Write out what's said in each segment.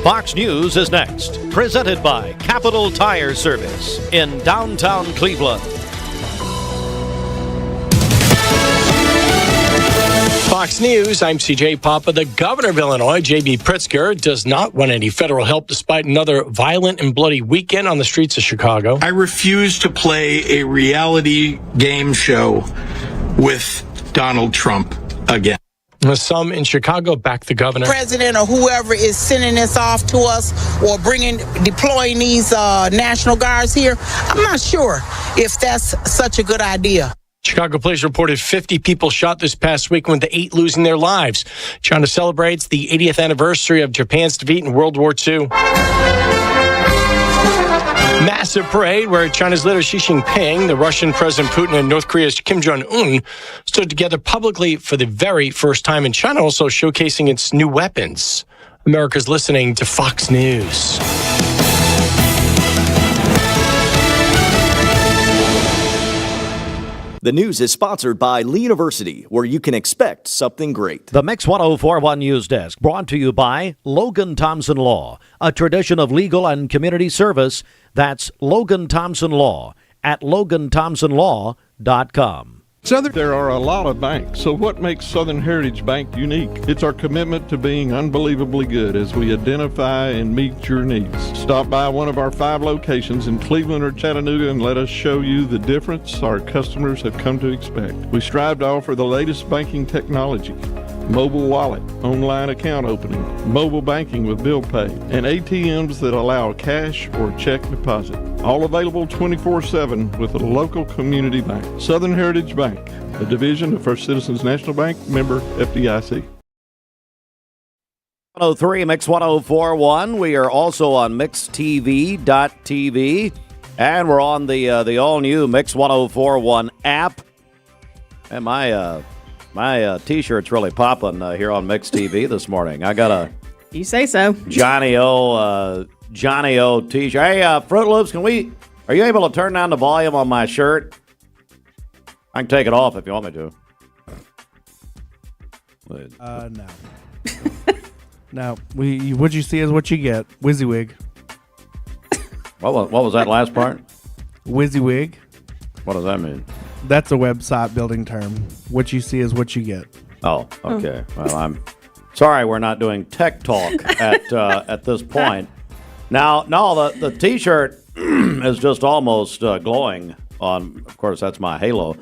Fox News is next, presented by Capital Tire Service in downtown Cleveland. Fox News, I'm CJ Papa. The governor of Illinois, J.B. Pritzker, does not want any federal help despite another violent and bloody weekend on the streets of Chicago. I refuse to play a reality game show with Donald Trump again. Some in Chicago back the governor. President or whoever is sending this off to us or deploying these National Guards here, I'm not sure if that's such a good idea. Chicago police reported 50 people shot this past week, with the 8 losing their lives. China celebrates the 80th anniversary of Japan's defeat in World War II. Massive parade where China's leader Xi Jinping, the Russian President Putin, and North Korea's Kim Jong-un stood together publicly for the very first time in China, also showcasing its new weapons. America's listening to Fox News. The news is sponsored by Lee University, where you can expect something great. The Mix 1041 News Desk, brought to you by Logan Thompson Law, a tradition of legal and community service. That's Logan Thompson Law at LoganThompsonLaw.com. There are a lot of banks, so what makes Southern Heritage Bank unique? It's our commitment to being unbelievably good as we identify and meet your needs. Stop by one of our 5 locations in Cleveland or Chattanooga and let us show you the difference our customers have come to expect. We strive to offer the latest banking technology, mobile wallet, online account opening, mobile banking with bill pay, and ATMs that allow cash or check deposit. All available 24/7 with a local community bank. Southern Heritage Bank, a division of First Citizens National Bank, member FDIC. 103 Mix 1041. We are also on MixTV.tv, and we're on the all-new Mix 1041 app. And my T-shirt's really popping here on Mix TV this morning. I got a You say so. Johnny O T-shirt. Hey, Fruit Loops, are you able to turn down the volume on my shirt? I can take it off if you want me to. No. No. What you see is what you get. WYSIWYG. What was that last part? WYSIWYG. What does that mean? That's a website building term. What you see is what you get. Oh, okay. Well, I'm sorry we're not doing tech talk at this point. Now, no, the T-shirt is just almost glowing on. Of course, that's my halo,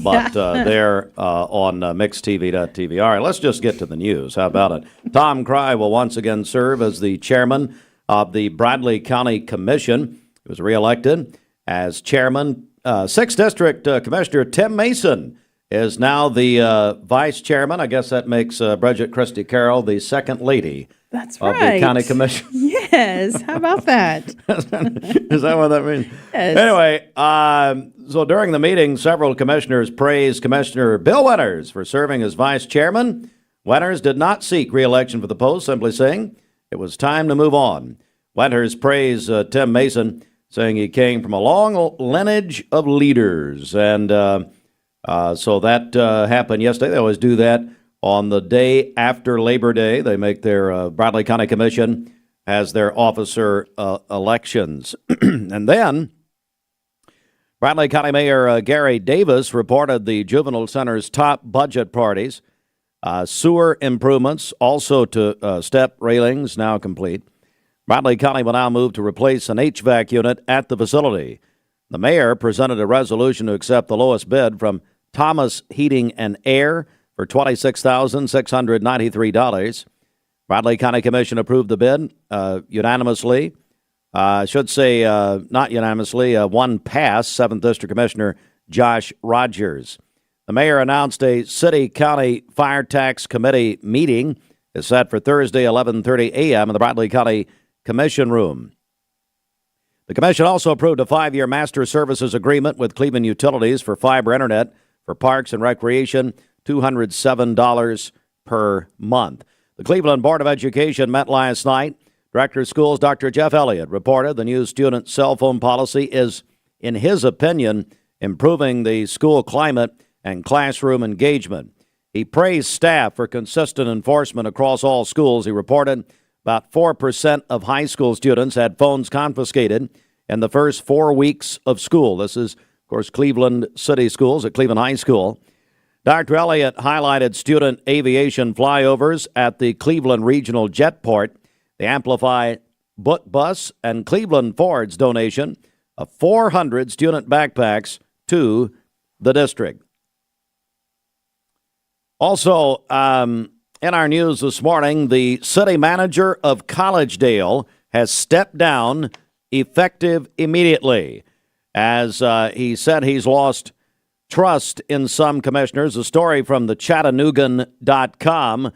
but they're on MixTV.tv. All right, let's just get to the news. How about it? Tom Cry will once again serve as the chairman of the Bradley County Commission. He was reelected as chairman. 6th District Commissioner Tim Mason is now the vice chairman. I guess that makes Bridget Christie Carroll the second lady That's of right. the county commission. Yes. How about that? Is that what that means? Yes. Anyway, so during the meeting, several commissioners praised Commissioner Bill Winters for serving as vice chairman. Winters did not seek re-election for the post, simply saying it was time to move on. Winters praised Tim Mason, saying he came from a long lineage of leaders. And so that happened yesterday. They always do that on the day after Labor Day. They make their Bradley County Commission as their officer elections. And then Bradley County Mayor Gary Davis reported the Juvenile Center's top budget priorities. Sewer improvements, also to step railings, now complete. Bradley County will now move to replace an HVAC unit at the facility. The mayor presented a resolution to accept the lowest bid from Thomas Heating and Air for $26,693. Bradley County Commission approved the bid unanimously. I should say not unanimously, one pass, 7th District Commissioner Josh Rogers. The mayor announced a city-county fire tax committee meeting is set for Thursday, 11:30 a.m. in the Bradley County Commission room. The commission also approved a 5-year master services agreement with Cleveland Utilities for fiber internet for parks and recreation, $207 per month. The Cleveland Board of Education met last night. Director of Schools Dr. Jeff Elliott reported the new student cell phone policy is, in his opinion, improving the school climate and classroom engagement. He praised staff for consistent enforcement across all schools. He reported About 4% of high school students had phones confiscated in the first 4 weeks of school. This is, of course, Cleveland City Schools at Cleveland High School. Dr. Elliott highlighted student aviation flyovers at the Cleveland Regional Jetport, the Amplify Book Bus, and Cleveland Ford's donation of 400 student backpacks to the district. Also, in our news this morning, the city manager of Collegedale has stepped down effective immediately. As he said, he's lost trust in some commissioners. A story from the Chattanoogan.com.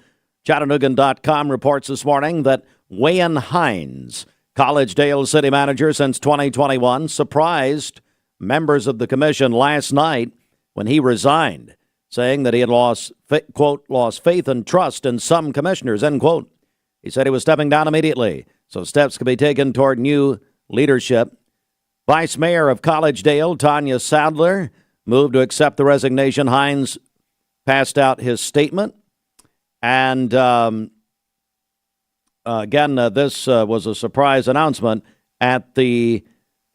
Chattanoogan.com reports this morning that Wayne Hines, Collegedale city manager since 2021, surprised members of the commission last night when he resigned, saying that he had lost faith and trust in some commissioners, end quote. He said he was stepping down immediately, so steps could be taken toward new leadership. Vice Mayor of Collegedale, Tanya Sadler, moved to accept the resignation. Hines passed out his statement. And again, this was a surprise announcement at the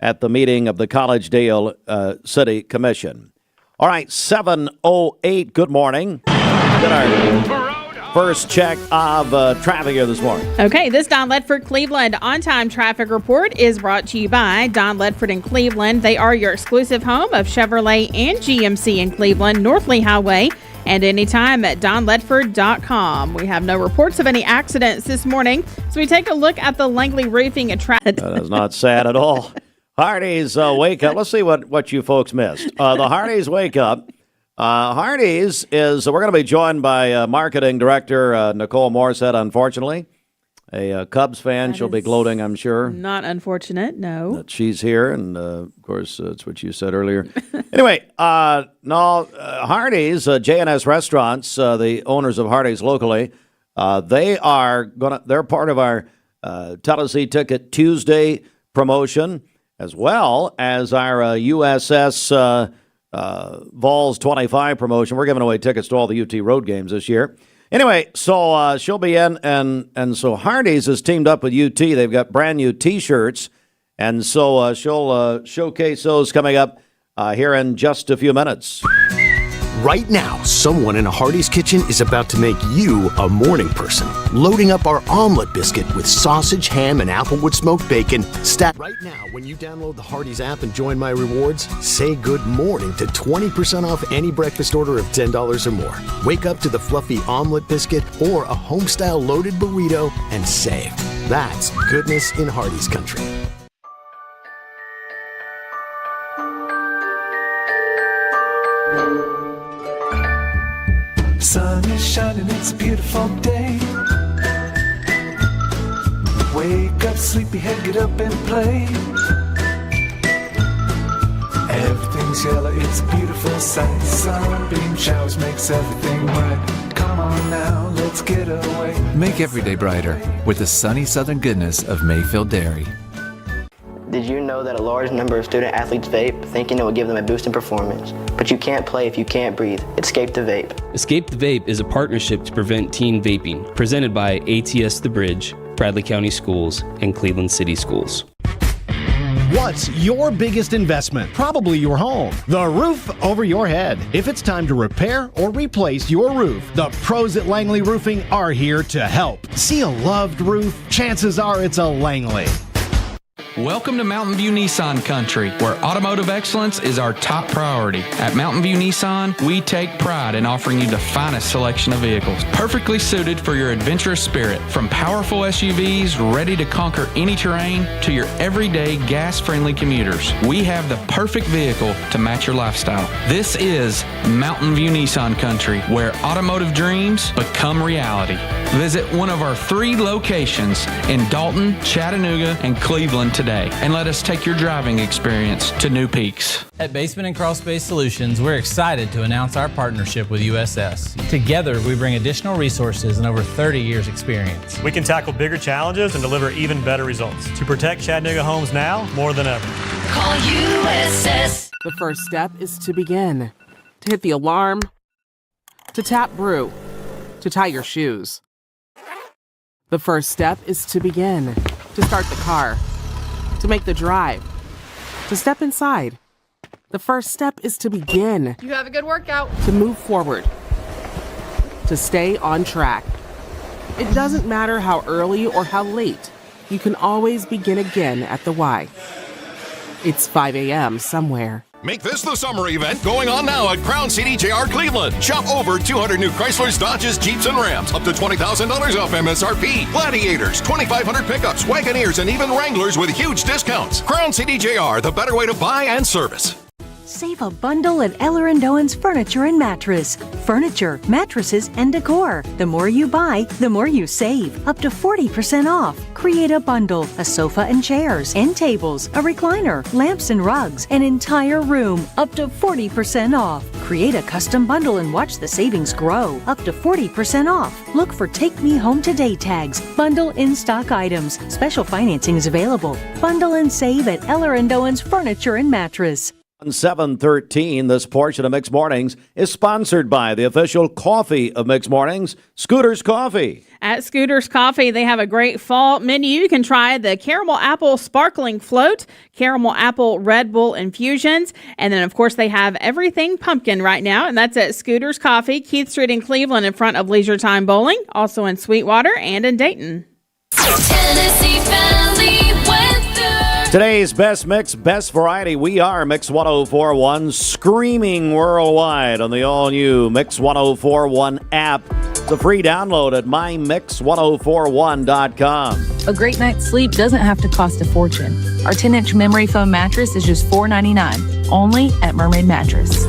meeting of the Collegedale City Commission. All right, 7:08. Good morning. Did our first check of traffic here this morning. Okay, this Don Ledford Cleveland on-time traffic report is brought to you by Don Ledford in Cleveland. They are your exclusive home of Chevrolet and GMC in Cleveland, Northley Highway, and anytime at donledford.com. We have no reports of any accidents this morning, so we take a look at the Langley Roofing and Traffic. That's not sad at all. Hardee's Wake Up. Let's see what you folks missed. The Hardee's Wake Up. Hardee's is, we're going to be joined by marketing director Nicole Morissette, unfortunately. A Cubs fan. She'll be gloating, I'm sure. Not unfortunate, no. That she's here, and of course, that's what you said earlier. Anyway, Hardee's, J&S Restaurants, the owners of Hardee's locally, they're part of our Tennessee Ticket Tuesday promotion, as well as our USS Vols 25 promotion. We're giving away tickets to all the UT road games this year. Anyway, so she'll be in, and so Hardee's has teamed up with UT. They've got brand new T-shirts, and so she'll showcase those coming up here in just a few minutes. Right now, someone in a Hardee's kitchen is about to make you a morning person. Loading up our omelet biscuit with sausage, ham, and applewood smoked bacon. Right now, when you download the Hardee's app and join My Rewards, say good morning to 20% off any breakfast order of $10 or more. Wake up to the fluffy omelet biscuit or a home-style loaded burrito and save. That's goodness in Hardee's country. Sun is shining, it's a beautiful day. Wake up, sleepyhead, get up and play. Everything's yellow, it's a beautiful sight. Sunbeam showers makes everything right. Come on now, let's get away. Make every day brighter with the sunny southern goodness of Mayfield Dairy. Did you know that a large number of student athletes vape, thinking it will give them a boost in performance? But you can't play if you can't breathe. Escape the Vape. Escape the Vape is a partnership to prevent teen vaping, presented by ATS The Bridge, Bradley County Schools, and Cleveland City Schools. What's your biggest investment? Probably your home. The roof over your head. If it's time to repair or replace your roof, the pros at Langley Roofing are here to help. See a loved roof? Chances are it's a Langley. Welcome to Mountain View Nissan Country, where automotive excellence is our top priority. At Mountain View Nissan, we take pride in offering you the finest selection of vehicles, perfectly suited for your adventurous spirit. From powerful SUVs ready to conquer any terrain to your everyday gas-friendly commuters, we have the perfect vehicle to match your lifestyle. This is Mountain View Nissan Country, where automotive dreams become reality. Visit one of our 3 locations in Dalton, Chattanooga, and Cleveland today, and let us take your driving experience to new peaks. At Basement and Crawl Space Solutions, we're excited to announce our partnership with USS. Together, we bring additional resources and over 30 years experience. We can tackle bigger challenges and deliver even better results to protect Chattanooga homes now more than ever. Call USS. The first step is to begin, to hit the alarm, to tap brew, to tie your shoes. The first step is to begin, to start the car, to make the drive, to step inside. The first step is to begin, You have a good workout. to move forward, to stay on track. It doesn't matter how early or how late, you can always begin again at the Y. It's 5 a.m. somewhere. Make this the summer event going on now at Crown CDJR Cleveland. Shop over 200 new Chryslers, Dodges, Jeeps, and Rams. Up to $20,000 off MSRP. Gladiators, 2,500 pickups, Wagoneers, and even Wranglers with huge discounts. Crown CDJR, the better way to buy and service. Save a bundle at Eller & Owen's Furniture and Mattress. Furniture, mattresses, and decor. The more you buy, the more you save. Up to 40% off. Create a bundle, a sofa and chairs, end tables, a recliner, lamps and rugs, an entire room. Up to 40% off. Create a custom bundle and watch the savings grow. Up to 40% off. Look for Take Me Home Today tags. Bundle in-stock items. Special financing is available. Bundle and save at Eller & Owen's Furniture and Mattress. 7:13, this portion of Mixed Mornings is sponsored by the official coffee of Mixed Mornings, Scooter's Coffee. At Scooter's Coffee, they have a great fall menu. You can try the caramel apple sparkling float, caramel apple Red Bull infusions, and then, of course, they have everything pumpkin right now, and that's at Scooter's Coffee, Keith Street in Cleveland in front of Leisure Time Bowling, also in Sweetwater and in Dayton. Tennessee Valley weather. Today's best mix, best variety. We are Mix 1041, screaming worldwide on the all-new Mix 1041 app. It's a free download at mymix1041.com. A great night's sleep doesn't have to cost a fortune. Our 10-inch memory foam mattress is just $4.99, only at Mermaid Mattress.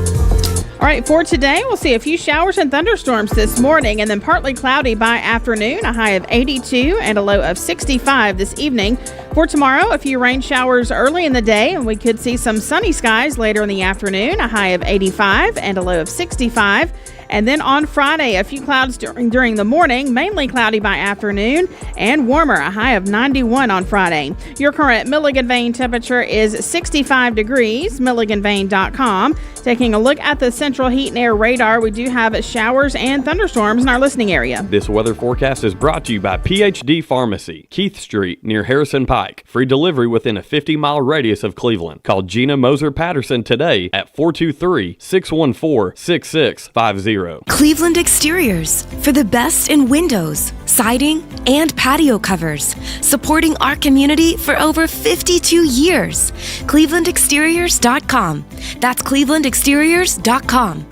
All right, for today, we'll see a few showers and thunderstorms this morning and then partly cloudy by afternoon, a high of 82 and a low of 65 this evening. For tomorrow, a few rain showers early in the day, and we could see some sunny skies later in the afternoon, a high of 85 and a low of 65. And then on Friday, a few clouds during the morning, mainly cloudy by afternoon, and warmer, a high of 91 on Friday. Your current Milligan Vane temperature is 65 degrees, milliganvane.com. Taking a look at the central heat and air radar, we do have showers and thunderstorms in our listening area. This weather forecast is brought to you by PhD Pharmacy, Keith Street near Harrison Pike. Free delivery within a 50-mile radius of Cleveland. Call Gina Moser-Patterson today at 423-614-6650. Cleveland Exteriors, for the best in windows, siding, and patio covers, supporting our community for over 52 years. ClevelandExteriors.com. That's ClevelandExteriors.com.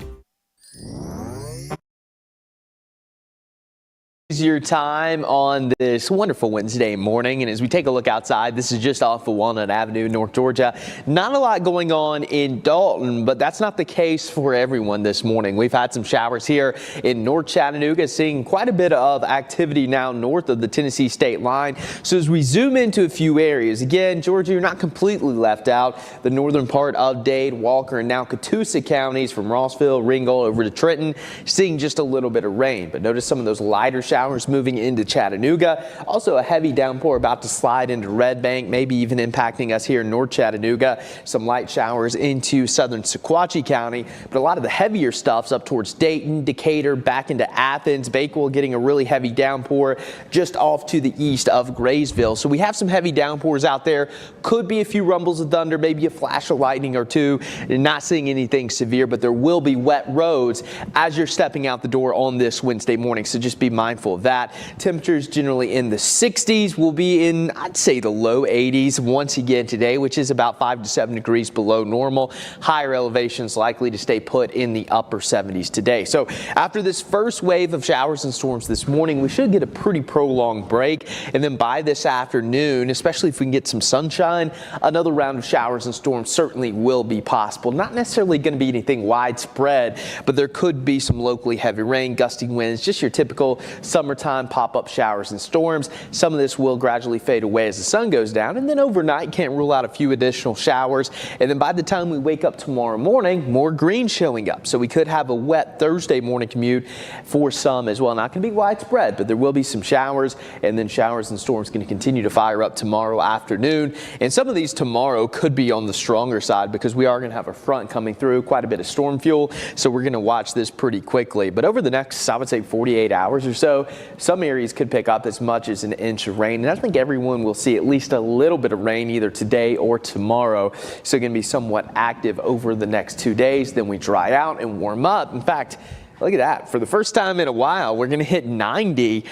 Your time on this wonderful Wednesday morning, and as we take a look outside, this is just off of Walnut Avenue, North Georgia. Not a lot going on in Dalton, but that's not the case for everyone this morning. We've had some showers here in North Chattanooga, seeing quite a bit of activity now north of the Tennessee state line. So as we zoom into a few areas, again, Georgia, you're not completely left out. The northern part of Dade, Walker, and now Catoosa counties from Rossville, Ringgold over to Trenton, seeing just a little bit of rain, but notice some of those lighter showers moving into Chattanooga. Also a heavy downpour about to slide into Red Bank, maybe even impacting us here in North Chattanooga. Some light showers into southern Sequatchie County, but a lot of the heavier stuff's up towards Dayton, Decatur, back into Athens. Bakewell getting a really heavy downpour just off to the east of Graysville. So we have some heavy downpours out there. Could be a few rumbles of thunder, maybe a flash of lightning or two. Not seeing anything severe, but there will be wet roads as you're stepping out the door on this Wednesday morning. So just be mindful of that. Temperatures generally in the 60s. Will be in, I'd say, the low 80s once again today, which is about 5 to 7 degrees below normal. Higher elevations likely to stay put in the upper 70s today. So after this first wave of showers and storms this morning, we should get a pretty prolonged break. And then by this afternoon, especially if we can get some sunshine, another round of showers and storms certainly will be possible. Not necessarily going to be anything widespread, but there could be some locally heavy rain, gusty winds, just your typical summertime pop-up showers and storms. Some of this will gradually fade away as the sun goes down, and then overnight can't rule out a few additional showers. And then by the time we wake up tomorrow morning, more green showing up. So we could have a wet Thursday morning commute for some as well. Not going to be widespread, but there will be some showers, and then showers and storms going to continue to fire up tomorrow afternoon. And some of these tomorrow could be on the stronger side because we are going to have a front coming through, quite a bit of storm fuel. So we're going to watch this pretty quickly. But over the next, I would say, 48 hours or so, some areas could pick up as much as an inch of rain. And I think everyone will see at least a little bit of rain either today or tomorrow. So going to be somewhat active over the next 2 days. Then we dry out and warm up. In fact, look at that. For the first time in a while, we're going to hit 90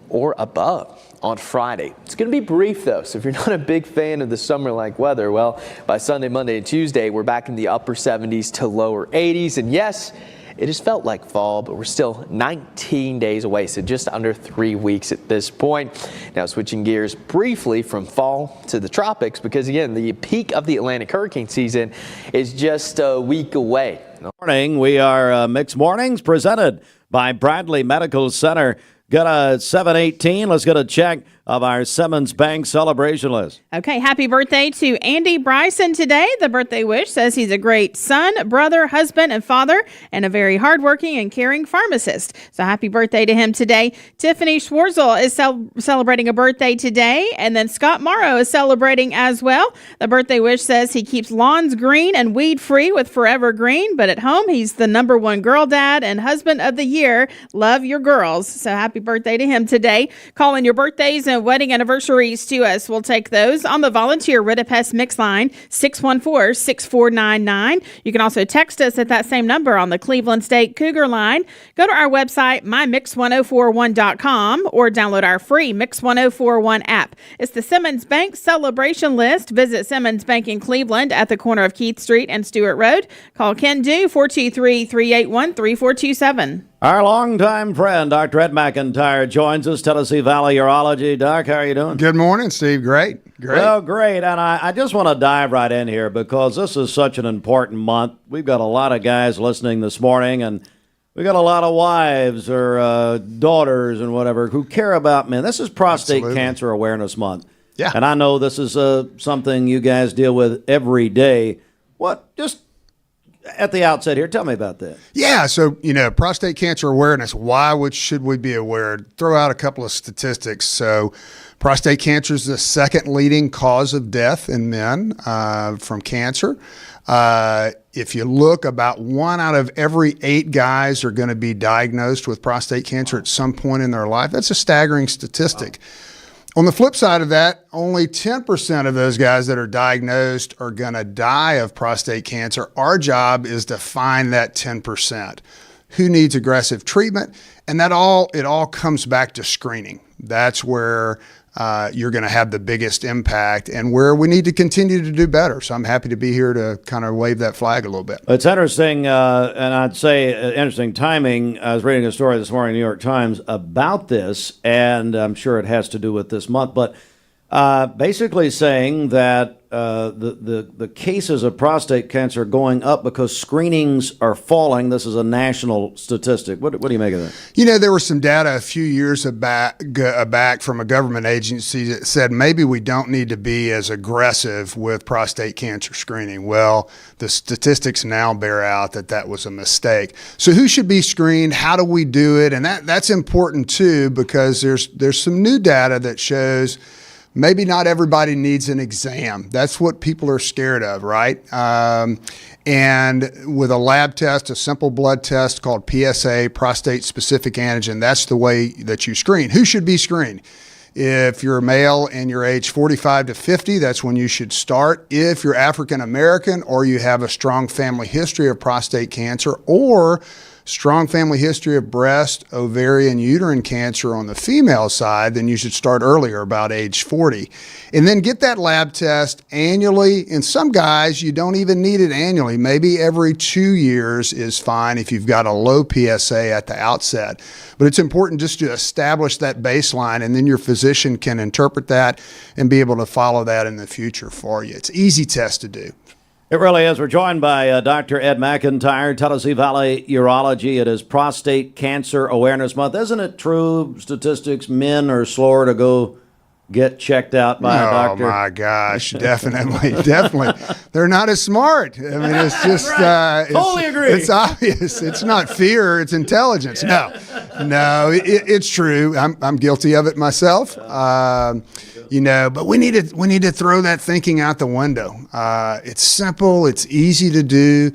or above on Friday. It's going to be brief though, so if you're not a big fan of the summer-like weather, well, by Sunday, Monday, and Tuesday, we're back in the upper 70s to lower 80s. And yes, it has felt like fall, but we're still 19 days away, so just under 3 weeks at this point. Now switching gears briefly from fall to the tropics, because again, the peak of the Atlantic hurricane season is just a week away. Morning, we are Mixed Mornings presented by Bradley Medical Center. Got a 7:18. Let's get a check of our Simmons Bank celebration list. Okay, happy birthday to Andy Bryson today. The birthday wish says he's a great son, brother, husband, and father, and a very hardworking and caring pharmacist. So happy birthday to him today. Tiffany Schwarzel is celebrating a birthday today, and then Scott Morrow is celebrating as well. The birthday wish says he keeps lawns green and weed-free with Forever Green, but at home he's the #1 girl dad and husband of the year. Love your girls. So happy birthday to him today. Call in your birthdays and wedding anniversaries to us. We'll take those on the volunteer Ridipest Mix line, 614-6499. You can also text us at that same number on the Cleveland State Cougar line. Go to our website, mymix1041.com, or download our free Mix 1041 app. It's the Simmons Bank celebration list. Visit Simmons Bank in Cleveland at the corner of Keith Street and Stewart Road. Call Ken Dew, 423-381-3427. Our longtime friend, Dr. Ed Mcintire, joins us, Tennessee Valley Urology. Doc, how are you doing? Good morning, Steve. Great. Well, great. And I just want to dive right in here because this is such an important month. We've got a lot of guys listening this morning, and we got a lot of wives or daughters and whatever who care about men. This is Prostate Cancer Awareness Month. Yeah. And I know this is something you guys deal with every day. Just at the outset here, tell me about that. Yeah, so, prostate cancer awareness, should we be aware? Throw out a couple of statistics. So prostate cancer is the second leading cause of death in men from cancer. If you look, about 1 out of every 8 guys are going to be diagnosed with prostate cancer at some point in their life. That's a staggering statistic. Wow. On the flip side of that, only 10% of those guys that are diagnosed are going to die of prostate cancer. Our job is to find that 10%. Who needs aggressive treatment? And it all comes back to screening. That's where you're going to have the biggest impact and where we need to continue to do better. So I'm happy to be here to kind of wave that flag a little bit. It's interesting, and I'd say interesting timing. I was reading a story this morning in the New York Times about this, and I'm sure it has to do with this month, but basically saying that the cases of prostate cancer are going up because screenings are falling. This is a national statistic. What do you make of that? There was some data a few years back from a government agency that said maybe we don't need to be as aggressive with prostate cancer screening. Well, the statistics now bear out that was a mistake. So who should be screened? How do we do it? And that's important too, because there's some new data that shows maybe not everybody needs an exam. That's what people are scared of, right? And with a lab test, a simple blood test called PSA, prostate-specific antigen, that's the way that you screen. Who should be screened? If you're a male and you're age 45 to 50, that's when you should start. If you're African American or you have a strong family history of prostate cancer or strong family history of breast, ovarian, uterine cancer on the female side, then you should start earlier, about age 40. And then get that lab test annually. In some guys, you don't even need it annually. Maybe every 2 years is fine if you've got a low PSA at the outset. But it's important just to establish that baseline, and then your physician can interpret that and be able to follow that in the future for you. It's an easy test to do. It really is. We're joined by Dr. Ed Mcintire, Tennessee Valley Urology. It is Prostate Cancer Awareness Month. Isn't it true, statistics, men are slower to go get checked out by a doctor? Oh, my gosh. Definitely. They're not as smart. I mean, it's just... Totally agree. It's obvious. It's not fear. It's intelligence. No, it's true. I'm guilty of it myself. But we need to throw that thinking out the window. It's simple. It's easy to do.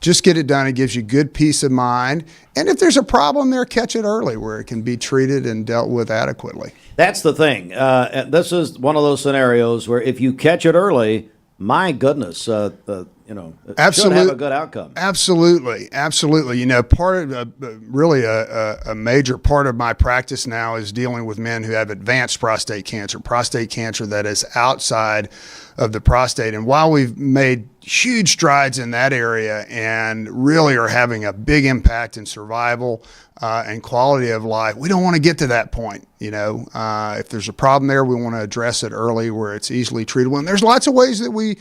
Just get it done. It gives you good peace of mind. And if there's a problem there, catch it early where it can be treated and dealt with adequately. That's the thing. This is one of those scenarios where if you catch it early, my goodness, it should have a good outcome. Absolutely. Part of really a major part of my practice now is dealing with men who have advanced prostate cancer that is outside of the prostate. And while we've made huge strides in that area and really are having a big impact in survival and quality of life, we don't want to get to that point. If there's a problem there, we want to address it early where it's easily treatable. And there's lots of ways that we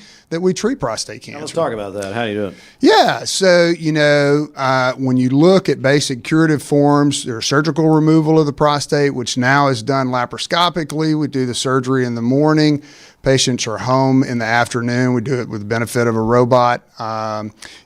treat prostate cancer. Now let's talk about that. How do you do it? Yeah. So, when you look at basic curative forms, there's surgical removal of the prostate, which now is done laparoscopically. We do the surgery in the morning. Patients are home in the afternoon. We do it with the benefit of a robot.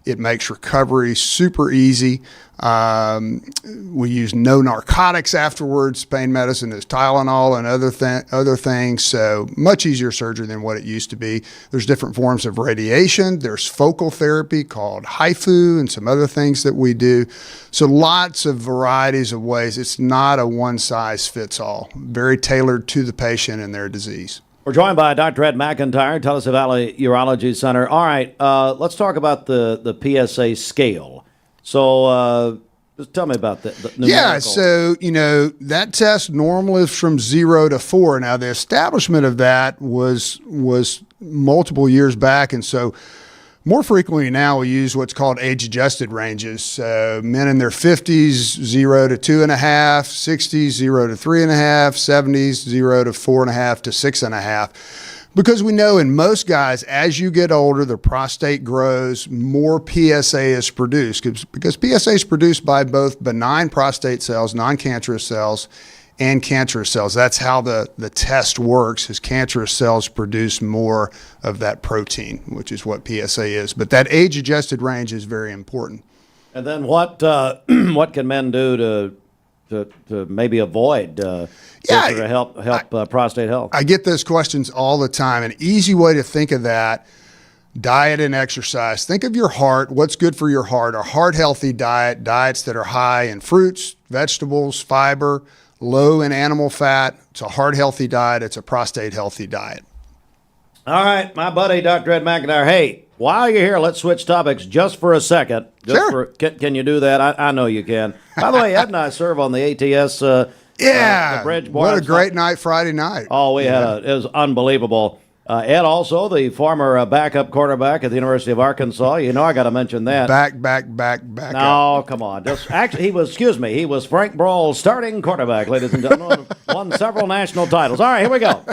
It makes recovery super easy. We use no narcotics afterwards. Pain medicine is Tylenol and other things. So much easier surgery than what it used to be. There's different forms of radiation. There's focal therapy called HIFU and some other things that we do. So lots of varieties of ways. It's not a one size fits all. Very tailored to the patient and their disease. We're joined by Dr. Ed Mcintire, Tennessee Valley Urology Center. All right, let's talk about the PSA scale. So just tell me about that. Yeah, so, that test normally is from 0 to 4. Now, the establishment of that was multiple years back, and so more frequently now we use what's called age-adjusted ranges. Men in their 50s, 0 to 2.5, 60s, 0 to 3.5, 70s, 0 to 4.5 to 6.5. Because we know in most guys, as you get older, the prostate grows, more PSA is produced. Because PSA is produced by both benign prostate cells, non-cancerous cells, and cancerous cells. That's how the test works, is cancerous cells produce more of that protein, which is what PSA is. But that age-adjusted range is very important. And then what can men do to maybe avoid to help prostate health? I get those questions all the time. An easy way to think of that, diet and exercise. Think of your heart. What's good for your heart? A heart-healthy diet, diets that are high in fruits, vegetables, fiber, low in animal fat. It's a heart-healthy diet. It's a prostate-healthy diet. All right, my buddy, Dr. Ed Mcintire. Hey, while you're here, let's switch topics just for a second. Sure. Can you do that? I know you can. By the way, Ed and I serve on the ATS the bridge. What a great night Friday night. Oh, it was unbelievable. Ed also, the former backup quarterback at the University of Arkansas. I got to mention that. Back No, come on. He was Frank Broyles' starting quarterback, ladies and gentlemen. Won several national titles. All right, here we go.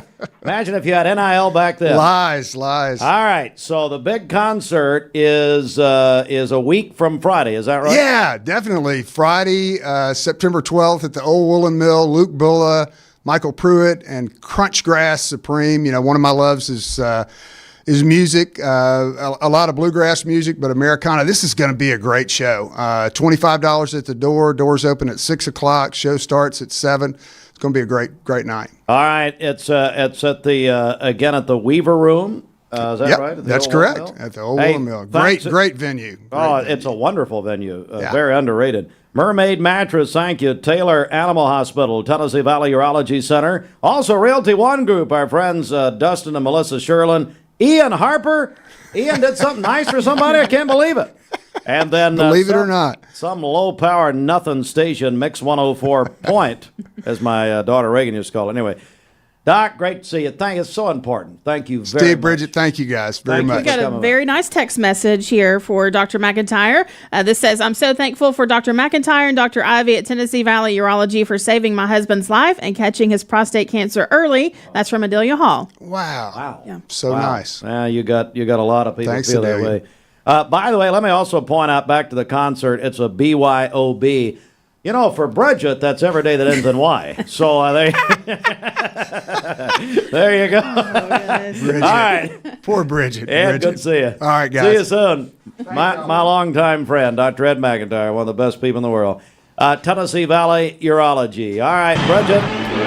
Imagine if you had NIL back then. Lies. All right, so the big concert is a week from Friday. Is that right? Yeah, definitely. Friday, September 12th at the Old Woolen Mill. Luke Bulla, Michael Pruitt, and Crunchgrass Supreme. One of my loves is music, a lot of bluegrass music, but Americana. This is going to be a great show. $25 at the door. Doors open at 6 o'clock. Show starts at 7. It's going to be a great night. All right, it's at the again at the Weaver Room. Is that right? That's correct. At the Old Woolen Mill. Great venue. It's a wonderful venue. Very underrated. Mermaid Mattress, thank you. Taylor Animal Hospital, Tennessee Valley Urology Center. Also, Realty One Group, our friends Dustin and Melissa Sherlin. Ian Harper. Ian did something nice for somebody. I can't believe it. And then, believe it or not, some low-power nothing station, Mix 104 Point, as my daughter Reagan used to call it. Anyway, Doc, great to see you. It's so important. Thank you very much. Steve, Bridget, thank you guys very much. We got a very nice text message here for Dr. Mcintire. This says, I'm so thankful for Dr. Mcintire and Dr. Ivy at Tennessee Valley Urology for saving my husband's life and catching his prostate cancer early. That's from Adelia Hall. Wow. Yeah. So nice. You got a lot of people Thanks, feel that Adelia. way. By the way, let me also point out back to the concert, it's a BYOB. For Bridget, that's every day that ends in Y. So there you go. Bridget. All right. Poor Bridget. Ed, good to see you. All right, guys. See you soon. My longtime friend, Dr. Ed Mcintire, one of the best people in the world. Tennessee Valley Urology. All right, Bridget.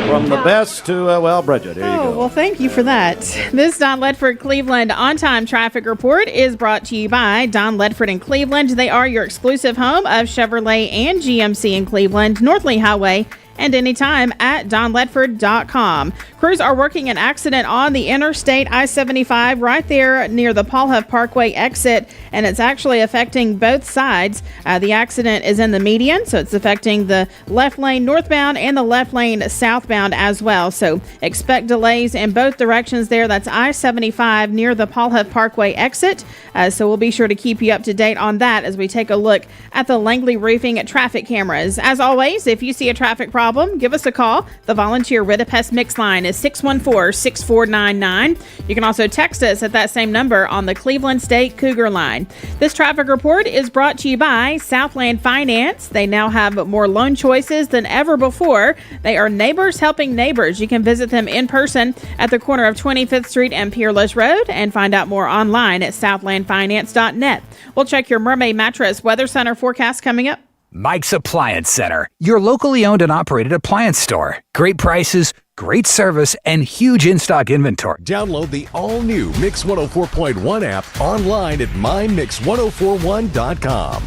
From the best to, Bridget, here you go. Well, thank you for that. This Don Ledford Cleveland on-time traffic report is brought to you by Don Ledford in Cleveland. They are your exclusive home of Chevrolet and GMC in Cleveland, North Lee Highway, and anytime at donledford.com. Crews are working an accident on the interstate I-75 right there near the Paul Huff Parkway exit, and it's actually affecting both sides. The accident is in the median, so it's affecting the left lane northbound and the left lane southbound as well. So expect delays in both directions there. That's I-75 near the Paul Huff Parkway exit. So we'll be sure to keep you up to date on that as we take a look at the Langley Roofing traffic cameras. As always, if you see a traffic problem, give us a call. The volunteer Rid-a-Pest Mix line is 614-6499. You can also text us at that same number on the Cleveland State Cougar line. This traffic report is brought to you by Southland Finance. They now have more loan choices than ever before. They are neighbors helping neighbors. You can visit them in person at the corner of 25th Street and Peerless Road and find out more online at southlandfinance.net. We'll check your Mermaid Mattress Weather Center forecast coming up. Mike's Appliance Center, your locally owned and operated appliance store. Great prices, great service, and huge in-stock inventory. Download the all-new Mix 104.1 app online at mymix1041.com.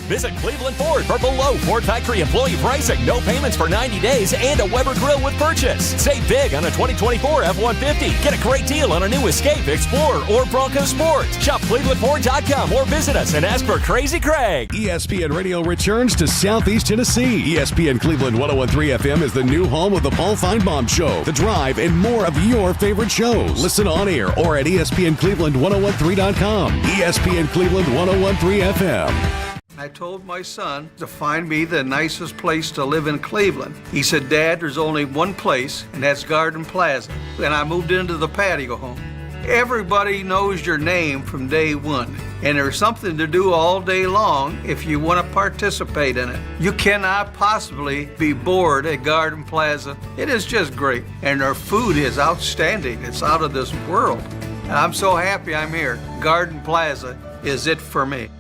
Visit Cleveland Ford for below Ford factory employee pricing, no payments for 90 days, and a Weber grill with purchase. Save big on a 2024 F-150. Get a great deal on a new Escape, Explorer, or Bronco Sport. Shop ClevelandFord.com or visit us and ask for Crazy Craig. ESPN Radio returns to Southeast Tennessee. ESPN Cleveland 101.3 FM is the new home of the Paul Feinbaum Show, The Drive, and more of your favorite shows. Listen on air or at ESPNCleveland1013.com. ESPN Cleveland 101.3 FM. I told my son to find me the nicest place to live in Cleveland. He said, Dad, there's only one place, and that's Garden Plaza. And I moved into the patio home. Everybody knows your name from day one, and there's something to do all day long if you want to participate in it. You cannot possibly be bored at Garden Plaza. It is just great, and their food is outstanding. It's out of this world. And I'm so happy I'm here. Garden Plaza is it for me.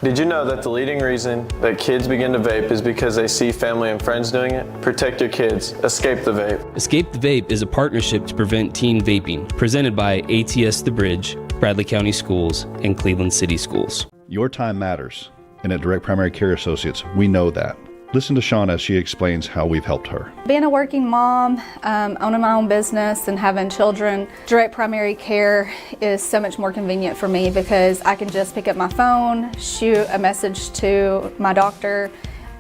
Did you know that the leading reason that kids begin to vape is because they see family and friends doing it? Protect your kids. Escape the Vape. Escape the Vape is a partnership to prevent teen vaping, presented by ATS The Bridge, Bradley County Schools, and Cleveland City Schools. Your time matters, and at Direct Primary Care Associates, we know that. Listen to Shauna as she explains how we've helped her. Being a working mom, owning my own business and having children, Direct Primary Care is so much more convenient for me because I can just pick up my phone, shoot a message to my doctor,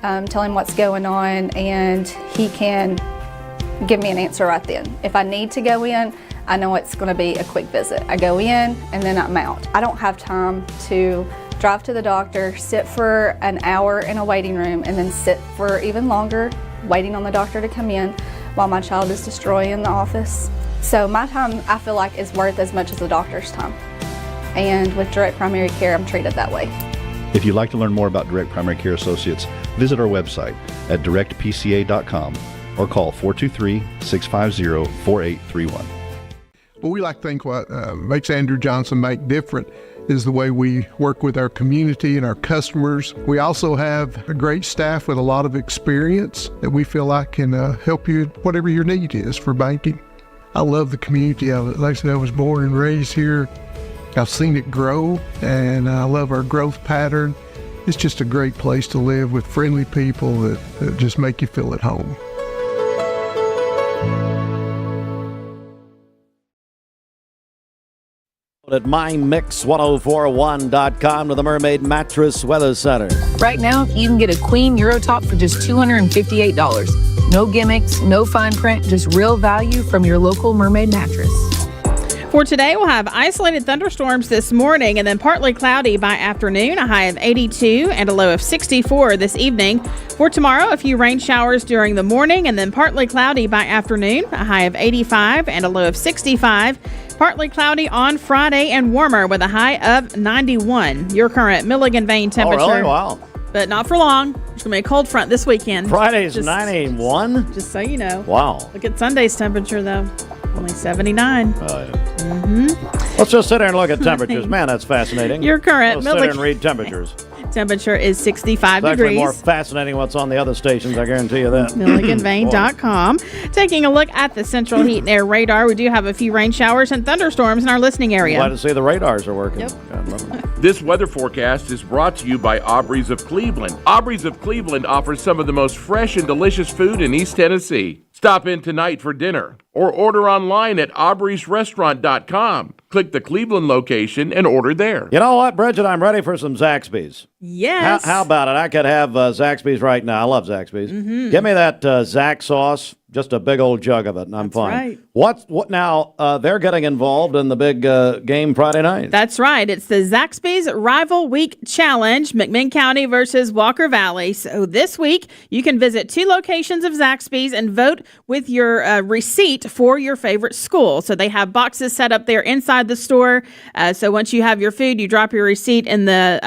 tell him what's going on, and he can give me an answer right then. If I need to go in, I know it's going to be a quick visit. I go in and then I'm out. I don't have time to drive to the doctor, sit for an hour in a waiting room, and then sit for even longer waiting on the doctor to come in while my child is destroying the office. So my time, I feel like, is worth as much as the doctor's time. And with Direct Primary Care, I'm treated that way. If you'd like to learn more about Direct Primary Care Associates, visit our website at directpca.com or call 423-650-4831. Well, we like to think what makes Andrew Johnson make different is the way we work with our community and our customers. We also have a great staff with a lot of experience that we feel like can help you whatever your need is for banking. I love the community of it. Like I said, I was born and raised here. I've seen it grow, and I love our growth pattern. It's just a great place to live with friendly people that just make you feel at home. At mymix1041.com to the Mermaid Mattress Weather Center. Right now, you can get a queen Eurotop for just $258. No gimmicks, no fine print, just real value from your local Mermaid mattress. For today, we'll have isolated thunderstorms this morning and then partly cloudy by afternoon, a high of 82 and a low of 64 this evening. For tomorrow, a few rain showers during the morning and then partly cloudy by afternoon, a high of 85 and a low of 65. Partly cloudy on Friday and warmer with a high of 91. Your current Milligan vein temperature. Oh, really? Wow. But not for long. It's going to be a cold front this weekend. Friday's 91? Just so you know. Wow. Look at Sunday's temperature, though. Only 79. Let's just sit there and look at temperatures. Man, that's fascinating. Your current Sit there and read temperatures. Temperature is 65 It's actually degrees. more fascinating what's on the other stations, I guarantee you that. MilliganVein.com. Taking a look at the Central Heat and Air radar, we do have a few rain showers and thunderstorms in our listening area. Glad to see the radars are working. Yep. God love it. This weather forecast is brought to you by Aubrey's of Cleveland. Aubrey's of Cleveland offers some of the most fresh and delicious food in East Tennessee. Stop in tonight for dinner or order online at aubreysrestaurant.com. Click the Cleveland location and order there. You know what, Bridget? I'm ready for some Zaxby's. Yes. How about it? I could have Zaxby's right now. I love Zaxby's. Mhm. Give me that Zax sauce, just a big old jug of it, and I'm fine. right. What now? They're getting involved in the big game Friday night. That's right. It's the Zaxby's Rival Week Challenge, McMinn County versus Walker Valley. So this week, you can visit 2 locations of Zaxby's and vote with your receipt for your favorite school. So they have boxes set up there inside the store. So once you have your food, you drop your receipt in the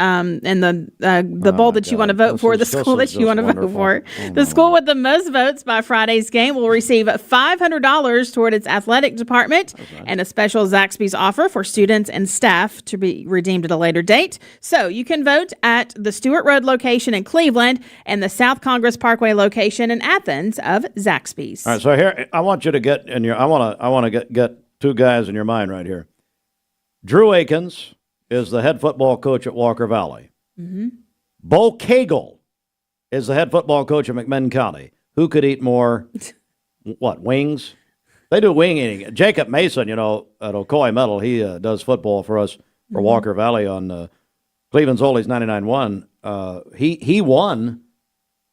bowl that you want to vote for, the school that you want to vote for. The school with the most votes by Friday's game will receive $500 toward its athletic department and a special Zaxby's offer for students and staff to be redeemed at a later date. So you can vote at the Stewart Road location in Cleveland and the South Congress Parkway location in Athens of Zaxby's. All right, so here I want you to get in your. I want to get 2 guys in your mind right here. Drew Akins is the head football coach at Walker Valley. Mm-hmm. Bo Cagle is the head football coach at McMinn County. Who could eat more? Wings? They do wing eating. Jacob Mason, at Ocoee Metal, he does football for us for Walker Valley on Cleveland's Oldies 99.1. He won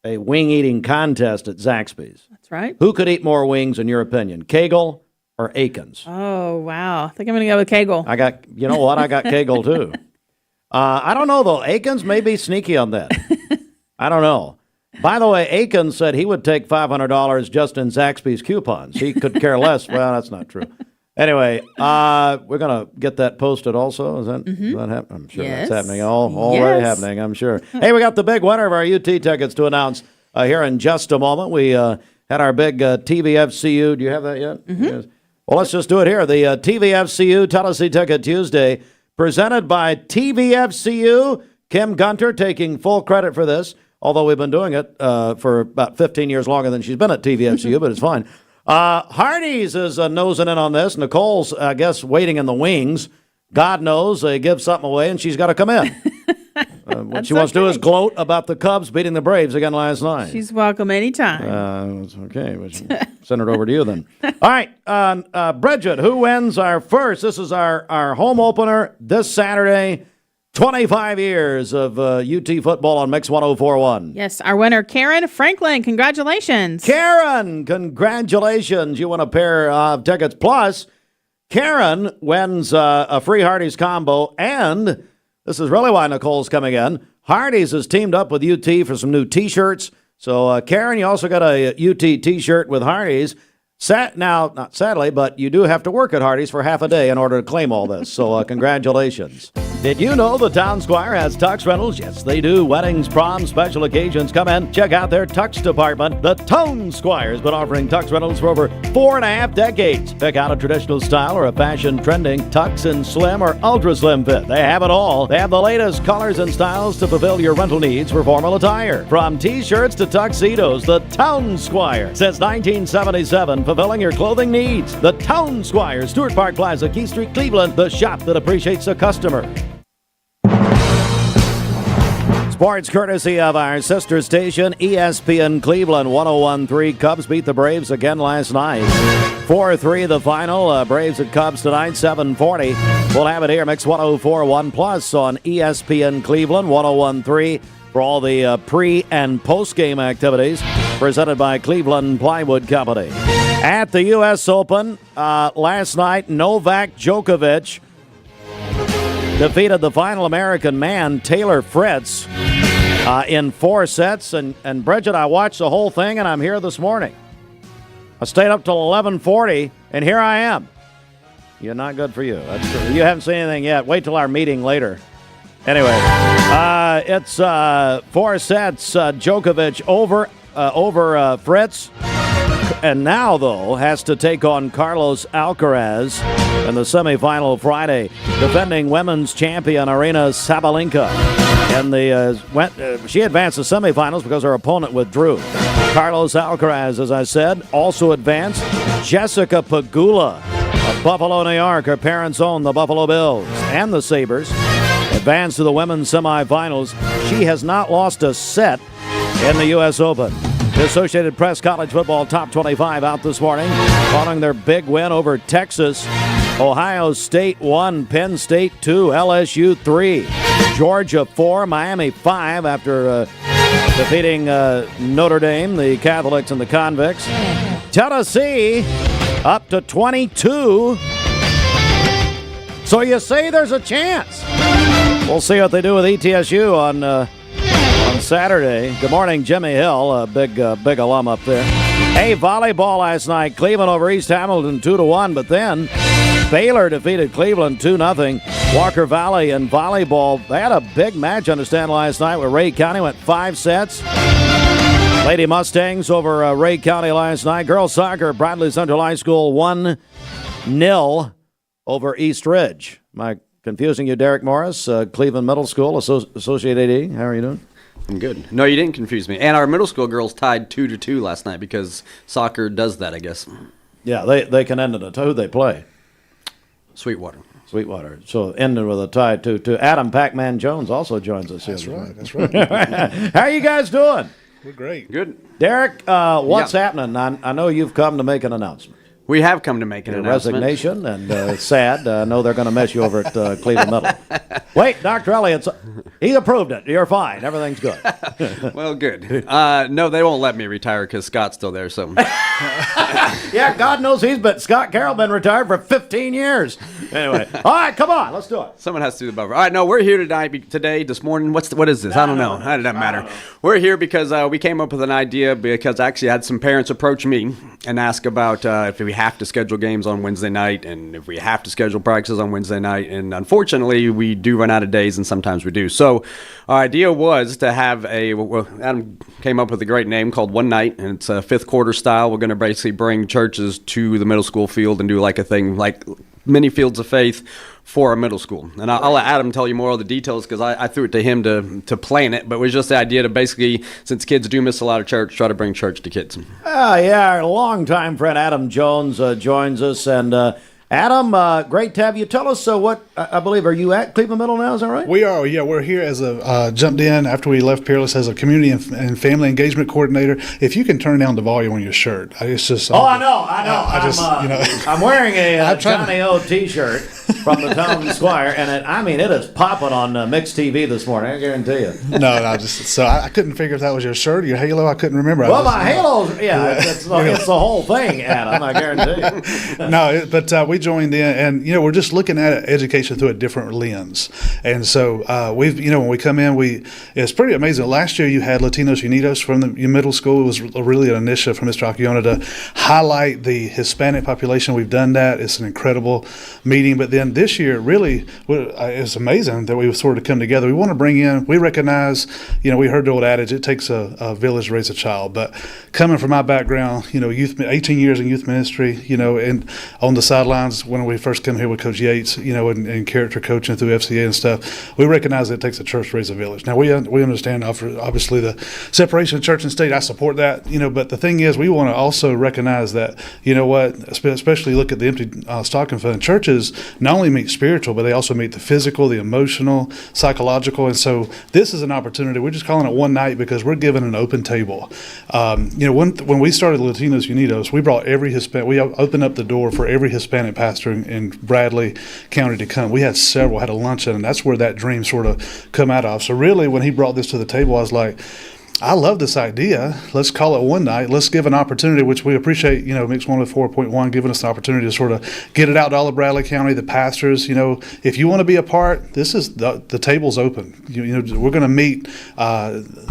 a wing eating contest at Zaxby's. That's right. Who could eat more wings, in your opinion, Cagle or Akins? Oh, wow. I think I'm going to go with Cagle. I got Cagle too. I don't know, though. Akins may be sneaky on that. I don't know. By the way, Akins said he would take $500 just in Zaxby's coupons. He could care less. Well, that's not true. Anyway, we're going to get that posted also. Is that happening? I'm sure that's happening. Already happening, I'm sure. Hey, we got the big winner of our UT tickets to announce here in just a moment. We had our big TVFCU. Do you have that yet? Yes. Well, let's just do it here. The TVFCU Tennessee Ticket Tuesday, presented by TVFCU. Kim Gunter taking full credit for this. Although we've been doing it for about 15 years longer than she's been at TVFCU, but it's fine. Hardee's is nosing in on this. Nicole's, I guess, waiting in the wings. God knows they give something away, and she's got to come in. What she wants to do is gloat about the Cubs beating the Braves again last night. She's welcome anytime. Okay. We'll send it over to you then. All right, Bridget, who wins our first? This is our home opener this Saturday. 25 years of UT football on Mix 104.1. Yes, our winner, Karen Franklin. Congratulations. Karen, congratulations. You won a pair of tickets. Plus, Karen wins a free Hardee's combo. And this is really why Nicole's coming in. Hardee's has teamed up with UT for some new T-shirts. So, Karen, you also got a UT T-shirt with Hardee's. Now, not sadly, but you do have to work at Hardee's for half a day in order to claim all this. So, congratulations. Did you know the Town Squire has tux rentals? Yes, they do. Weddings, proms, special occasions. Come in, check out their tux department. The Town Squire has been offering tux rentals for over 4.5 decades. Pick out a traditional style or a fashion trending tux in slim or ultra slim fit. They have it all. They have the latest colors and styles to fulfill your rental needs for formal attire. From t-shirts to tuxedos, the Town Squire. Since 1977, fulfilling your clothing needs. The Town Squire, Stewart Park Plaza, Keith Street, Cleveland. The shop that appreciates the customer. Sports courtesy of our sister station, ESPN Cleveland 101.3. Cubs beat the Braves again last night. 4-3 the final. Braves and Cubs tonight, 7:40. We'll have it here, Mix 104.1 Plus on ESPN Cleveland 101.3 for all the pre- and post-game activities presented by Cleveland Plywood Company. At the U.S. Open last night, Novak Djokovic defeated the final American man, Taylor Fritz, in 4 sets. And Bridget, I watched the whole thing, and I'm here this morning. I stayed up till 11:40, and here I am. You're not good for you. That's true. You haven't seen anything yet. Wait till our meeting later. Anyway, it's 4 sets. Djokovic over Fritz. And now, though, has to take on Carlos Alcaraz in the semifinal Friday. Defending women's champion Aryna Sabalenka And she advanced to semifinals because her opponent withdrew. Carlos Alcaraz, as I said, also advanced. Jessica Pegula of Buffalo, New York. Her parents own the Buffalo Bills and the Sabres. Advanced to the women's semifinals. She has not lost a set in the U.S. Open. The Associated Press College Football Top 25 out this morning following their big win over Texas. Ohio State 1, Penn State 2, LSU 3, Georgia 4, Miami 5 after defeating Notre Dame, the Catholics and the Convicts. Tennessee up to 22. So you say there's a chance. We'll see what they do with ETSU on Saturday. Good morning, Jimmy Hill, a big alum up there. Hey, volleyball last night. Cleveland over East Hamilton 2-1, but then Baylor defeated Cleveland 2-0. Walker Valley in volleyball, they had a big match, understand, last night where Ray County went 5 sets. Lady Mustangs over Ray County last night. Girls soccer, Bradley Central High School 1-0 over East Ridge. Am I confusing you, Derek Morris, Cleveland Middle School, Associate AD? How are you doing? I'm good. No, you didn't confuse me. And our middle school girls tied 2-2 last night because soccer does that, I guess. Yeah, they can end in a tie. Who'd they play? Sweetwater. So ended with a tie 2-2. Adam Pac-Man Jones also joins us here. That's right. How are you guys doing? We're great. Good. Derek, what's happening? I know you've come to make an announcement. We have come to make an announcement. Resignation, and sad. I know they're going to miss you over at Cleveland Middle. Wait, Dr. Elliott, he approved it. You're fine. Everything's good. Well, good. No, they won't let me retire because Scott's still there. So. Yeah, God knows Scott Carroll been retired for 15 years. Anyway, all right, come on, let's do it. Someone has to do the buffer. All right, no, we're here this morning. What is this? I don't know. How did that matter? We're here because we came up with an idea because I actually had some parents approach me and ask about if we have to schedule games on Wednesday night and if we have to schedule practices on Wednesday night. And unfortunately, we do run out of days and sometimes we do. So our idea was to have Adam came up with a great name called One Night, and it's a fifth quarter style. We're going to basically bring churches to the middle school field and do like a thing like mini fields of faith for a middle school. And I'll let Adam tell you more of the details because I threw it to him to plan it, but it was just the idea to basically, since kids do miss a lot of church, try to bring church to kids. Yeah, our longtime friend Adam Jones joins us. And Adam, great to have you. Tell us what, I believe, are you at Cleveland Middle now, is that right? We are, yeah. We're here as jumped in after we left Peerless as a community and family engagement coordinator. If you can turn down the volume on your shirt, it's just... I know. I'm wearing a Johnny O t-shirt from the Town Squire, and it is popping on Mixed TV this morning, I guarantee you. So I couldn't figure if that was your shirt or your halo. I couldn't remember. Well, my halo's, it's the whole thing, Adam, I guarantee you. No, but we joined in, and we're just looking at education through a different lens. And so when we come in, it's pretty amazing. Last year you had Latinos Unidos from the middle school. It was really an initiative from Mr. Acciona to highlight the Hispanic population. We've done that. It's an incredible meeting. But then this year, really, it's amazing that we sort of come together. We want to bring in, we recognize, we heard the old adage, it takes a village to raise a child. But coming from my background, 18 years in youth ministry, and on the sidelines when we first come here with Coach Yates, and character coaching through FCA and stuff, we recognize that it takes a church to raise a village. Now, we understand, obviously, the separation of church and state. I support that, but the thing is, we want to also recognize that, especially look at the empty stocking fund. Churches not only meet spiritual, but they also meet the physical, the emotional, psychological. And so this is an opportunity. We're just calling it One Night because we're given an open table. When we started Latinos Unidos, we brought we opened up the door for every Hispanic pastor in Bradley County to come. We had several, had a luncheon, and that's where that dream sort of come out of. So really, when he brought this to the table, I was like, I love this idea. Let's call it One Night. Let's give an opportunity, which we appreciate, Mix 104.1 giving us the opportunity to sort of get it out to all of Bradley County, the pastors. If you want to be a part, this is the table's open. We're going to meet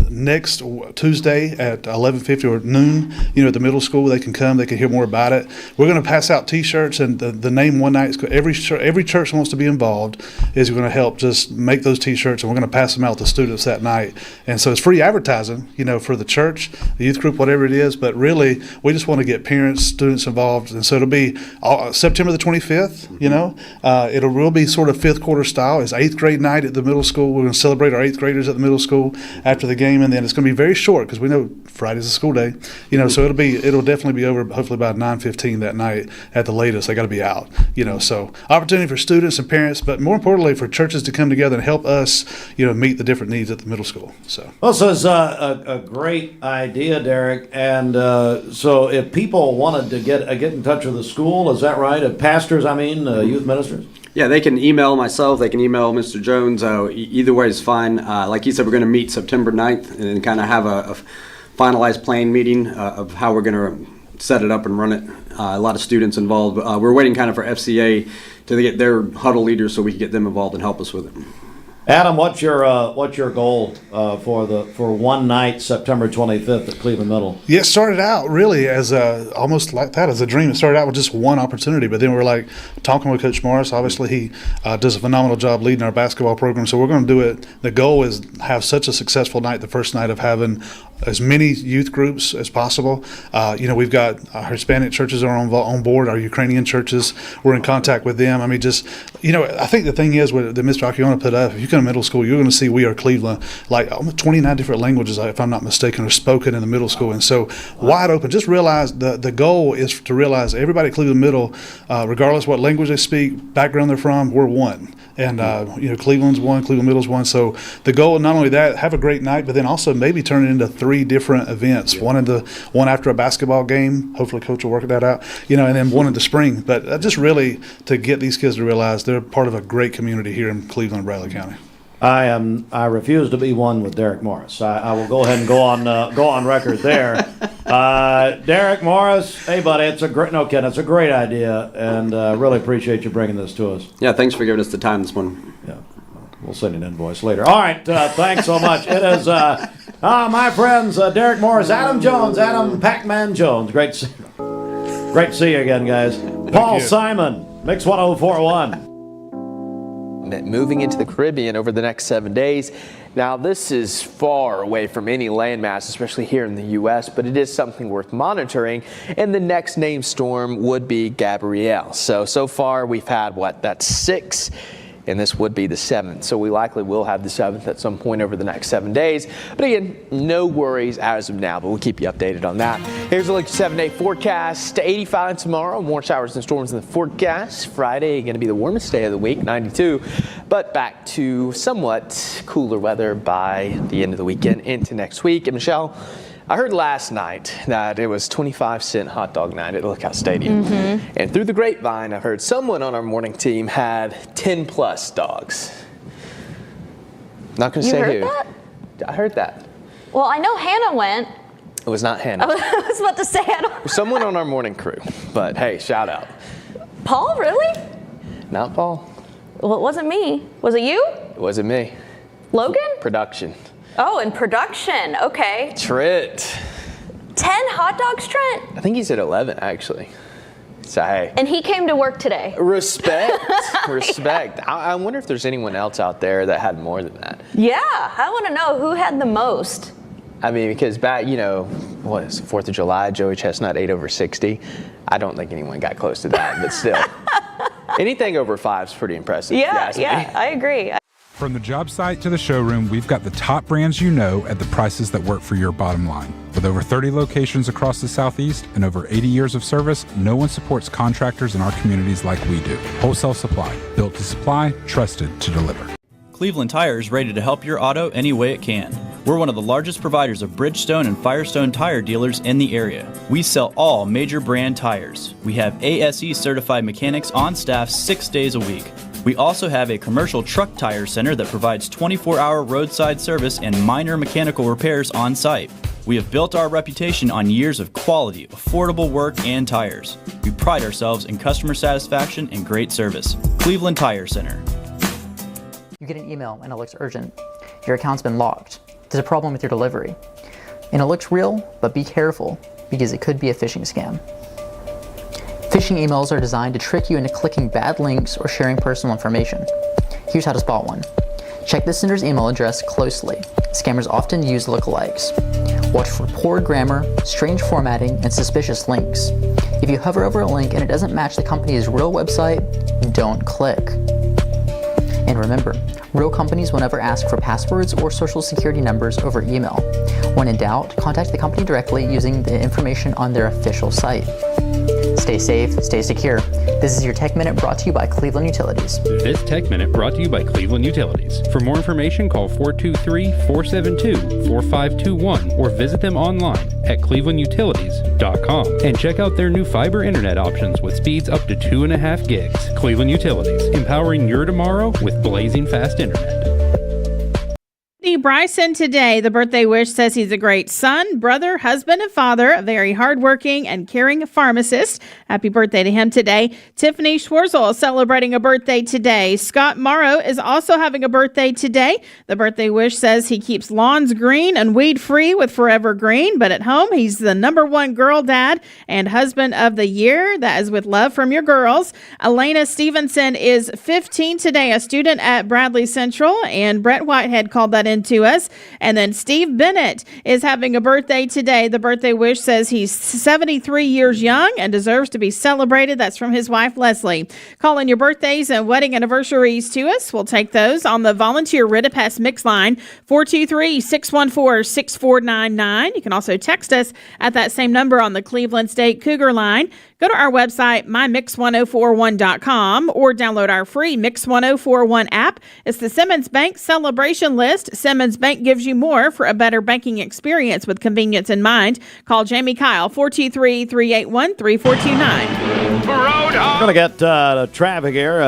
next Tuesday at 11:50 or noon, at the middle school. They can come. They can hear more about it. We're going to pass out T-shirts, and the name One Night, every church wants to be involved is going to help just make those T-shirts, and we're going to pass them out to students that night. And so it's free advertising. for the church, the youth group, whatever it is. But really, we just want to get parents, students involved. And so it'll be September the 25th, It'll really be sort of fifth quarter style. It's 8th grade night at the middle school. We're going to celebrate our 8th graders at the middle school after the game. And then it's going to be very short because we know Friday's a school day, so it'll definitely be over hopefully by 9:15 that night at the latest. They got to be out, so opportunity for students and parents, but more importantly for churches to come together and help us, meet the different needs at the middle school. So this is a great idea, Derek. And so if people wanted to get in touch with the school, is that right? Pastors, youth ministers? Yeah, they can email myself. They can email Mr. Jones. Either way is fine. Like he said, we're going to meet September 9th and then kind of have a finalized plan meeting of how we're going to set it up and run it. A lot of students involved. We're waiting kind of for FCA to get their huddle leaders so we can get them involved and help us with it. Adam, what's your goal for one night, September 25th at Cleveland Middle? Yeah, it started out really as almost like that, as a dream. It started out with just one opportunity, but then we're like talking with Coach Morris. Obviously, he does a phenomenal job leading our basketball program, so we're going to do it. The goal is have such a successful night, the first night of having as many youth groups as possible. We've got our Hispanic churches are on board, our Ukrainian churches, we're in contact with them. I think the thing is, that Mr. Akiona put up, if you come to middle school, you're going to see We Are Cleveland, like almost 29 different languages, if I'm not mistaken, are spoken in the middle school. And so wide open, just realize the goal is to realize everybody at Cleveland Middle, regardless what language they speak, background they're from, we're one. And, Cleveland's one, Cleveland Middle's one. So the goal, not only that, have a great night, but then also maybe turn it into 3 different events. One after a basketball game. Hopefully Coach will work that out, and then one in the spring. But just really to get these kids to realize they're part of a great community here in Cleveland and Bradley County. I refuse to be one with Derek Morris. I will go ahead and go on record there. Derek Morris, hey buddy, it's a great idea, and really appreciate you bringing this to us. Yeah, thanks for giving us the time this morning. Yeah, we'll send an invoice later. All right, thanks so much. It is my friends, Derek Morris, Adam Jones, Adam Pac-Man Jones. Great to see you again, guys. Paul Simon, Mix 1041. Moving into the Caribbean over the next 7 days. Now, this is far away from any landmass, especially here in the U.S., but it is something worth monitoring, and the next named storm would be Gabrielle. So far we've had, that's 6, and this would be the 7th. So we likely will have the 7th at some point over the next 7 days. But again, no worries as of now, but we'll keep you updated on that. Here's a look at 7-day forecast. 85 tomorrow, more showers and storms in the forecast. Friday going to be the warmest day of the week, 92. But back to somewhat cooler weather by the end of the weekend into next week. And Michelle, I heard last night that it was 25-cent hot dog night at Lookout Stadium. Mm-hmm. And through the grapevine, I've heard someone on our morning team had 10-plus dogs. Not going to say who. You heard that? I heard that. Well, I know Hannah went. It was not Hannah. I was about to say Hannah. Someone on our morning crew. But hey, shout out. Paul, really? Not Paul. Well, it wasn't me. Was it you? It wasn't me. Logan? Production. Oh, in production. Okay. Trent. 10 hot dogs, Trent? I think he said 11, actually. So, hey. And he came to work today. Respect. Respect. Yeah. I wonder if there's anyone else out there that had more than that. Yeah, I want to know who had the most. Because back, what is it, 4th of July, Joey Chestnut ate over 60. I don't think anyone got close to that, but still. Anything over 5 is pretty impressive. Yeah, I agree. From the job site to the showroom, we've got the top brands at the prices that work for your bottom line. With over 30 locations across the Southeast and over 80 years of service, no one supports contractors in our communities like we do. Wholesale Supply, built to supply, trusted to deliver. Cleveland Tire is ready to help your auto any way it can. We're one of the largest providers of Bridgestone and Firestone tire dealers in the area. We sell all major brand tires. We have ASE certified mechanics on staff 6 days a week. We also have a commercial truck tire center that provides 24-hour roadside service and minor mechanical repairs on site. We have built our reputation on years of quality, affordable work, and tires. We pride ourselves in customer satisfaction and great service. Cleveland Tire Center. You get an email and it looks urgent. Your account's been locked. There's a problem with your delivery. And it looks real, but be careful because it could be a phishing scam. Phishing emails are designed to trick you into clicking bad links or sharing personal information. Here's how to spot one. Check the sender's email address closely. Scammers often use lookalikes. Watch for poor grammar, strange formatting, and suspicious links. If you hover over a link and it doesn't match the company's real website, don't click. And remember, real companies will never ask for passwords or social security numbers over email. When in doubt, contact the company directly using the information on their official site. Stay safe, stay secure. This is your Tech Minute brought to you by Cleveland Utilities. This Tech Minute brought to you by Cleveland Utilities. For more information, call 423-472-4521 or visit them online at clevelandutilities.com and check out their new fiber internet options with speeds up to 2.5 gigs. Cleveland Utilities, empowering your tomorrow with blazing fast internet. Bryson today, the birthday wish says he's a great son, brother, husband, and father, a very hardworking and caring pharmacist. Happy birthday to him today. Tiffany Schwarzel is celebrating a birthday today. Scott Morrow is also having a birthday today. The birthday wish says he keeps lawns green and weed free with Forever Green, but at home he's the #1 girl dad and husband of the year. That is with love from your girls. Elena Stevenson is 15 today, a student at Bradley Central, and Brett Whitehead called that in to us. And then Steve Bennett is having a birthday today. The birthday wish says he's 73 years young and deserves to be celebrated. That's from his wife, Leslie. Call in your birthdays and wedding anniversaries to us. We'll take those on the volunteer Ridipest Mix line, 423-614-6499. You can also text us at that same number on the Cleveland State Cougar line. Go to our website, mymix1041.com, or download our free Mix 1041 app. It's the Simmons Bank celebration list. Simmons Bank gives you more for a better banking experience with convenience in mind. Call Jamie Kyle, 423-381-3429. We're going to get traffic here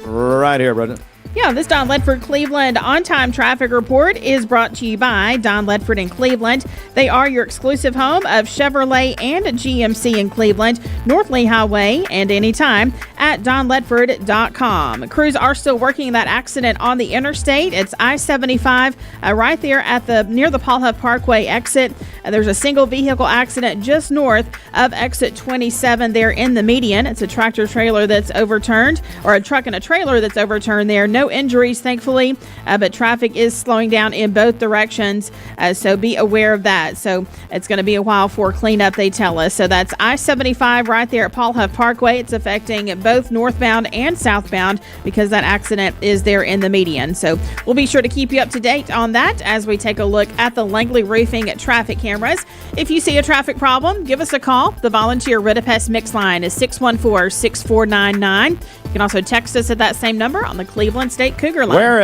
right here, Brendan. Yeah, this Don Ledford Cleveland on-time traffic report is brought to you by Don Ledford in Cleveland. They are your exclusive home of Chevrolet and GMC in Cleveland, North Lee Highway, and anytime at donledford.com. Crews are still working that accident on the interstate. It's I-75 right there at near the Paul Huff Parkway exit. There's a single vehicle accident just north of exit 27 there in the median. It's a tractor trailer that's overturned, or a truck and a trailer that's overturned there. No injuries, thankfully, but traffic is slowing down in both directions, so be aware of that. So it's going to be a while for cleanup, they tell us. So that's I-75 right there at Paul Huff Parkway. It's affecting both northbound and southbound because that accident is there in the median. So we'll be sure to keep you up to date on that as we take a look at the Langley Roofing traffic cameras. If you see a traffic problem, give us a call. The volunteer Ridipest Mix line is 614-6499. You can also text us at that same number on the Cleveland State Cougar line. Where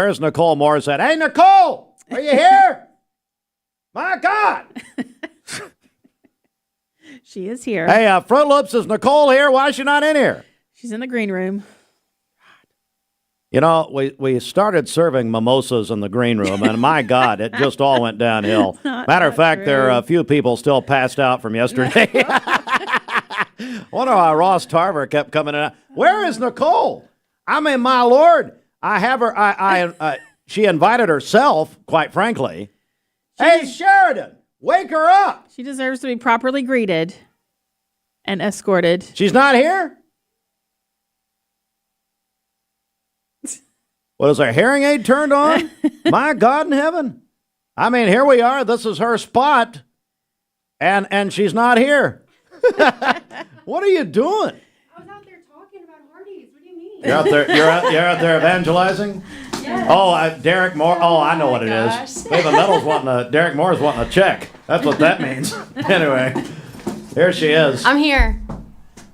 is Nicole Morris at? Hey, Nicole, are you here? My God. She is here. Hey, Fruit Loops, is Nicole here? Why is she not in here? She's in the green room. You know, we started serving mimosas in the green room, and my God, it just all went downhill. Matter of fact, there are a few people still passed out from yesterday. One of our Ross Tarver kept coming in. Where is Nicole? I mean, my Lord, I have her. She invited herself, quite frankly. Hey, Sheridan, wake her up. She deserves to be properly greeted and escorted. She's not here? What, is her hearing aid turned on? My God in heaven. I mean, here we are. This is her spot, and she's not here. What are you doing? I was out there talking about Hardee's. What do you mean? You're out there evangelizing? Yes. Oh, Derek Moore. Oh, I know what it is. David Meadows Derek Moore's wanting a check. That's what that means. Anyway, here she is. I'm here.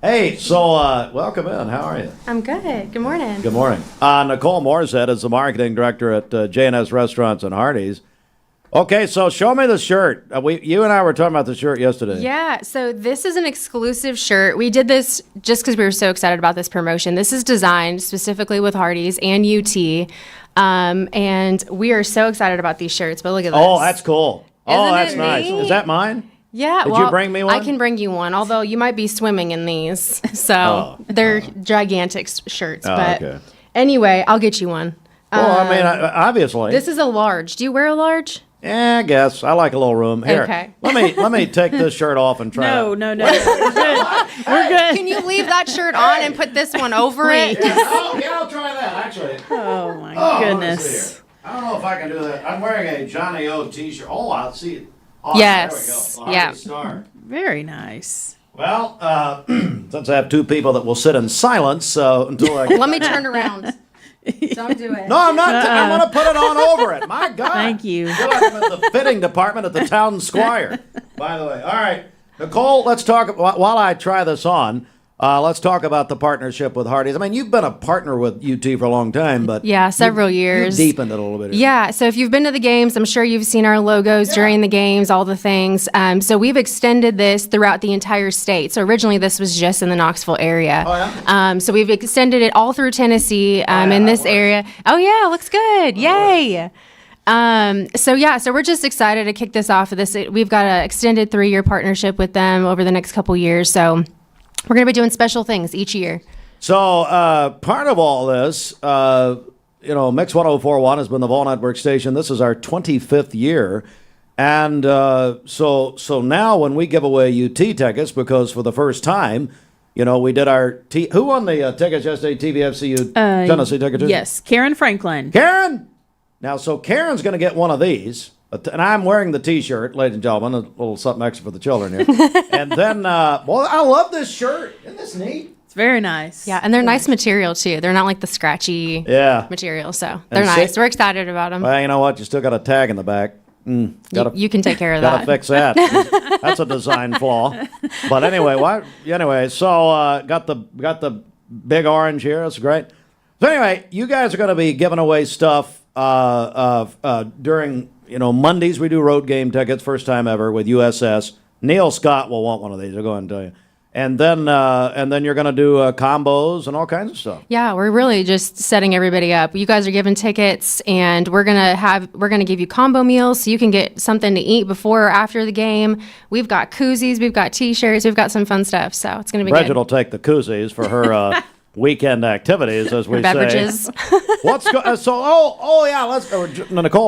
Hey, so welcome in. How are you? I'm good. Good morning. Good morning. Nicole Morissette is the marketing director at J&S Restaurants and Hardee's. Okay, so show me the shirt. You and I were talking about the shirt yesterday. Yeah, so this is an exclusive shirt. We did this just because we were so excited about this promotion. This is designed specifically with Hardee's and UT, and we are so excited about these shirts. But look at this. Oh, that's cool. Isn't that's it nice. neat? Is that mine? Yeah. Did you bring me one? I can bring you one, although you might be swimming in these. So they're gigantic shirts. But okay. Anyway, I'll get you one. Well, I mean, obviously. This is a large. Do you wear a large? Yeah, I guess. I like a little room. Here, okay. Let me take this shirt off and try it. No. We're good. We're good. Can you leave that shirt on and put this one over it? Yeah, I'll try that, actually. Oh, my goodness. I don't know if I can do that. I'm wearing a Johnny O t-shirt. Oh, I'll see it. Oh, Yes. There we go. Yeah. Star. Very nice. Well, since I have two people that will sit in silence until I Let me turn around. Don't do it. No, I'm not. I'm going to put it on over it. My God. Thank you. I feel like I'm at the fitting department at the town squire, by the way. All right. Nicole, let's talk, while I try this on, let's talk about the partnership with Hardee's. I mean, you've been a partner with UT for a long time, but Yeah, several years. You deepened it a little bit. Here. Yeah, so if you've been to the games, I'm sure you've seen our logos during the games, all the things. So we've extended this throughout the entire state. So originally this was just in the Knoxville area. Oh, yeah? So we've extended it all through Tennessee in this area. Oh, yeah, looks good. Yay. So we're just excited to kick this off. We've got an extended 3-year partnership with them over the next couple years. So we're going to be doing special things each year. So part of all this, Mix 104.1 has been the Vol Network station. This is our 25th year. And so now when we give away UT tickets, because for the first time, we did our who won the tickets yesterday? TVFCU Tennessee ticket. Yes, Karen Franklin. Karen. Now, so Karen's going to get one of these, and I'm wearing the T-shirt, ladies and gentlemen, a little something extra for the children here. And then, I love this shirt. Isn't this neat? It's very nice. Yeah, and they're nice material too. They're not like the scratchy material, so they're nice. We're excited about them. Well, you know what? You still got a tag in the back. You can take care of that. Gotta fix that. That's a design flaw. But anyway, so got the big orange here. That's great. So anyway, you guys are going to be giving away stuff during Mondays. We do road game tickets, first time ever with USS. Neil Scott will want one of these. I'll go ahead and tell you. And then you're going to do combos and all kinds of stuff. Yeah, we're really just setting everybody up. You guys are giving tickets, and we're gonna give you combo meals so you can get something to eat before or after the game. We've got koozies, we've got T-shirts, we've got some fun stuff. So it's gonna be Bridget good. will take the koozies for her weekend activities, as we Beverages. say. Let's Nicole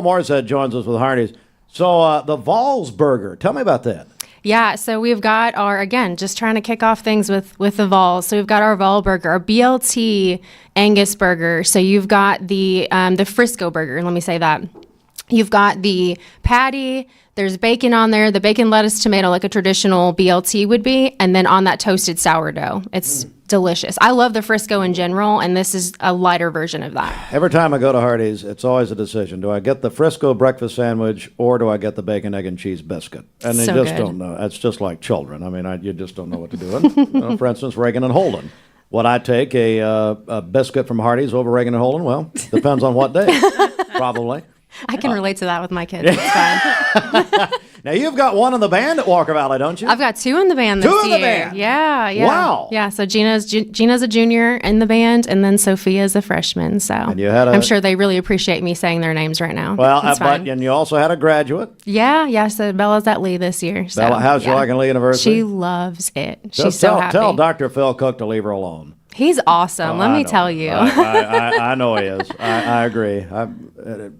Morissette joins us with Hardee's. So the Vols Burger, tell me about that. Yeah, so we've got just trying to kick off things with the Vols. So we've got our Vol Burger, our BLT Angus Burger. So you've got the Frisco Burger, let me say that. You've got the patty, there's bacon on there, the bacon, lettuce, tomato, like a traditional BLT would be, and then on that toasted sourdough. It's delicious. I love the Frisco in general, and this is a lighter version of that. Every time I go to Hardee's, it's always a decision. Do I get the Frisco breakfast sandwich or do I get the bacon, egg, and cheese biscuit? And they just don't know. It's just like children. I mean, you just don't know what to do. For instance, Reagan and Holden. Would I take a biscuit from Hardee's over Reagan and Holden? Well, depends on what day. Probably. I can relate to that with my kids. It's fine. Now, you've got one in the band at Walker Valley, don't you? I've got 2 in the band this year. 2 in the band? Yeah. Wow. Yeah, so Gina's a junior in the band, and then Sophia's a freshman. So I'm sure they really appreciate me saying their names right now. Well, and you also had a graduate. Yeah, so Bella's at Lee this year. So, Bella, how's she liking Lee University? She loves it. She's so happy. Tell Dr. Phil Cook to leave her alone. He's awesome. Let me tell you. I know he is. I agree.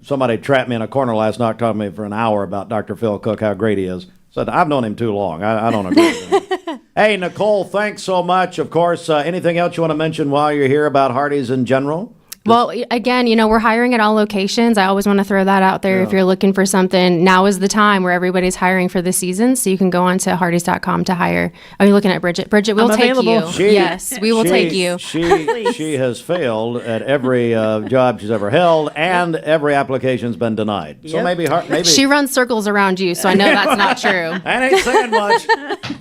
Somebody trapped me in a corner last night, talking to me for an hour about Dr. Phil Cook, how great he is. Said, I've known him too long. I don't agree with him. Hey, Nicole, thanks so much. Of course, anything else you want to mention while you're here about Hardee's in general? Well, again, we're hiring at all locations. I always want to throw that out there. If you're looking for something, now is the time where everybody's hiring for the season. So you can go on to hardees.com to hire. Are you looking at Bridget? Bridget, we'll take you. Yes, we will take you. She has failed at every job she's ever held, and every application's been denied. Yep. So maybe she runs circles around you, so I know that's not true. I ain't saying much.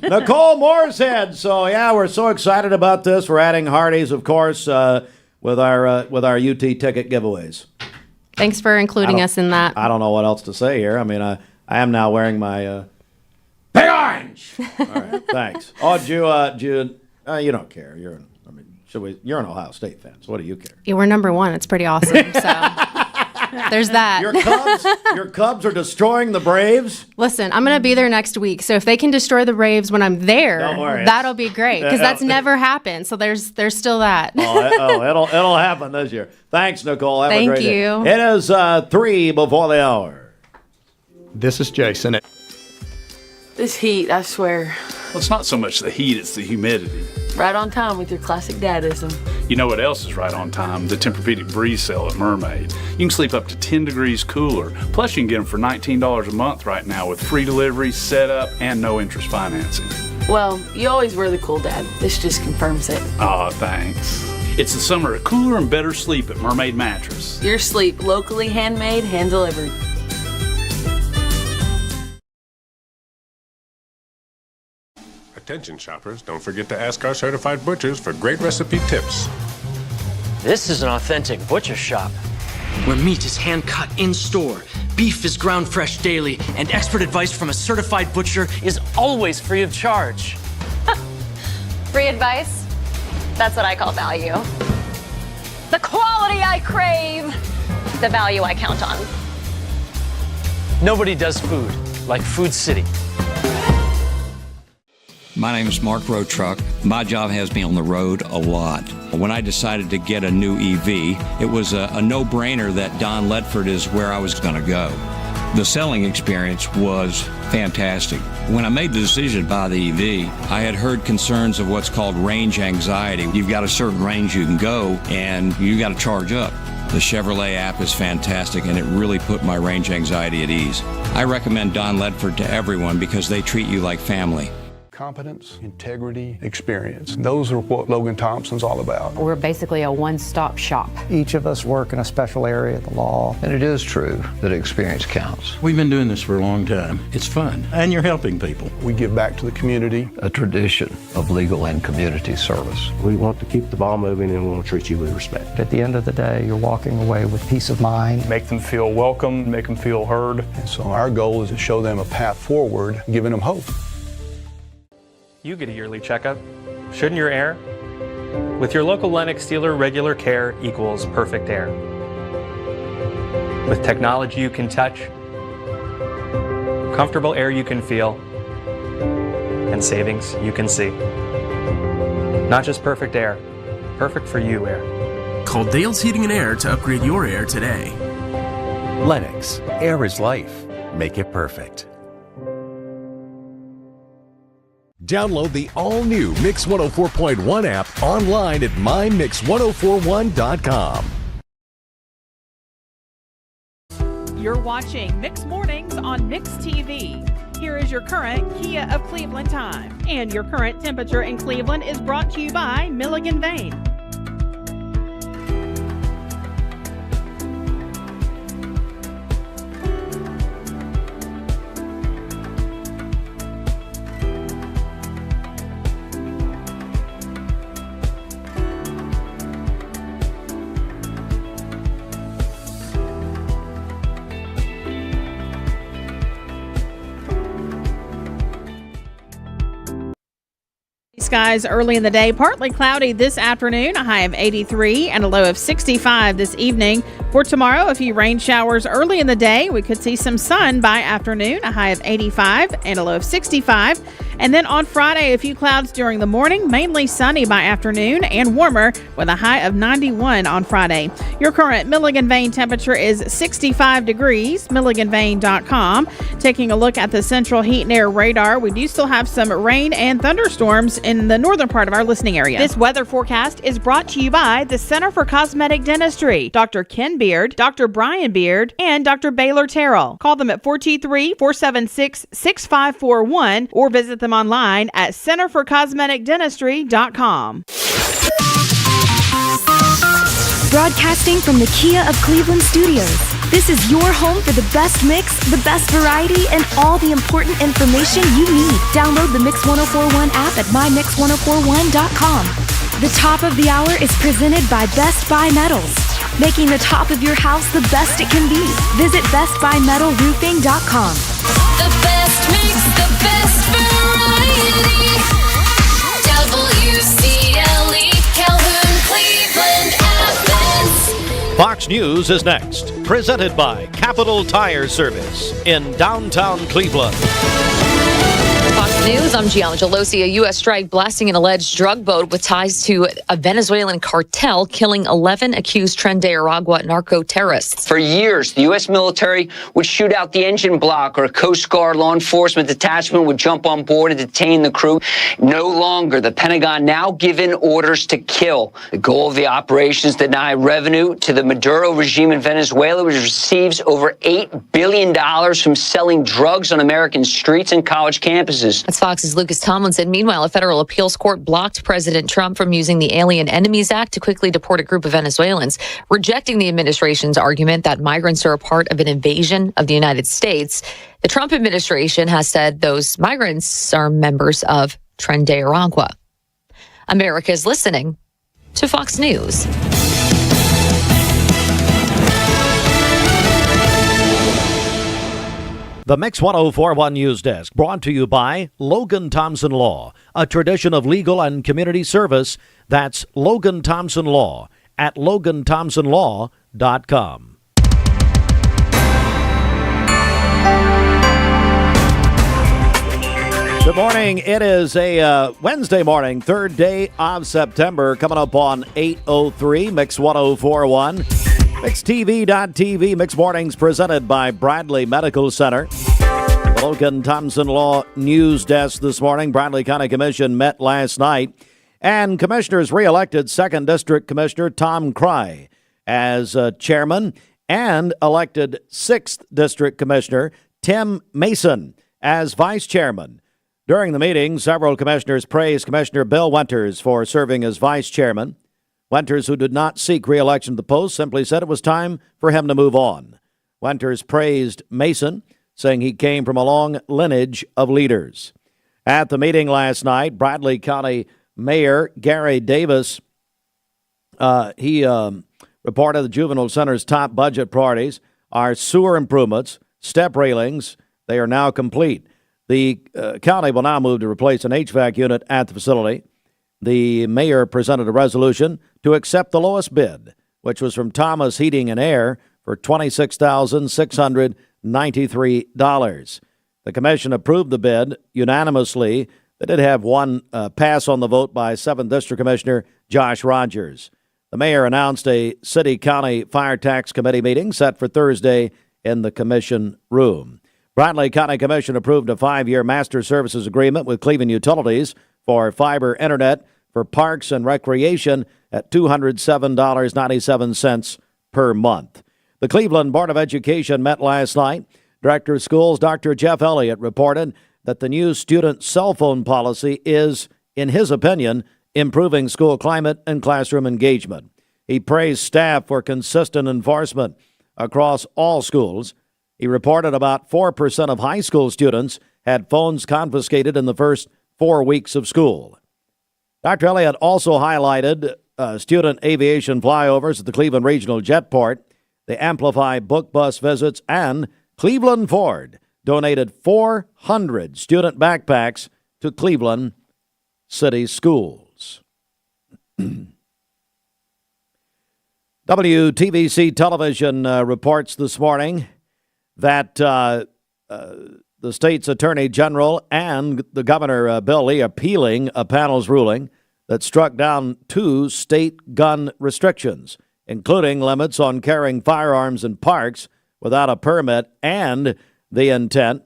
Nicole Mooreshead. So we're so excited about this. We're adding Hardee's, of course. With our UT ticket giveaways. Thanks for including us in that. I don't know what else to say here. I mean, I am now wearing my big orange. All right, thanks. Oh, Jude, you don't care. You're an Ohio State fan, so what do you care? Yeah, we're number 1. It's pretty awesome. So there's that. Your Cubs are destroying the Braves? Listen, I'm going to be there next week. So if they can destroy the Braves when I'm there, that'll be great, because that's never happened. So there's still that. It'll happen this year. Thanks, Nicole. Have a great day. Thank you. It is 3 before the hour. This is Jason. This heat, I swear. Well, it's not so much the heat, it's the humidity. Right on time with your classic dadism. You know what else is right on time? The Tempur-Pedic Breeze sale at Mermaid. You can sleep up to 10 degrees cooler. Plus, you can get them for $19 a month right now with free delivery, setup, and no interest financing. Well, you always were the cool dad. This just confirms it. Aw, thanks. It's the summer of cooler and better sleep at Mermaid Mattress. Your sleep, locally handmade, hand-delivered. Attention shoppers, don't forget to ask our certified butchers for great recipe tips. This is an authentic butcher shop, where meat is hand-cut in-store, beef is ground fresh daily, and expert advice from a certified butcher is always free of charge. Free advice? That's what I call value. The quality I crave, the value I count on. Nobody does food like Food City. My name is Mark Rowe Truck. My job has me on the road a lot. When I decided to get a new EV, it was a no-brainer that Don Ledford is where I was going to go. The selling experience was fantastic. When I made the decision to buy the EV, I had heard concerns of what's called range anxiety. You've got a certain range you can go, and you got to charge up. The Chevrolet app is fantastic, and it really put my range anxiety at ease. I recommend Don Ledford to everyone because they treat you like family. Competence, integrity, experience. Those are what Logan Thompson's all about. We're basically a one-stop shop. Each of us work in a special area of the law. And it is true that experience counts. We've been doing this for a long time. It's fun, and you're helping people. We give back to the community. A tradition of legal and community service. We want to keep the ball moving, and we want to treat you with respect. At the end of the day, you're walking away with peace of mind. Make them feel welcome, make them feel heard. And so our goal is to show them a path forward, giving them hope. You get a yearly checkup. Shouldn't your air? With your local Lennox dealer, regular care equals perfect air. With technology you can touch, comfortable air you can feel, and savings you can see. Not just perfect air, perfect for you air. Call Dale's Heating and Air to upgrade your air today. Lennox, air is life. Make it perfect. Download the all-new Mix 104.1 app online at mymix1041.com. You're watching Mix Mornings on Mix TV. Here is your current Kia of Cleveland time. And your current temperature in Cleveland is brought to you by Milligan Vane. Skies early in the day, partly cloudy this afternoon, a high of 83 and a low of 65 this evening. For tomorrow, a few rain showers early in the day. We could see some sun by afternoon, a high of 85 and a low of 65. And then on Friday, a few clouds during the morning, mainly sunny by afternoon and warmer with a high of 91 on Friday. Your current Milligan Vane temperature is 65 degrees, milliganvane.com. Taking a look at the central heat and air radar, we do still have some rain and thunderstorms in the northern part of our listening area. This weather forecast is brought to you by the Center for Cosmetic Dentistry, Dr. Ken Beard, Dr. Brian Beard, and Dr. Baylor Terrell. Call them at 423-476-6541 or visit them online at centerforcosmeticdentistry.com. Broadcasting from the Kia of Cleveland studios. This is your home for the best mix, the best variety, and all the important information you need. Download the Mix 1041 app at mymix1041.com. The top of the hour is presented by Best Buy Metals, making the top of your house the best it can be. Visit bestbuymetalroofing.com. The best mix, the best variety. WCLE, Calhoun, Cleveland, Athens. Fox News is next, presented by Capital Tire Service in downtown Cleveland. Fox News, I'm Gianna Gelosi. A U.S. strike blasting an alleged drug boat with ties to a Venezuelan cartel, killing 11 accused Tren de Aragua narco-terrorists. For years, the U.S. military would shoot out the engine block, or a Coast Guard law enforcement detachment would jump on board and detain the crew. No longer. The Pentagon now given orders to kill. The goal of the operation is to deny revenue to the Maduro regime in Venezuela, which receives over $8 billion from selling drugs on American streets and college campuses. That's Fox's Lucas Tomlinson. Meanwhile, a federal appeals court blocked President Trump from using the Alien Enemies Act to quickly deport a group of Venezuelans, rejecting the administration's argument that migrants are a part of an invasion of the United States. The Trump administration has said those migrants are members of Tren de Aragua. America is listening to Fox News. The Mix 1041 News Desk, brought to you by Logan Thompson Law, a tradition of legal and community service. That's Logan Thompson Law at LoganThompsonLaw.com. Good morning. It is a Wednesday morning, third day of September, coming up on 8:03, Mix 1041. MixTV.tv, Mix Mornings presented by Bradley Medical Center. The Logan Thompson Law News Desk this morning. Bradley County Commission met last night, and commissioners re-elected 2nd District Commissioner Tom Cry as chairman and elected 6th District Commissioner Tim Mason as vice chairman. During the meeting, several commissioners praised Commissioner Bill Winters for serving as vice chairman. Winters, who did not seek re-election to the post, simply said it was time for him to move on. Winters praised Mason, saying he came from a long lineage of leaders. At the meeting last night, Bradley County Mayor Gary Davis, he reported the Juvenile Center's top budget priorities are sewer improvements, step railings. They are now complete. The county will now move to replace an HVAC unit at the facility. The mayor presented a resolution to accept the lowest bid, which was from Thomas Heating and Air for $26,693. The commission approved the bid unanimously. They did have one pass on the vote by 7th District Commissioner Josh Rogers. The mayor announced a city-county fire tax committee meeting set for Thursday in the commission room. Bradley County Commission approved a 5-year master services agreement with Cleveland Utilities for fiber internet for parks and recreation at $207.97 per month. The Cleveland Board of Education met last night. Director of Schools Dr. Jeff Elliott reported that the new student cell phone policy is, in his opinion, improving school climate and classroom engagement. He praised staff for consistent enforcement across all schools. He reported about 4% of high school students had phones confiscated in the first 4 weeks of school. Dr. Elliott also highlighted student aviation flyovers at the Cleveland Regional Jetport. They amplify book bus visits, and Cleveland Ford donated 400 student backpacks to Cleveland City Schools. WTVC Television reports this morning that the state's attorney general and the governor, Bill Lee, appealing a panel's ruling that struck down 2 state gun restrictions, including limits on carrying firearms in parks without a permit and the intent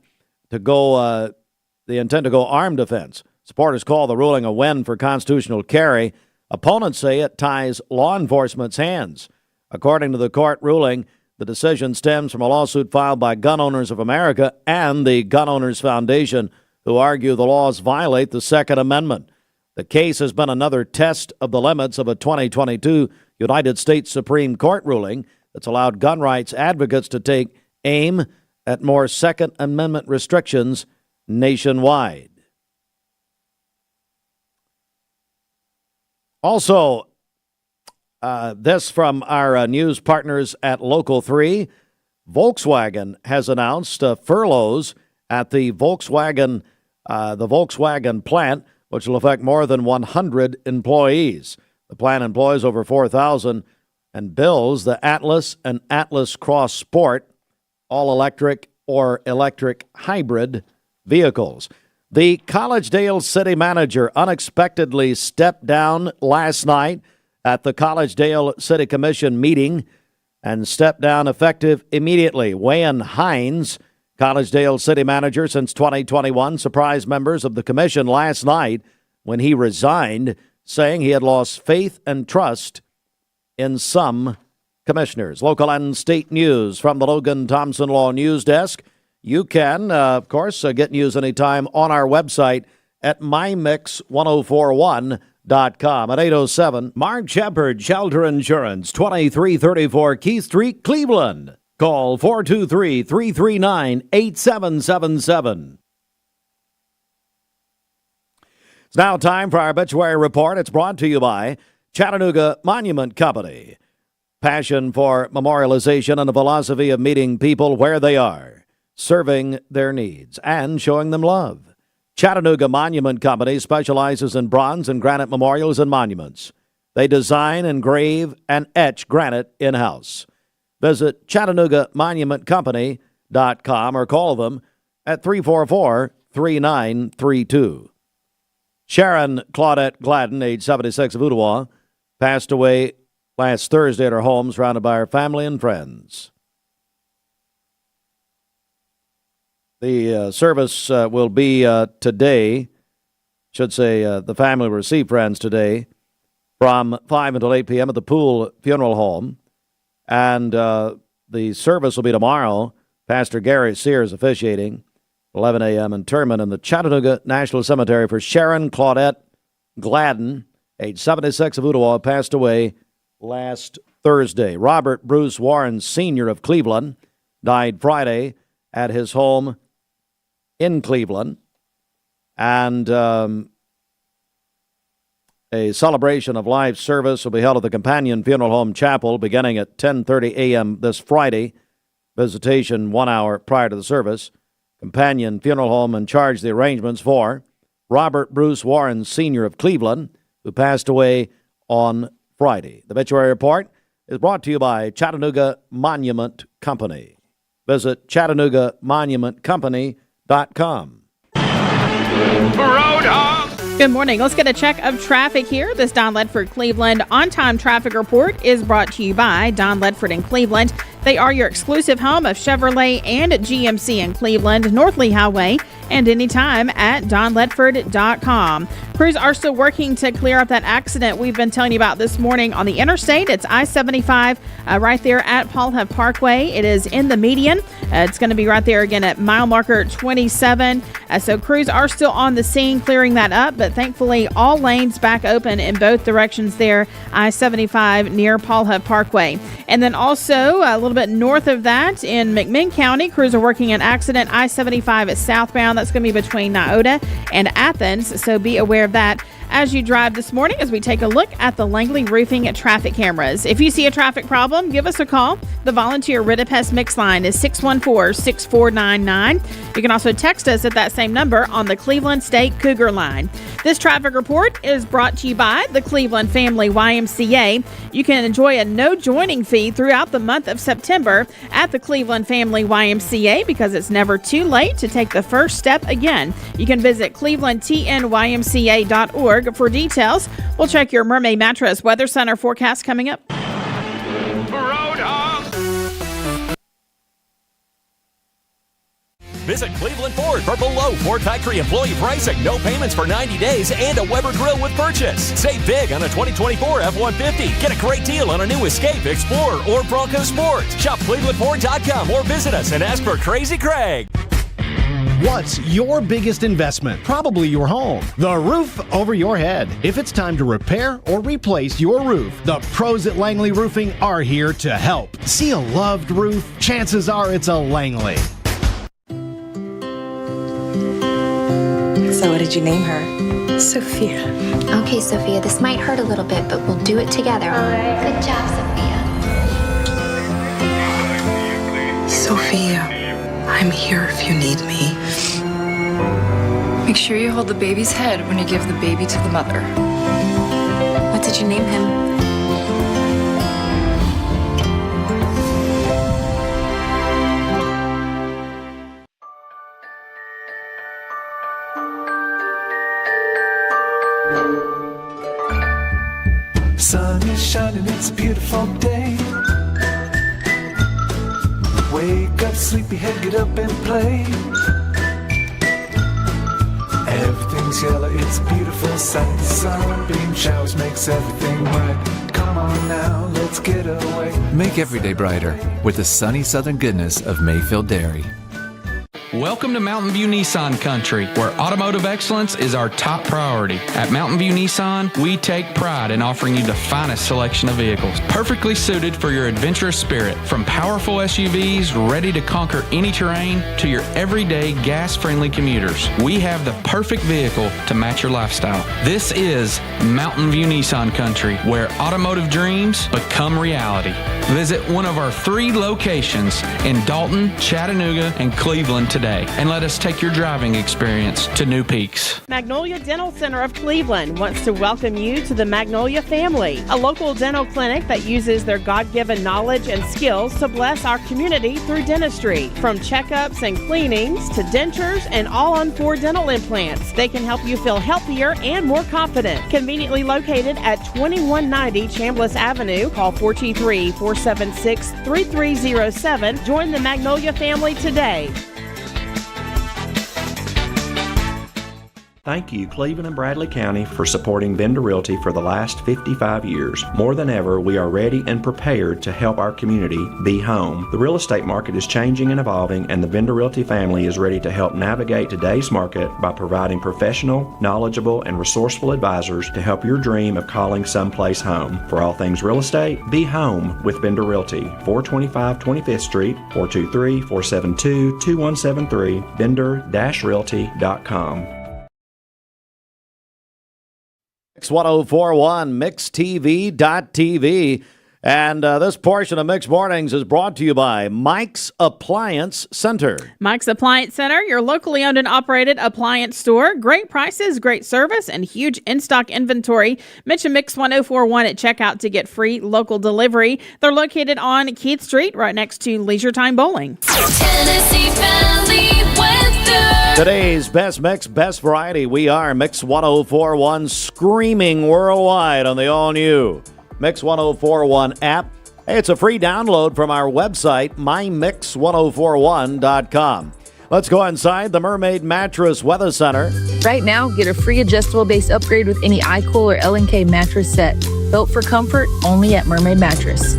to go armed offense. Supporters call the ruling a win for constitutional carry. Opponents say it ties law enforcement's hands. According to the court ruling, the decision stems from a lawsuit filed by Gun Owners of America and the Gun Owners Foundation, who argue the laws violate the Second Amendment. The case has been another test of the limits of a 2022 United States Supreme Court ruling that's allowed gun rights advocates to take aim at more Second Amendment restrictions nationwide. Also, this from our news partners at Local 3. Volkswagen has announced furloughs at the Volkswagen plant, which will affect more than 100 employees. The plant employs over 4,000 and builds the Atlas and Atlas Cross Sport all-electric or electric hybrid vehicles. The Collegedale city manager unexpectedly stepped down last night at the Collegedale City Commission meeting and stepped down effective immediately. Wayne Hines, Collegedale city manager since 2021, surprised members of the commission last night when he resigned, saying he had lost faith and trust in some commissioners. Local and state news from the Logan Thompson Law News Desk. You can, of course, get news anytime on our website at mymix1041.com. At 8:07, Mark Shepard, Shelter Insurance, 2334 Keith Street, Cleveland. Call 423-339-8777. It's now time for our obituary report. It's brought to you by Chattanooga Monument Company. Passion for memorialization and a philosophy of meeting people where they are, serving their needs, and showing them love. Chattanooga Monument Company specializes in bronze and granite memorials and monuments. They design, engrave, and etch granite in-house. Visit ChattanoogaMonumentCompany.com or call them at 344-3932. Sharon Claudette Gladden, age 76 of Ottawa, passed away last Thursday at her home, surrounded by her family and friends. The service will be today. The family will receive friends today from 5 until 8 p.m. at the Pool Funeral Home. And the service will be tomorrow. Pastor Gary Sears officiating, 11 a.m. interment in the Chattanooga National Cemetery for Sharon Claudette Gladden, age 76 of Ottawa, passed away last Thursday. Robert Bruce Warren Sr. of Cleveland died Friday at his home in Cleveland. And a celebration of life service will be held at the Companion Funeral Home Chapel beginning at 10:30 a.m. this Friday. Visitation 1 hour prior to the service. Companion Funeral Home in charge of the arrangements for Robert Bruce Warren Sr. of Cleveland, who passed away on Friday. The obituary report is brought to you by Chattanooga Monument Company. Visit ChattanoogaMonumentCompany.com. Good morning. Let's get a check of traffic here. This Don Ledford Cleveland on-time traffic report is brought to you by Don Ledford in Cleveland. They are your exclusive home of Chevrolet and GMC in Cleveland, North Lee Highway, and anytime at donledford.com. Crews are still working to clear up that accident we've been telling you about this morning on the interstate. It's I-75 right there at Paul Huff Parkway. It is in the median. It's going to be right there again at mile marker 27. So crews are still on the scene clearing that up, but thankfully all lanes back open in both directions there, I-75 near Paul Huff Parkway. And then also a little bit north of that in McMinn County, crews are working an accident I-75 at southbound. That's going to be between Nyota and Athens, so be aware of that as you drive this morning as we take a look at the Langley Roofing traffic cameras. If you see a traffic problem, give us a call. The volunteer Ridipest mix line is 614-6499. You can also text us at that same number on the Cleveland State Cougar line. This traffic report is brought to you by the Cleveland Family YMCA. You can enjoy a no joining fee throughout the month of September at the Cleveland Family YMCA because it's never too late to take the first step again. You can visit clevelandtnymca.org for details. We'll check your Mermaid Mattress Weather Center forecast coming up. Visit Cleveland Ford for below Ford factory employee pricing, no payments for 90 days, and a Weber grill with purchase. Save big on a 2024 F-150. Get a great deal on a new Escape, Explorer, or Bronco Sport. Shop ClevelandFord.com or visit us and ask for Crazy Craig. What's your biggest investment? Probably your home. The roof over your head. If it's time to repair or replace your roof, the pros at Langley Roofing are here to help. See a loved roof? Chances are it's a Langley. So what did you name her? Sophia. Okay, Sophia, this might hurt a little bit, but we'll do it together. Good job, Sophia. Sophia, I'm here if you need me. Make sure you hold the baby's head when you give the baby to the mother. What did you name him? sun is shining, it's a beautiful day. Wake up, sleepyhead, get up and play. Everything's yellow, it's a beautiful sight. Sunbeam showers makes everything bright. Come on now, let's get away. Make every day brighter with the sunny southern goodness of Mayfield Dairy. Welcome to Mountain View Nissan Country, where automotive excellence is our top priority. At Mountain View Nissan, we take pride in offering you the finest selection of vehicles, perfectly suited for your adventurous spirit. From powerful SUVs ready to conquer any terrain to your everyday gas-friendly commuters, we have the perfect vehicle to match your lifestyle. This is Mountain View Nissan Country, where automotive dreams become reality. Visit one of our 3 locations in Dalton, Chattanooga, and Cleveland today, and let us take your driving experience to new peaks. Magnolia Dental Center of Cleveland wants to welcome you to the Magnolia family, a local dental clinic that uses their God-given knowledge and skills to bless our community through dentistry. From checkups and cleanings to dentures and all-on-4 dental implants, they can help you feel healthier and more confident. Conveniently located at 2190 Chambliss Avenue, call 423-476-3307. Join the Magnolia family today. Thank you, Cleveland and Bradley County, for supporting Vendor Realty for the last 55 years. More than ever, we are ready and prepared to help our community be home. The real estate market is changing and evolving, and the Vendor Realty family is ready to help navigate today's market by providing professional, knowledgeable, and resourceful advisors to help your dream of calling someplace home. For all things real estate, be home with Vendor Realty, 425 25th Street, 423-472-2173, vendor-realty.com. Mix 1041, mixtv.tv. And this portion of Mix Mornings is brought to you by Mike's Appliance Center. Mike's Appliance Center, your locally owned and operated appliance store. Great prices, great service, and huge in-stock inventory. Mention Mix 1041 at checkout to get free local delivery. They're located on Keith Street, right next to Leisure Time Bowling. Tennessee Valley weather. Today's best mix, best variety. We are Mix 1041, screaming worldwide on the all-new Mix 1041 app. Hey, it's a free download from our website, mymix1041.com. Let's go inside the Mermaid Mattress Weather Center. Right now, get a free adjustable base upgrade with any iCool or L&K mattress set. Built for comfort, only at Mermaid Mattress.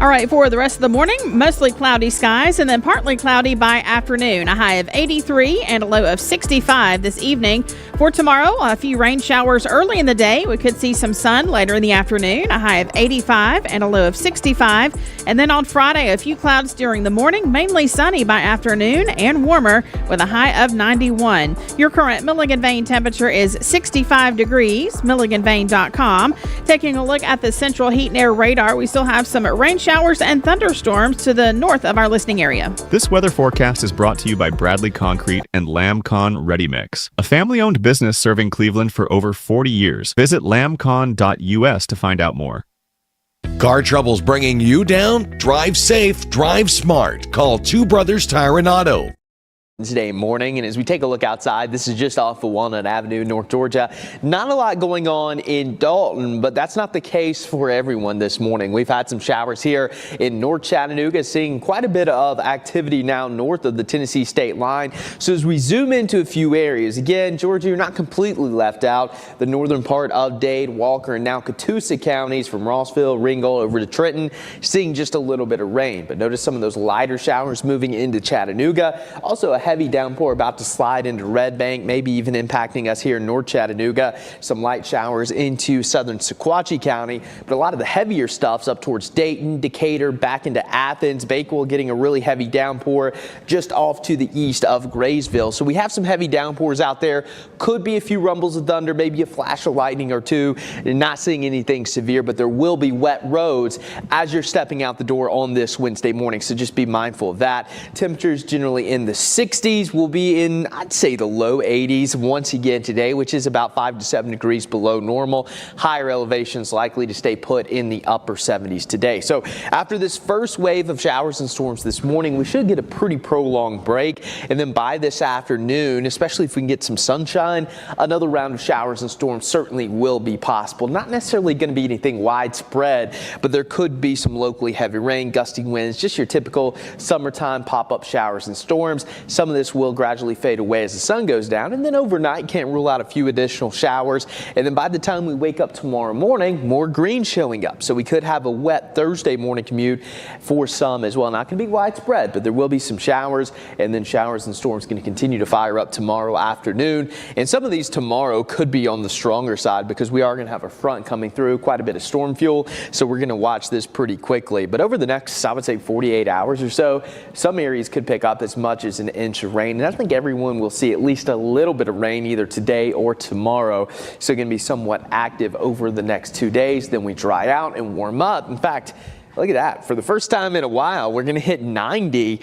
All right, for the rest of the morning, mostly cloudy skies and then partly cloudy by afternoon. A high of 83 and a low of 65 this evening. For tomorrow, a few rain showers early in the day. We could see some sun later in the afternoon. A high of 85 and a low of 65. And then on Friday, a few clouds during the morning, mainly sunny by afternoon and warmer with a high of 91. Your current Milligan Vane temperature is 65 degrees, milliganvane.com. Taking a look at the central heat and air radar, we still have some rain showers and thunderstorms to the north of our listening area. This weather forecast is brought to you by Bradley Concrete and LamCon Ready Mix, a family-owned business serving Cleveland for over 40 years. Visit lamcon.us to find out more. Car troubles bringing you down? Drive safe, drive smart. Call Two Brothers Tire and Auto. Today morning, and as we take a look outside, this is just off of Walnut Avenue, North Georgia. Not a lot going on in Dalton, but that's not the case for everyone this morning. We've had some showers here in North Chattanooga, seeing quite a bit of activity now north of the Tennessee state line. So as we zoom into a few areas, again, Georgia, you're not completely left out. The northern part of Dade, Walker, and now Catoosa counties from Rossville, Ringgold over to Trenton, seeing just a little bit of rain. But notice some of those lighter showers moving into Chattanooga. Also a heavy downpour about to slide into Red Bank, maybe even impacting us here in North Chattanooga. Some light showers into southern Sequatchie County, but a lot of the heavier stuff's up towards Dayton, Decatur, back into Athens. Bakewell getting a really heavy downpour just off to the east of Graysville. So we have some heavy downpours out there. Could be a few rumbles of thunder, maybe a flash of lightning or two. Not seeing anything severe, but there will be wet roads as you're stepping out the door on this Wednesday morning. So just be mindful of that. Temperatures generally in the 60s. 60s. We'll be in, I'd say, the low 80s once again today, which is about 5 to 7 degrees below normal. Higher elevations likely to stay put in the upper 70s today. So after this first wave of showers and storms this morning, we should get a pretty prolonged break. And then by this afternoon, especially if we can get some sunshine, another round of showers and storms certainly will be possible. Not necessarily going to be anything widespread, but there could be some locally heavy rain, gusty winds, just your typical summertime pop-up showers and storms. Some of this will gradually fade away as the sun goes down, and then overnight can't rule out a few additional showers. And then by the time we wake up tomorrow morning, more green showing up. So we could have a wet Thursday morning commute for some as well. Not going to be widespread, but there will be some showers, and then showers and storms going to continue to fire up tomorrow afternoon. And some of these tomorrow could be on the stronger side because we are going to have a front coming through, quite a bit of storm fuel. So we're going to watch this pretty quickly. But over the next, I would say, 48 hours or so, some areas could pick up as much as an inch of rain. And I think everyone will see at least a little bit of rain either today or tomorrow. So going to be somewhat active over the next 2 days. Then we dry out and warm up. In fact, look at that. For the first time in a while, we're going to hit 90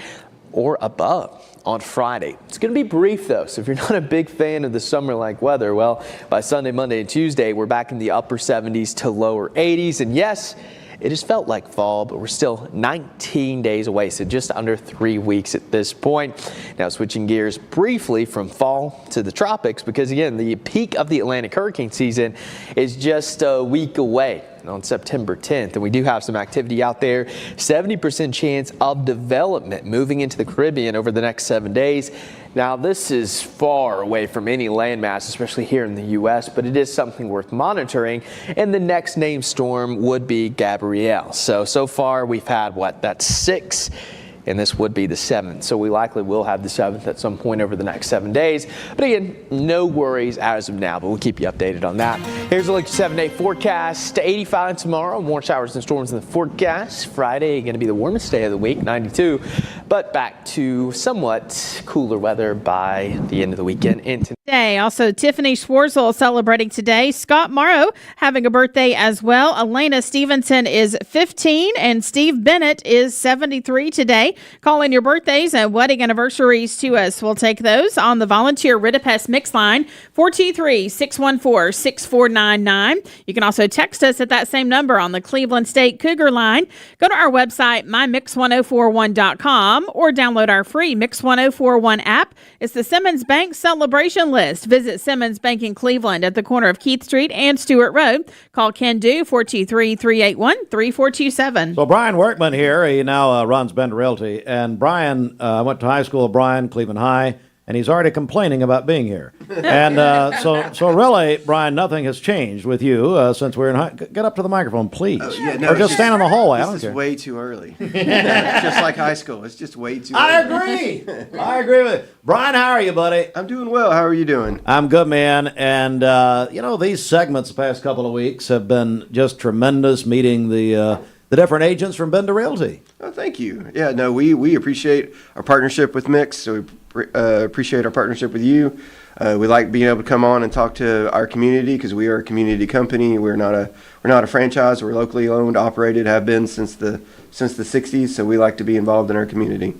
or above on Friday. It's going to be brief though, so if you're not a big fan of the summer-like weather, well, by Sunday, Monday, and Tuesday, we're back in the upper 70s to lower 80s. And yes, it has felt like fall, but we're still 19 days away, so just under 3 weeks at this point. Now switching gears briefly from fall to the tropics, because again, the peak of the Atlantic hurricane season is just a week away on September 10th, and we do have some activity out there. 70% chance of development moving into the Caribbean over the next 7 days. Now, this is far away from any landmass, especially here in the U.S., but it is something worth monitoring. And the next named storm would be Gabrielle. So far we've had, that's 6. And this would be the 7th. So we likely will have the 7th at some point over the next 7 days. But again, no worries as of now, but we'll keep you updated on that. Here's a look at 7-day forecast. 85 tomorrow, more showers and storms in the forecast. Friday going to be the warmest day of the week, 92. But back to somewhat cooler weather by the end of the weekend. Today, also Tiffany Schwarzel celebrating today. Scott Morrow having a birthday as well. Elena Stevenson is 15 and Steve Bennett is 73 today. Call in your birthdays and wedding anniversaries to us. We'll take those on the Volunteer Ridipest Mix line, 423-614-6499. You can also text us at that same number on the Cleveland State Cougar line. Go to our website, mymix1041.com, or download our free Mix 1041 app. It's the Simmons Bank Celebration List. Visit Simmons Bank in Cleveland at the corner of Keith Street and Stewart Road. Call Ken Do, 423-381-3427. So Brian Workman here. He now runs Bender Realty. And Brian, I went to high school with Brian, Cleveland High, and he's already complaining about being here. And so really, Brian, nothing has changed with you since we're in high. Get up to the microphone, please. Or just stand in the hallway. I don't care. This is way too early. Just like high school. It's just way too early. I agree. I agree with it. Brian, how are you, buddy? I'm doing well. How are you doing? I'm good, man. And, these segments the past couple of weeks have been just tremendous, meeting the different agents from Bender Realty. Oh, thank you. Yeah, no, we appreciate our partnership with Mix, so we appreciate our partnership with you. We like being able to come on and talk to our community because we are a community company. We're not a franchise. We're locally owned, operated, have been since the 60s. So we like to be involved in our community.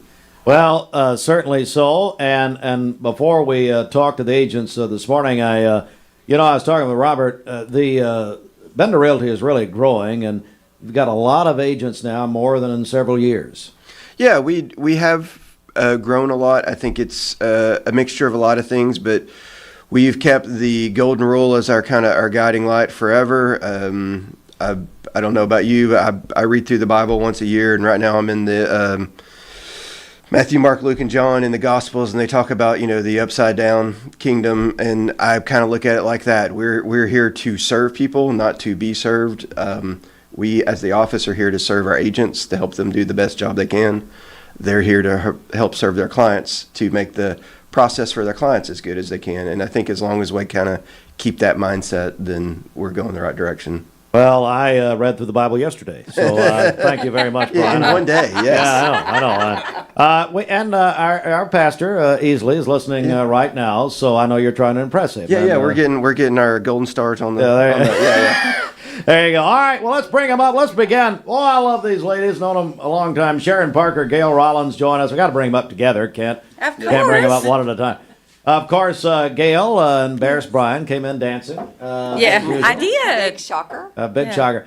Well, certainly so. And before we talk to the agents this morning, I was talking with Robert. The Bender Realty is really growing, and we've got a lot of agents now, more than in several years. Yeah, we have grown a lot. I think it's a mixture of a lot of things, but we've kept the golden rule as our guiding light forever. I don't know about you, but I read through the Bible once a year, and right now I'm in the Matthew, Mark, Luke, and John in the Gospels, and they talk about the upside down kingdom, and I kind of look at it like that. We're here to serve people, not to be served. We, as the office, are here to serve our agents, to help them do the best job they can. They're here to help serve their clients, to make the process for their clients as good as they can. And I think as long as we kind of keep that mindset, then we're going the right direction. Well, I read through the Bible yesterday, so thank you very much, Brian. In one day, yes. Yeah, I know. Our pastor, Easley, is listening right now, so I know you're trying to impress him. Yeah, we're getting our golden stars on the. Yeah. There you go. All right, well, let's bring them up. Let's begin. Oh, I love these ladies. Known them a long time. Sharon Parker, Gail Rollins join us. We got to bring them up together. Can't bring them up one at a time. Of course, Gail and Barris Bryan came in dancing. I did. Big shocker. Big shocker.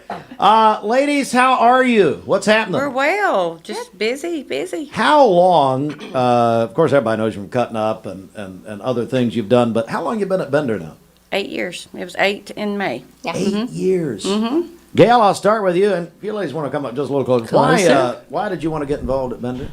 Ladies, how are you? What's happening? We're well. Just busy. How long, of course, everybody knows you from cutting up and other things you've done, but how long you been at Bender now? 8 years. It was 8 in May. Yeah. 8 years. Mm-hmm. Gail, I'll start with you, and if you ladies want to come up just a little closer. Why did you want to get involved at Bender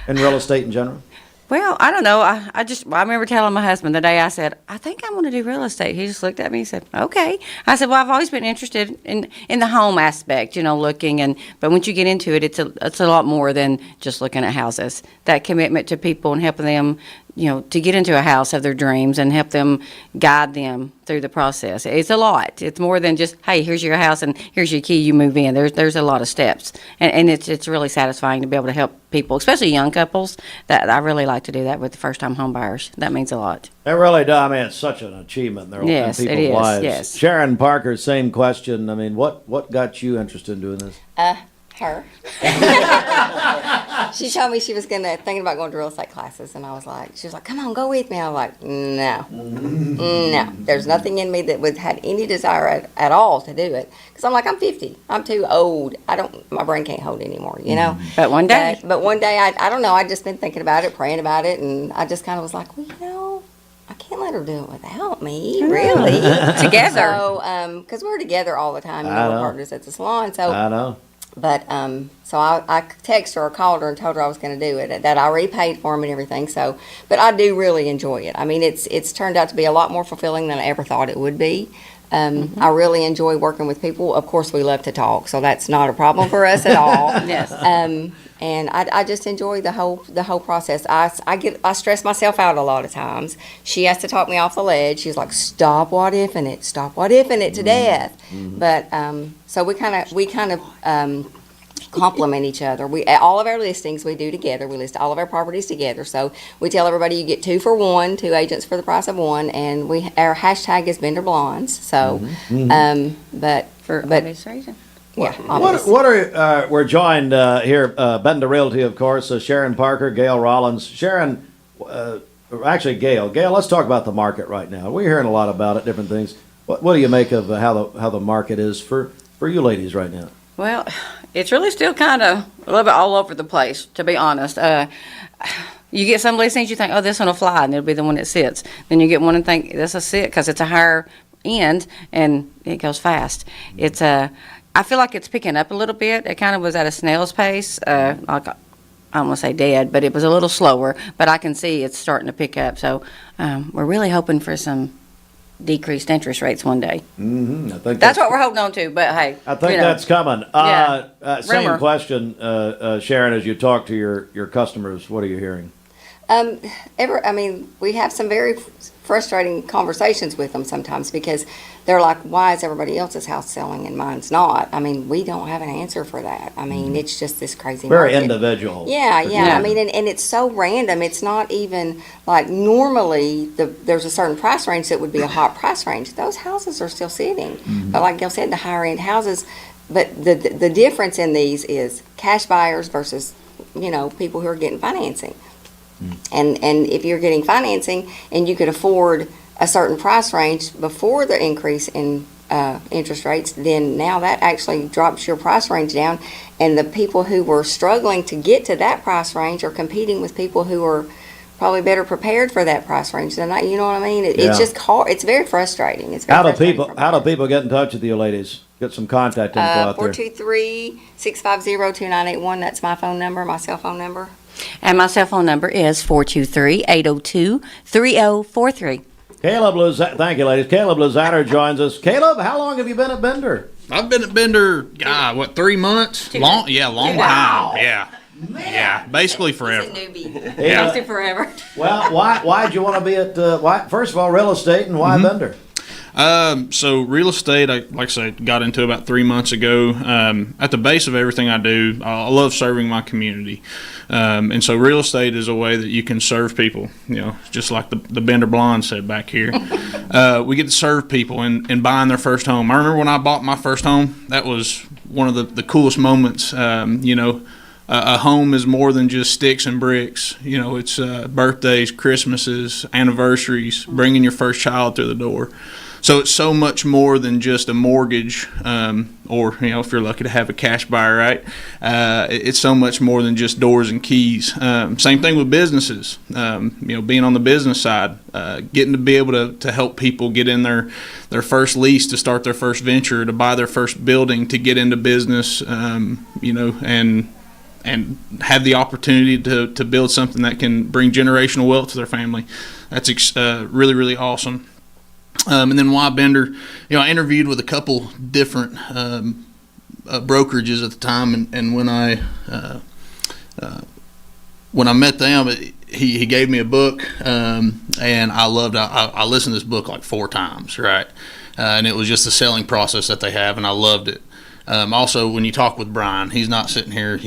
and real estate in general? Well, I don't know. I remember telling my husband the day I said, I think I want to do real estate. He just looked at me and said, okay. I said, well, I've always been interested in the home aspect, looking. But once you get into it, it's a lot more than just looking at houses. That commitment to people and helping them, to get into a house of their dreams and help them guide them through the process. It's a lot. It's more than just, hey, here's your house and here's your key, you move in. There's a lot of steps. And it's really satisfying to be able to help people, especially young couples. That I really like to do that with the first-time home buyers. That means a lot. It really does. I mean, it's such an achievement in people's lives. Yes. Sharon Parker, same question. I mean, what got you interested in doing this? Her. She told me she was thinking about going to real estate classes, and she was like, come on, go with me. I was like, no. There's nothing in me that would had any desire at all to do it. Because I'm 50. I'm too old. My brain can't hold anymore, But one day. I don't know, I'd just been thinking about it, praying about it, and I just kind of was like, well, I can't let her do it without me, really. Together. So, because we're together all the time, we're partners at the salon. So I know. But so I texted her or called her and told her I was going to do it, that I already paid for them and everything. So, but I do really enjoy it. I mean, it's turned out to be a lot more fulfilling than I ever thought it would be. I really enjoy working with people. Of course, we love to talk, so that's not a problem for us at all. Yes. And I just enjoy the whole process. I stress myself out a lot of times. She has to talk me off the ledge. She's like, stop what ifing it to death. But so we kind of complement each other. All of our listings we do together. We list all of our properties together. So we tell everybody you get 2 for 1, 2 agents for the price of 1, and our hashtag is Bender Blondes. So, but obvious reason. Yeah. What are we're joined here, Bender Realty, of course, Sharon Parker, Gail Rollins. Sharon, actually Gail, let's talk about the market right now. We're hearing a lot about it, different things. What do you make of how the market is for you ladies right now? Well, it's really still kind of a little bit all over the place, to be honest. You get some listings, you think, oh, this one will fly, and it'll be the one that sits. Then you get one and think, this will sit because it's a higher end, and it goes fast. It's I feel like it's picking up a little bit. It kind of was at a snail's pace. I don't want to say dead, but it was a little slower. But I can see it's starting to pick up. So we're really hoping for some decreased interest rates one day. I think that's what we're holding on to. But hey, I think that's coming. Same question, Sharon. As you talk to your customers, what are you hearing? We have some very frustrating conversations with them sometimes because they're like, why is everybody else's house selling and mine's not? I mean, we don't have an answer for that. I mean, it's just this crazy very market. Individual. Yeah. I mean, and it's so random. It's not even like normally there's a certain price range that would be a hot price range. Those houses are still sitting. But like Gail said, the higher end houses, but the difference in these is cash buyers versus, people who are getting financing. And if you're getting financing and you could afford a certain price range before the increase in interest rates, then now that actually drops your price range down. And the people who were struggling to get to that price range are competing with people who are probably better prepared for that price range than that. You know what I mean? It's just hard. It's very frustrating. How do people get in touch with you ladies? Get some contact info out there. 423-650-2981. That's my phone number, my cell phone number. And my cell phone number is 423-802-3043. Thank you, ladies. Caleb Lozano joins us. Caleb, how long have you been at Bender? I've been at Bender, 3 months? Long time. Yeah. Man. Yeah, basically forever. He's a newbie. Yeah. Forever. Well, why'd you want to be at, first of all, real estate, and why Bender? So real estate, like I said, got into about 3 months ago. At the base of everything I do, I love serving my community. And so real estate is a way that you can serve people, just like the Bender Blonde said back here. We get to serve people in buying their first home. I remember when I bought my first home, that was one of the coolest moments. A home is more than just sticks and bricks. It's birthdays, Christmases, anniversaries, bringing your first child through the door. So it's so much more than just a mortgage, or if you're lucky to have a cash buyer, right? It's so much more than just doors and keys. Same thing with businesses. Being on the business side, getting to be able to help people get in their first lease, to start their first venture, to buy their first building, to get into business, and have the opportunity to build something that can bring generational wealth to their family. That's really, really awesome. And then why Bender? I interviewed with a couple different brokerages at the time, and when I met them, he gave me a book, and I loved. I listened to this book like 4 times, right? And it was just the selling process that they have, and I loved it. Also, when you talk with Brian, he's not sitting here,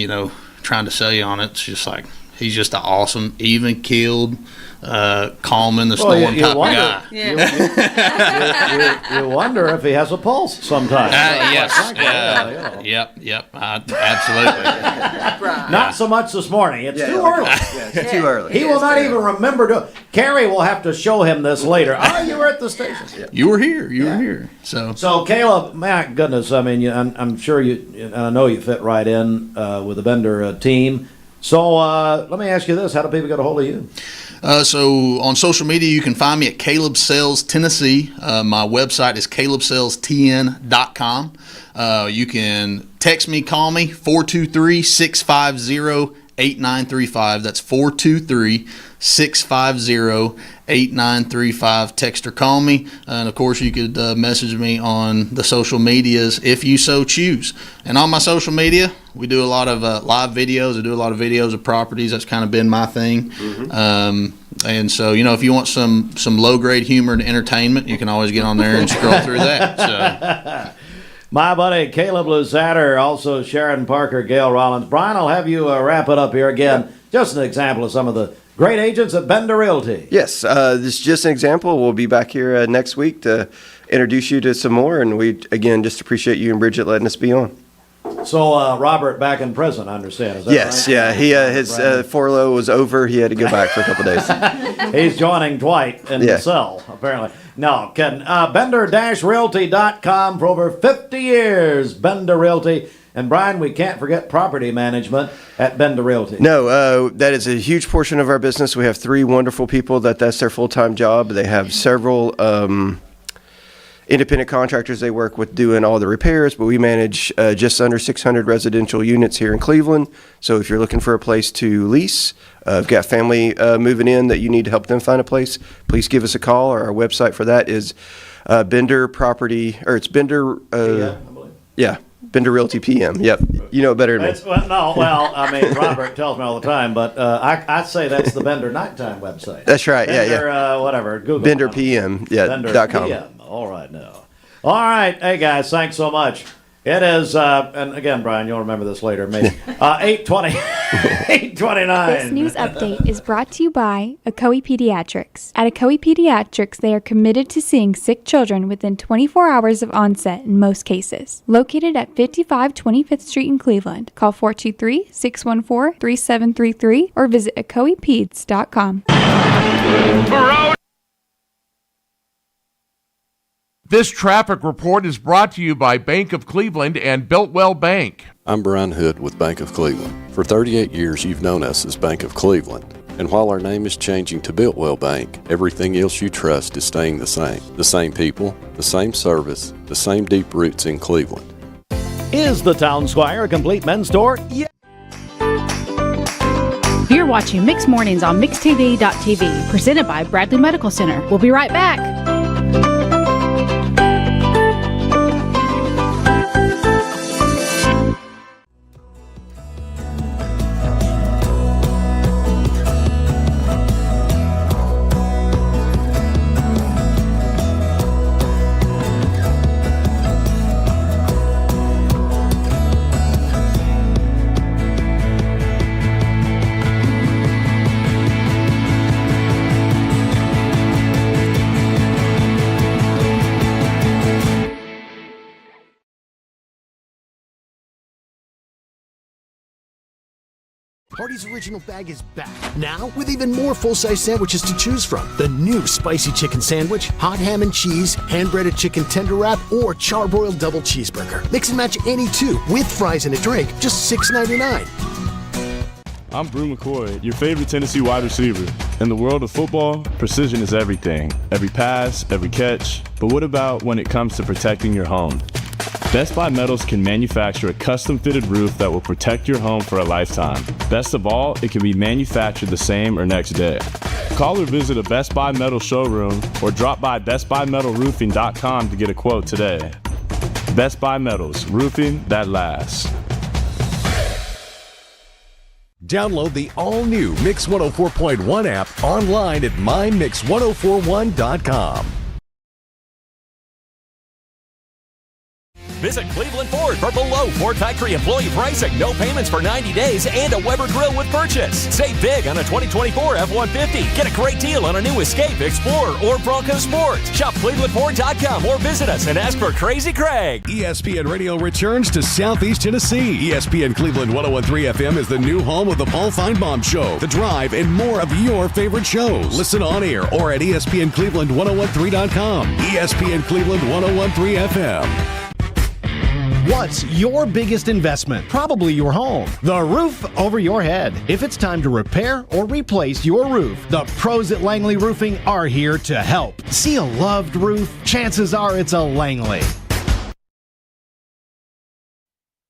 trying to sell you on it. It's just like he's just an awesome, even-keeled, calm in the storm type of guy. You wonder if he has a pulse sometimes. Yes. Yep. Absolutely. Not so much this morning. It's too early. It's too early. He will not even remember to. Carrie will have to show him this later. You were at the station. You were here. You were here. So Caleb, my goodness, I'm sure and I know you fit right in with the Bender team. So let me ask you this: how do people get a hold of you? So on social media, you can find me at Caleb Sales Tennessee. My website is calebsalestn.com. You can text me, call me, 423-650-8935. That's 423-650-8935. Text or call me. And, of course, you could message me on the social medias if you so choose. And on my social media, we do a lot of live videos. I do a lot of videos of properties. That's kind of been my thing. Mm-hmm. And so, if you want some low-grade humor and entertainment, you can always get on there and scroll through that. So. My buddy Caleb Luzatter, also Sharon Parker, Gail Rollins. Brian, I'll have you wrap it up here again. Just an example of some of the great agents at Bender Realty. Yes, this is just an example. We'll be back here next week to introduce you to some more, and we, again, just appreciate you and Bridget letting us be on. So Robert back in prison, I understand. Is that yes, right? Yeah. He his furlough was over. He had to go back for a couple days. He's joining Dwight in the cell, apparently. No, kidding. Bender-Realty.com for over 50 years. Bender Realty. And Brian, we can't forget property management at Bender Realty. No, that is a huge portion of our business. We have 3 wonderful people that's their full-time job. They have several independent contractors they work with doing all the repairs, but we manage just under 600 residential units here in Cleveland. So if you're looking for a place to lease, I've got family moving in that you need to help them find a place, please give us a call. Our website for that is Bender Property, or it's Bender, Bender Realty PM. Yep. You know it better than me. Robert tells me all the time, but I'd say that's the Bender Nighttime website. That's right. Bender, whatever. Google. Bender PM. Yeah. Bender.com. PM. All right, now. All right. Hey, guys, thanks so much. It is, and again, Brian, you'll remember this later, maybe. 8:29. This news update is brought to you by Ocoee Pediatrics. At Ocoee Pediatrics, they are committed to seeing sick children within 24 hours of onset in most cases. Located at 55 25th Street in Cleveland. Call 423-614-3733 or visit OcoeePeds.com. This traffic report is brought to you by Bank of Cleveland and Builtwell Bank. I'm Brian Hood with Bank of Cleveland. For 38 years, you've known us as Bank of Cleveland. And while our name is changing to Builtwell Bank, everything else you trust is staying the same. The same people, the same service, the same deep roots in Cleveland. Is the Town Squire a complete men's store? Yeah. You're watching Mixed Mornings on MixedTV.tv, presented by Bradley Medical Center. We'll be right back. Hardee's Original Bag is back, now with even more full-size sandwiches to choose from. The new spicy chicken sandwich, hot ham and cheese, hand-breaded chicken tender wrap, or charbroiled double cheeseburger. Mix and match any two with fries and a drink, just $6.99. I'm Brew McCoy, your favorite Tennessee wide receiver. In the world of football, precision is everything. Every pass, every catch. But what about when it comes to protecting your home? Best Buy Metals can manufacture a custom-fitted roof that will protect your home for a lifetime. Best of all, it can be manufactured the same or next day. Call or visit a Best Buy Metal showroom or drop by bestbuymetalroofing.com to get a quote today. Best Buy Metals, roofing that lasts. Download the all-new Mix 104.1 app online at mymix1041.com. Visit Cleveland Ford for below Ford factory employee pricing, no payments for 90 days, and a Weber grill with purchase. Save big on a 2024 F-150. Get a great deal on a new Escape, Explorer, or Bronco Sport. Shop ClevelandFord.com or visit us and ask for Crazy Craig. ESPN Radio returns to Southeast Tennessee. ESPN Cleveland 101.3 FM is the new home of the Paul Feinbaum Show, The Drive, and more of your favorite shows. Listen on air or at ESPNCleveland1013.com. ESPN Cleveland 101.3 FM. What's your biggest investment? Probably your home. The roof over your head. If it's time to repair or replace your roof, the pros at Langley Roofing are here to help. See a loved roof? Chances are it's a Langley.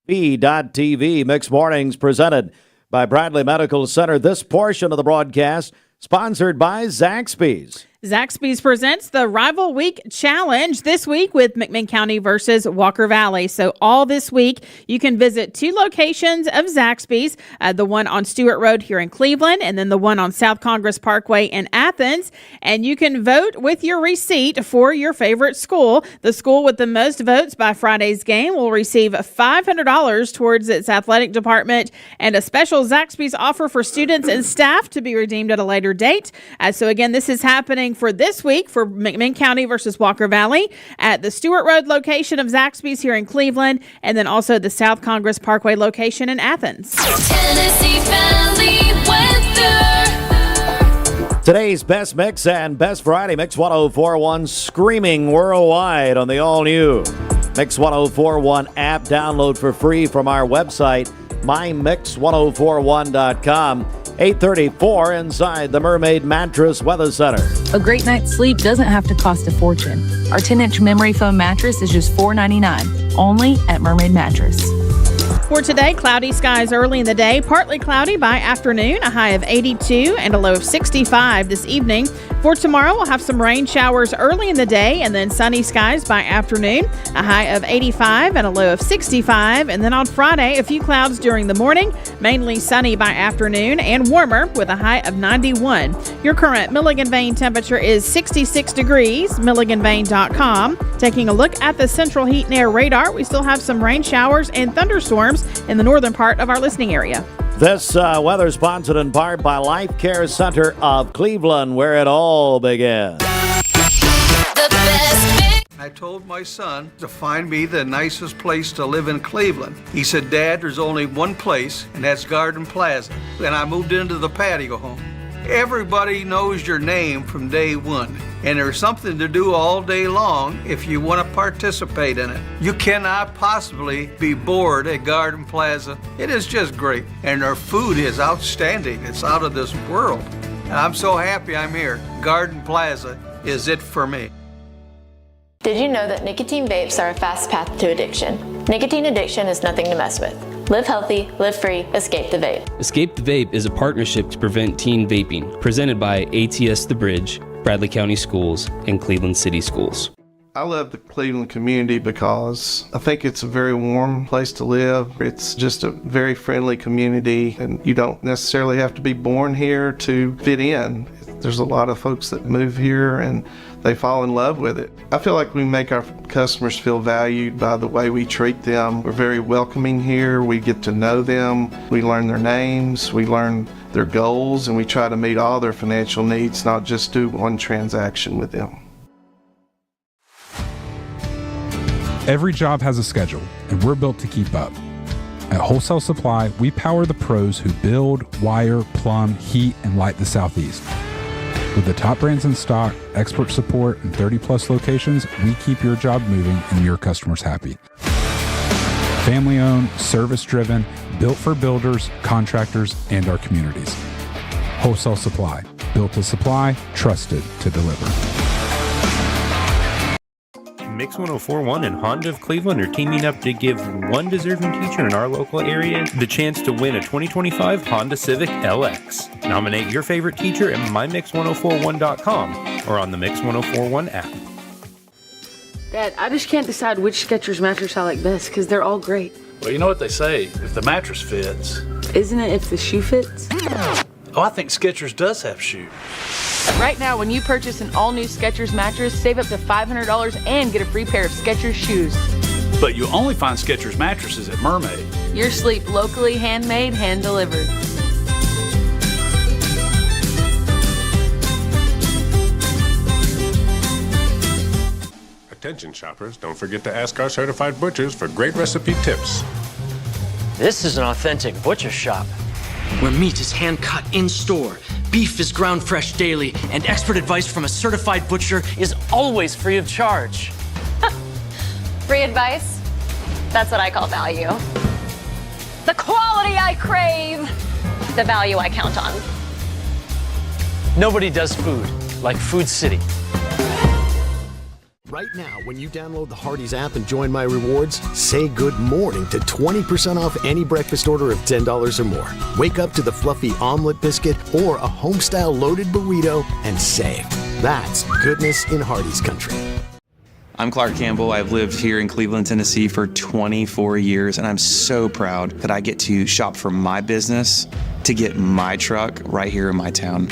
B.TV Mixed Mornings presented by Bradley Medical Center. This portion of the broadcast sponsored by Zaxby's. Zaxby's presents the Rival Week Challenge this week with McMinn County versus Walker Valley. So all this week, you can visit two locations of Zaxby's, the one on Stewart Road here in Cleveland, and then the one on South Congress Parkway in Athens. And you can vote with your receipt for your favorite school. The school with the most votes by Friday's game will receive $500 towards its athletic department and a special Zaxby's offer for students and staff to be redeemed at a later date. So again, this is happening for this week for McMinn County versus Walker Valley at the Stewart Road location of Zaxby's here in Cleveland, and then also the South Congress Parkway location in Athens. Tennessee Valley weather. Today's best mix and best variety Mix 104.1 screaming worldwide on the all-new Mix 104.1 app. Download for free from our website, mymix1041.com. 8:34 inside the Mermaid Mattress Weather Center. A great night's sleep doesn't have to cost a fortune. Our 10-inch memory foam mattress is just $4.99, only at Mermaid Mattress. For today, cloudy skies early in the day, partly cloudy by afternoon, a high of 82 and a low of 65 this evening. For tomorrow, we'll have some rain showers early in the day and then sunny skies by afternoon, a high of 85 and a low of 65. And then on Friday, a few clouds during the morning, mainly sunny by afternoon and warmer with a high of 91. Your current Milligan Vein temperature is 66 degrees, milliganvein.com. Taking a look at the central heat and air radar, we still have some rain showers and thunderstorms in the northern part of our listening area. This weather sponsored in part by Life Care Center of Cleveland, where it all began. I told my son to find me the nicest place to live in Cleveland. He said, Dad, there's only one place, and that's Garden Plaza. And I moved into the patio home. Everybody knows your name from day one, and there's something to do all day long if you want to participate in it. You cannot possibly be bored at Garden Plaza. It is just great, and their food is outstanding. It's out of this world. And I'm so happy I'm here. Garden Plaza is it for me. Did you know that nicotine vapes are a fast path to addiction? Nicotine addiction is nothing to mess with. Live healthy, live free, escape the vape. Escape the Vape is a partnership to prevent teen vaping, presented by ATS The Bridge, Bradley County Schools, and Cleveland City Schools. I love the Cleveland community because I think it's a very warm place to live. It's just a very friendly community, and you don't necessarily have to be born here to fit in. There's a lot of folks that move here and they fall in love with it. I feel like we make our customers feel valued by the way we treat them. We're very welcoming here. We get to know them. We learn their names. We learn their goals, and we try to meet all their financial needs, not just do one transaction with them. Every job has a schedule, and we're built to keep up. At Wholesale Supply, we power the pros who build, wire, plumb, heat, and light the Southeast. With the top brands in stock, expert support, and 30-plus locations, we keep your job moving and your customers happy. Family-owned, service-driven, built for builders, contractors, and our communities. Wholesale Supply. Built to supply, trusted to deliver. Mix 104.1 and Honda of Cleveland are teaming up to give one deserving teacher in our local area the chance to win a 2025 Honda Civic LX. Nominate your favorite teacher at mymix1041.com or on the Mix 1041 app. Dad, I just can't decide which Skechers mattress I like best because they're all great. Well, you know what they say, if the mattress fits. Isn't it if the shoe fits? Oh, I think Skechers does have shoes. Right now, when you purchase an all-new Skechers mattress, save up to $500 and get a free pair of Skechers shoes. But you only find Skechers mattresses at Mermaid. Your sleep locally handmade, hand-delivered. Attention shoppers, don't forget to ask our certified butchers for great recipe tips. This is an authentic butcher shop, where meat is hand-cut in-store, beef is ground fresh daily, and expert advice from a certified butcher is always free of charge. Free advice? That's what I call value. The quality I crave, the value I count on. Nobody does food like Food City. Right now, when you download the Hardee's app and join My Rewards, say good morning to 20% off any breakfast order of $10 or more. Wake up to the fluffy omelet biscuit or a home-style loaded burrito and save. That's goodness in Hardee's country. I'm Clark Campbell. I've lived here in Cleveland, Tennessee for 24 years, and I'm so proud that I get to shop for my business to get my truck right here in my town.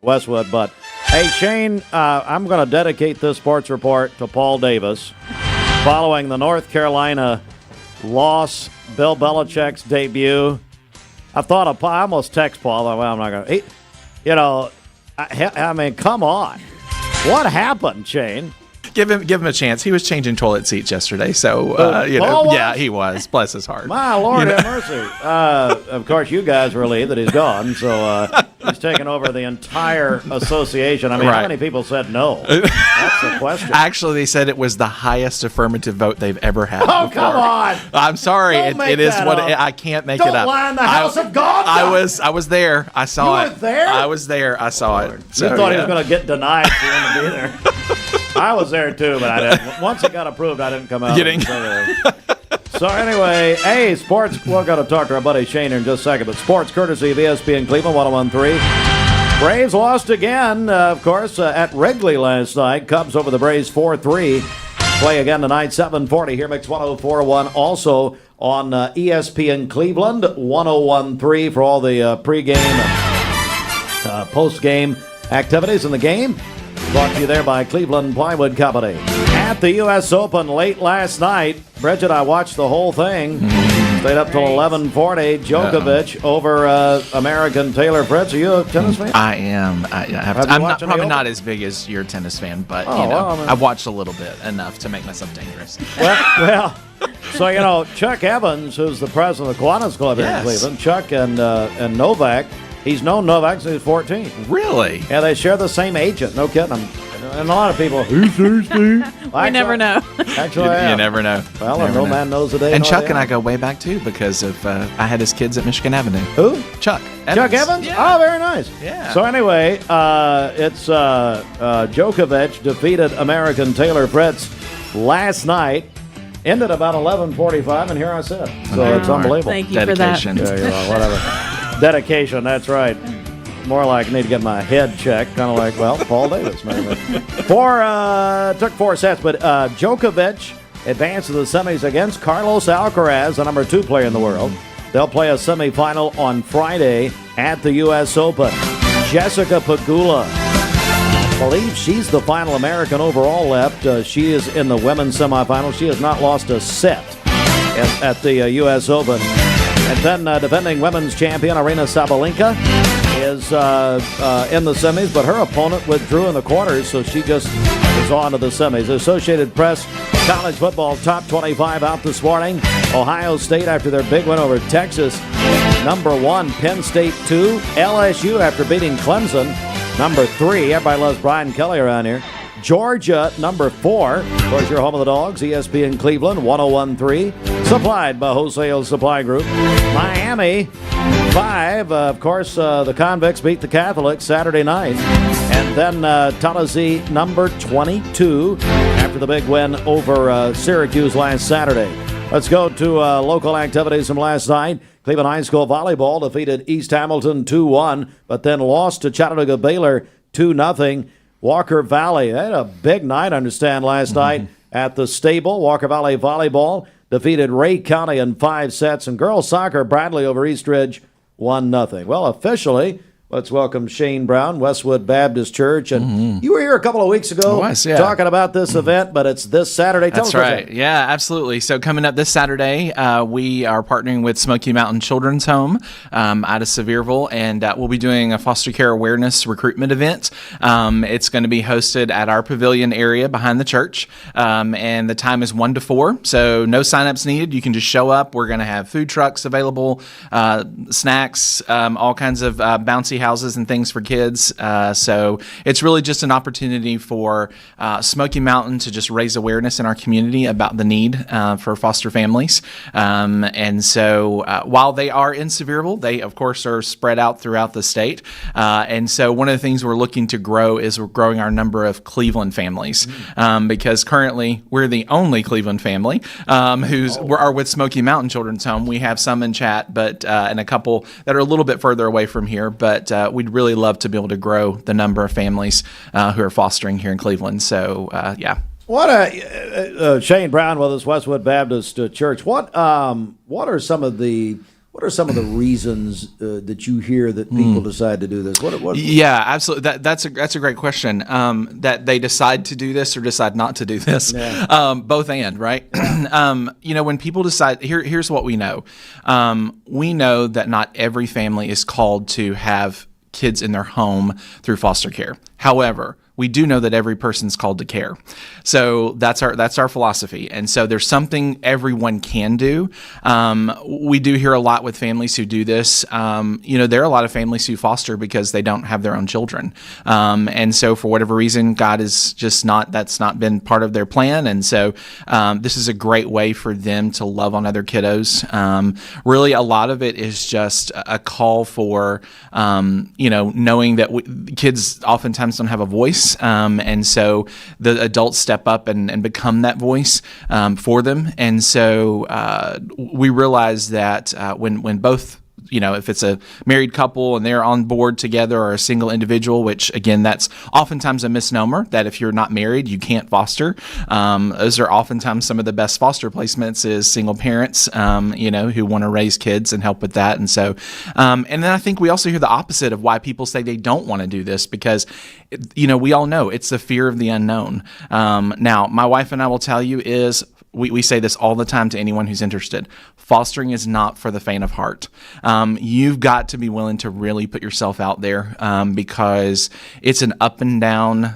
Westwood, but hey, Shane, I'm going to dedicate this sports report to Paul Davis. Following the North Carolina loss, Bill Belichick's debut, I almost text Paul. Well, I'm not going to. I mean, come on. What happened, Shane? Give him a chance. He was changing toilet seats yesterday, so yeah, he was. Bless his heart. My Lord have mercy. Of course, you guys relieved that he's gone, so he's taken over the entire association. I mean, how many people said no? That's the question. Actually, they said it was the highest affirmative vote they've ever had. Oh, before. come on! I'm sorry. It is what I can't make it up. Don't lie in the house of God. I was there. I saw it. You were there? I was there. I saw it. So, you thought he was going to get denied for him to be there. I was there too, but I didn't. Once it got approved, I didn't come out. So anyway, hey, sports. We're going to talk to our buddy Shane here in just a second, but sports courtesy of ESPN Cleveland 101.3. Braves lost again, of course, at Wrigley last night. Cubs over the Braves 4-3. Play again tonight, 7:40 here, Mix 104.1. Also on ESPN Cleveland 101.3 for all the pregame and post-game activities in the game. Brought to you there by Cleveland Plywood Company. At the U.S. Open late last night, Bridget, I watched the whole thing. Stayed up till 11:40. Djokovic over American Taylor Fritz. Are you a tennis fan? I am. I'm probably not as big as your tennis fan, but I've watched a little bit, enough to make myself dangerous. Well, so Chuck Evans, who's the president of the Kiwanis Club here in Cleveland, Chuck and Novak. He's known Novak since he was 14. Really? Yeah, they share the same agent. No kidding. And a lot of people, who's thirsty? We never know. Actually, you never know. Well, no man knows the day. And Chuck and I go way back, too, because of I had his kids at Michigan Avenue. Who? Chuck Evans. Chuck Evans? Yeah. Oh, very nice. Yeah. So anyway, it's Djokovic defeated American Taylor Fritz last night. Ended about 11:45, and here I sit. So it's unbelievable. Thank you for that. Yeah, whatever. Dedication, that's right. More like I need to get my head checked. Kind of like, Paul Davis, maybe. Took 4 sets, but Djokovic advanced to the semis against Carlos Alcaraz, the number 2 player in the world. They'll play a semifinal on Friday at the U.S. Open. Jessica Pegula, I believe she's the final American overall left. She is in the women's semifinal. She has not lost a set at the U.S. Open. And then defending women's champion Aryna Sabalenka is in the semis, but her opponent withdrew in the quarters, so she just is on to the semis. The Associated Press College football top 25 out this morning. Ohio State after their big win over Texas. Number 1, Penn State 2. LSU after beating Clemson. Number 3, everybody loves Brian Kelly around here. Georgia, number 4. Of course, your home of the Dogs, ESPN Cleveland, 101.3. Supplied by Wholesale Supply Group. Miami, 5. Of course, the Convicts beat the Catholics Saturday night. And then Tallahassee, number 22, after the big win over Syracuse last Saturday. Let's go to local activities from last night. Cleveland High School volleyball defeated East Hamilton 2-1, but then lost to Chattanooga Baylor 2-0. Walker Valley, they had a big night, I understand, last night at the Stable. Walker Valley volleyball defeated Ray County in 5 sets. And girls soccer, Bradley over Eastridge, 1-0. Well, officially, let's welcome Shane Brown, Westwood Baptist Church. And you were here a couple of weeks ago talking about this event, but it's this Saturday. Tell us right. Yeah, absolutely. So coming up this Saturday, we are partnering with Smoky Mountain Children's Home out of Sevierville, and we'll be doing a foster care awareness recruitment event. It's going to be hosted at our pavilion area behind the church, and the time is 1 to 4, so no signups needed. You can just show up. We're going to have food trucks available, snacks, all kinds of bouncy houses and things for kids. So it's really just an opportunity for Smoky Mountain to just raise awareness in our community about the need for foster families. And so while they are in Sevierville, they, of course, are spread out throughout the state. And so one of the things we're looking to grow is we're growing our number of Cleveland families, because currently we're the only Cleveland family are with Smoky Mountain Children's Home. We have some in Chat, but and a couple that are a little bit further away from here, but we'd really love to be able to grow the number of families who are fostering here in Cleveland. So, yeah. What Shane Brown with us, Westwood Baptist Church. What are some of the reasons that you hear that people decide to do this? Yeah, absolutely. That's a great question. That they decide to do this or decide not to do this. Yeah. Both and, right? When people decide, here's what we know. We know that not every family is called to have kids in their home through foster care. However, we do know that every person's called to care. So that's our philosophy. And so there's something everyone can do. We do hear a lot with families who do this. There are a lot of families who foster because they don't have their own children. And so for whatever reason, God is just that's not been part of their plan. And so this is a great way for them to love on other kiddos. Really, a lot of it is just a call for, knowing that kids oftentimes don't have a voice. And so the adults step up and become that voice for them. And so we realize that when both, if it's a married couple and they're on board together, or a single individual, which again, that's oftentimes a misnomer, that if you're not married, you can't foster. Those are oftentimes some of the best foster placements is single parents, who want to raise kids and help with that. And so, and then I think we also hear the opposite of why people say they don't want to do this, because, we all know it's the fear of the unknown. Now, my wife and I will tell you is, we say this all the time to anyone who's interested. Fostering is not for the faint of heart. You've got to be willing to really put yourself out there, because it's an up and down.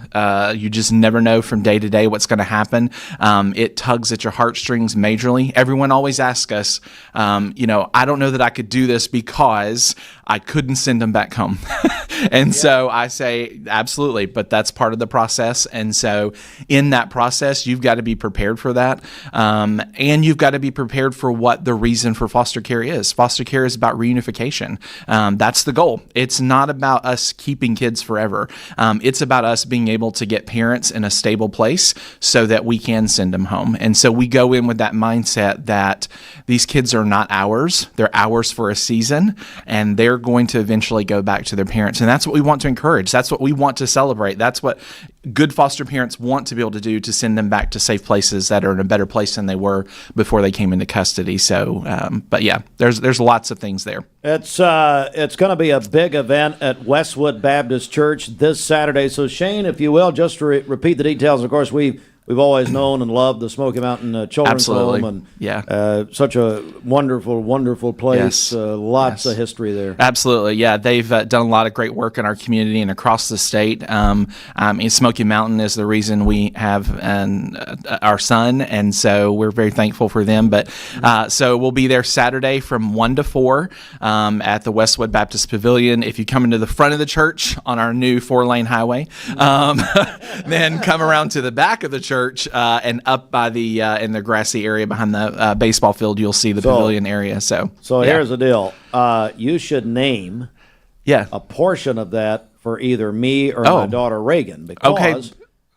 You just never know from day to day what's going to happen. It tugs at your heartstrings majorly. Everyone always asks us, I don't know that I could do this because I couldn't send them back home. And so I say, absolutely, but that's part of the process. And so in that process, you've got to be prepared for that. And you've got to be prepared for what the reason for foster care is. Foster care is about reunification. That's the goal. It's not about us keeping kids forever. It's about us being able to get parents in a stable place so that we can send them home. And so we go in with that mindset that these kids are not ours. They're ours for a season, and they're going to eventually go back to their parents. And that's what we want to encourage. That's what we want to celebrate. That's what good foster parents want to be able to do, to send them back to safe places that are in a better place than they were before they came into custody. So, but yeah, there's lots of things there. It's going to be a big event at Westwood Baptist Church this Saturday. So Shane, if you will, just to repeat the details. Of course, we've we've always known and loved the Smoky Mountain Children's Absolutely. Home, and such a wonderful place. Lots of history there. Absolutely, yeah. They've done a lot of great work in our community and across the state. Smoky Mountain is the reason we have our son, and so we're very thankful for them. But so we'll be there Saturday from 1 to 4 at the Westwood Baptist Pavilion. If you come into the front of the church on our new 4-lane highway, then come around to the back of the church and up by the in the grassy area behind the baseball field, you'll see the pavilion area. So here's the deal: you should name a portion of that for either me or my daughter Reagan, because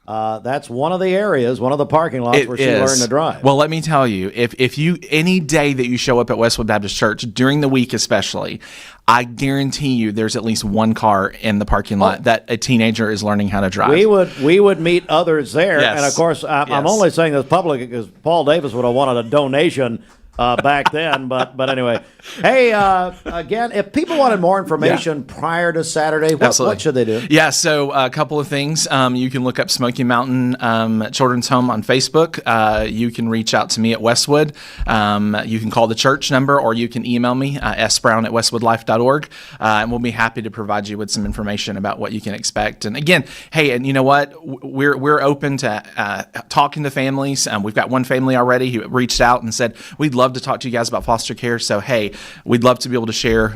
that's one of the areas, one of the parking lots where she learned to drive. Well, let me tell you, if you any day that you show up at Westwood Baptist Church during the week, especially, I guarantee you there's at least one car in the parking lot that a teenager is learning how to drive. We would meet others there, and of course, I'm only saying this publicly because Paul Davis would have wanted a donation back then. But anyway, hey, again, if people wanted more information prior to Saturday, what should they do? Yeah, so a couple of things. You can look up Smoky Mountain Children's Home on Facebook. You can reach out to me at Westwood. You can call the church number, or you can email me, sbrown@westwoodlife.org, and we'll be happy to provide you with some information about what you can expect. And again, hey, and you know what? We're open to talking to families. We've got one family already who reached out and said, we'd love to talk to you guys about foster care. So, hey, we'd love to be able to share,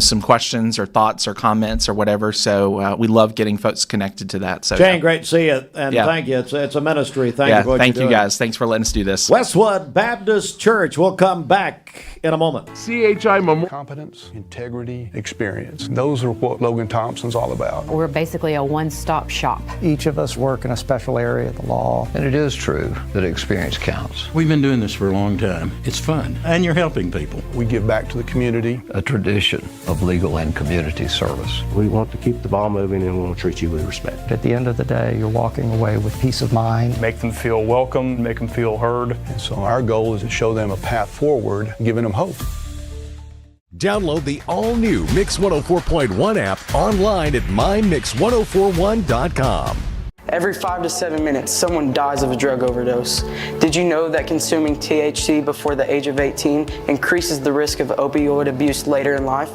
some questions or thoughts or comments or whatever. So we love getting folks connected to that. So, Shane, great to see you, and thank you. It's a ministry. Thank you for what you're doing. Guys. Thanks for letting us do this. Westwood Baptist Church. We'll come back in a moment. CHI Memorial. Competence, integrity, experience. Those are what Logan Thompson's all about. We're basically a one-stop shop. Each of us work in a special area of the law. And it is true that experience counts. We've been doing this for a long time. It's fun, and you're helping people. We give back to the community. A tradition of legal and community service. We want to keep the ball moving, and we want to treat you with respect. At the end of the day, you're walking away with peace of mind. Make them feel welcome, make them feel heard. And so our goal is to show them a path forward, giving them hope. Download the all-new Mix 104.1 app online at mymix1041.com. Every 5 to 7 minutes, someone dies of a drug overdose. Did you know that consuming THC before the age of 18 increases the risk of opioid abuse later in life?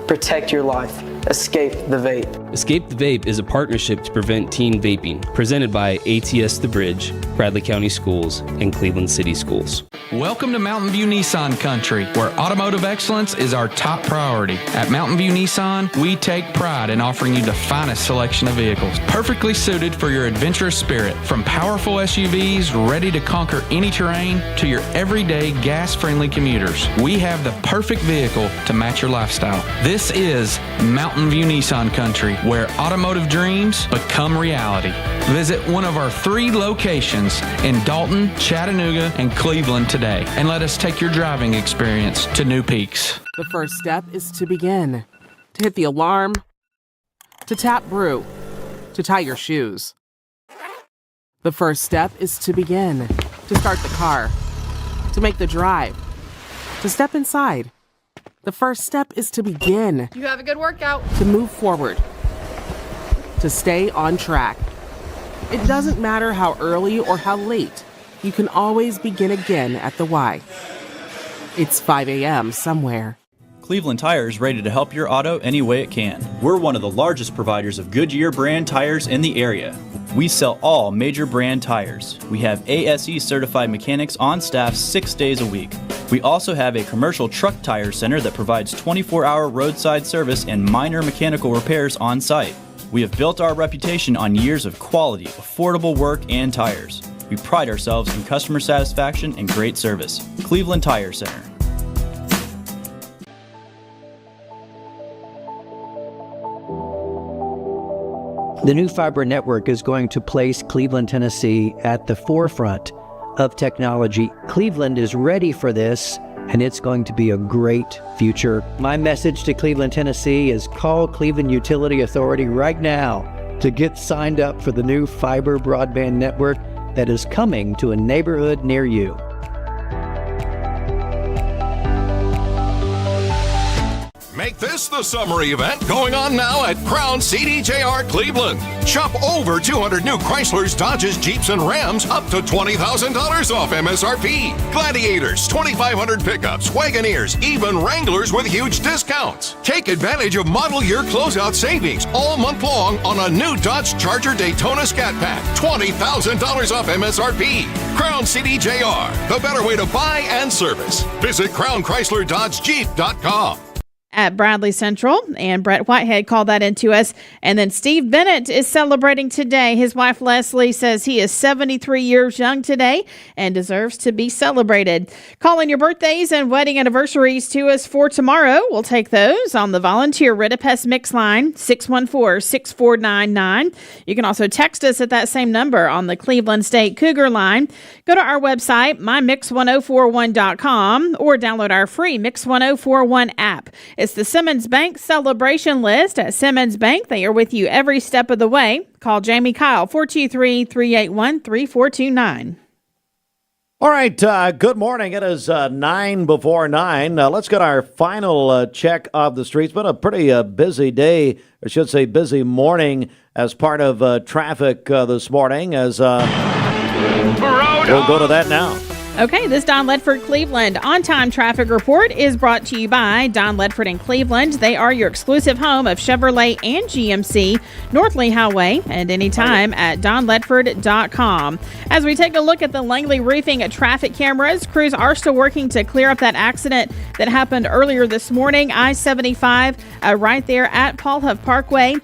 Protect your life. Escape the Vape. Escape the Vape is a partnership to prevent teen vaping, presented by ATS The Bridge, Bradley County Schools, and Cleveland City Schools. Welcome to Mountain View Nissan Country, where automotive excellence is our top priority. At Mountain View Nissan, we take pride in offering you the finest selection of vehicles, perfectly suited for your adventurous spirit. From powerful SUVs ready to conquer any terrain to your everyday gas-friendly commuters, we have the perfect vehicle to match your lifestyle. This is Mountain View Nissan Country, where automotive dreams become reality. Visit one of our 3 locations in Dalton, Chattanooga, and Cleveland today, and let us take your driving experience to new peaks. The first step is to begin, to hit the alarm, to tap brew, to tie your shoes. The first step is to begin, to start the car, to make the drive, to step inside. The first step is to begin. You have a good workout. To move forward. To stay on track. It doesn't matter how early or how late. You can always begin again at the Y. It's 5 a.m. somewhere. Cleveland Tire is ready to help your auto any way it can. We're one of the largest providers of Goodyear brand tires in the area. We sell all major brand tires. We have ASE certified mechanics on staff 6 days a week. We also have a commercial truck tire center that provides 24-hour roadside service and minor mechanical repairs on site. We have built our reputation on years of quality, affordable work and tires. We pride ourselves in customer satisfaction and great service. Cleveland Tire Center. The new fiber network is going to place Cleveland, Tennessee at the forefront of technology. Cleveland is ready for this, and it's going to be a great future. My message to Cleveland, Tennessee is call Cleveland Utility Authority right now to get signed up for the new fiber broadband network that is coming to a neighborhood near you. Make this the summer event going on now at Crown CDJR Cleveland. Shop over 200 new Chryslers, Dodges, Jeeps, and Rams up to $20,000 off MSRP. Gladiators, 2,500 pickups, Wagoneers, even Wranglers with huge discounts. Take advantage of model year closeout savings all month long on a new Dodge Charger Daytona Scat Pack. $20,000 off MSRP. Crown CDJR, the better way to buy and service. Visit CrownChryslerDodgeJeep.com. At Bradley Central, and Brett Whitehead called that into us. And then Steve Bennett is celebrating today. His wife Leslie says he is 73 years young today and deserves to be celebrated. Calling your birthdays and wedding anniversaries to us for tomorrow. We'll take those on the volunteer Ritapest Mix line, 614-6499. You can also text us at that same number on the Cleveland State Cougar line. Go to our website, mymix1041.com, or download our free Mix 1041 app. It's the Simmons Bank celebration list at Simmons Bank. They are with you every step of the way. Call Jamie Kyle, 423-381-3429. All right, good morning. It is 9 before 9. Let's get our final check of the streets. Been a pretty busy day, I should say busy morning as part of traffic this morning. As we'll go to that now. Okay, this Don Ledford Cleveland on-time traffic report is brought to you by Don Ledford in Cleveland. They are your exclusive home of Chevrolet and GMC, North Lee Highway, and anytime at donledford.com. As we take a look at the Langley Roofing traffic cameras, crews are still working to clear up that accident that happened earlier this morning, I-75, right there at Paul Huff Parkway.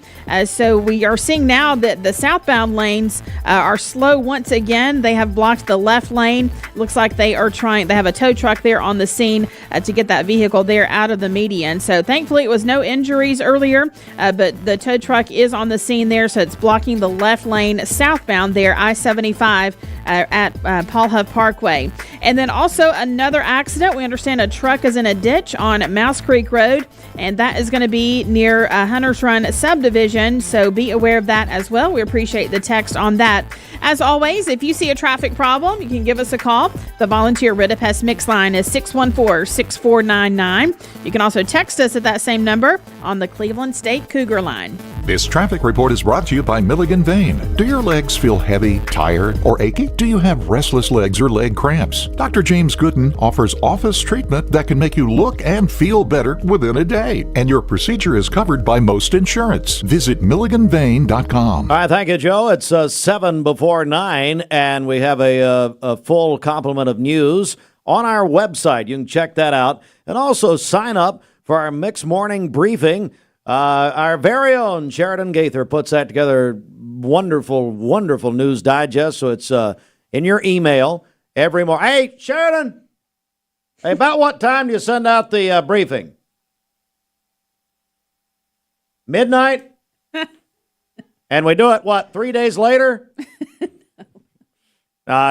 So we are seeing now that the southbound lanes are slow once again. They have blocked the left lane. Looks like they have a tow truck there on the scene to get that vehicle there out of the median. So thankfully it was no injuries earlier, but the tow truck is on the scene there, so it's blocking the left lane southbound there, I-75 at Paul Huff Parkway. And then also another accident. We understand a truck is in a ditch on Mouse Creek Road, and that is going to be near Hunters Run subdivision, so be aware of that as well. We appreciate the text on that. As always, if you see a traffic problem, you can give us a call. The volunteer Ritapest Mix line is 614-6499. You can also text us at that same number on the Cleveland State Cougar line. This traffic report is brought to you by Milligan Vein. Do your legs feel heavy, tired, or achy? Do you have restless legs or leg cramps? Dr. James Goodin offers office treatment that can make you look and feel better within a day. And your procedure is covered by most insurance. Visit milliganvein.com. All right, thank you, Joe. It's 7 before 9, and we have a full complement of news on our website. You can check that out. And also sign up for our Mix Morning Briefing. Our very own Sheridan Gaither puts that together. Wonderful, wonderful news digest. So it's in your email every morning. Hey, Sheridan, hey, about what time do you send out the briefing? Midnight? And we do it, 3 days later?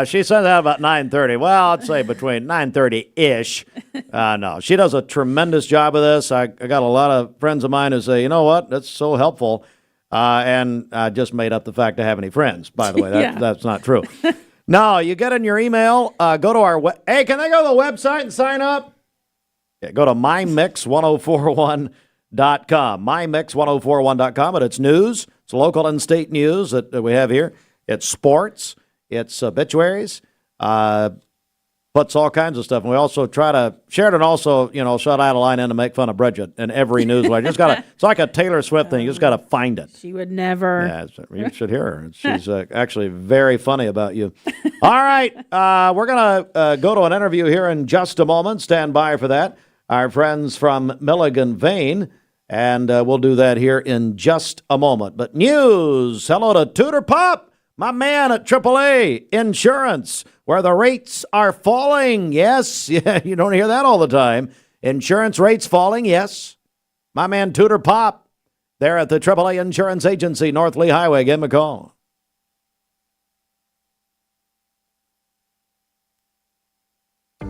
She sends out about 9:30. Well, I'd say between 9:30-ish. No, she does a tremendous job of this. I got a lot of friends of mine who say, you know what, that's so helpful. And I just made up the fact to have any friends, by the way. That's not true. No, you get in your email, go to our hey, can I go to the website and sign up? Yeah, go to mymix1041.com. Mymix1041.com, and it's news. It's local and state news that we have here. It's sports. It's obituaries, puts all kinds of stuff. And we also try to, Sheridan also, shut out a line in to make fun of Bridget in every newsletter. It's like a Taylor Swift thing. You just got to find it. She would never. Yeah, you should hear her. She's actually very funny about you. All right, we're going to go to an interview here in just a moment. Stand by for that. Our friends from Milligan Vein, and we'll do that here in just a moment. But news, hello to Tudor Pop. My man at AAA Insurance, where the rates are falling. Yes, yeah, you don't hear that all the time. Insurance rates falling, yes. My man Tudor Pop, there at the AAA Insurance Agency, North Lee Highway. Give him a call.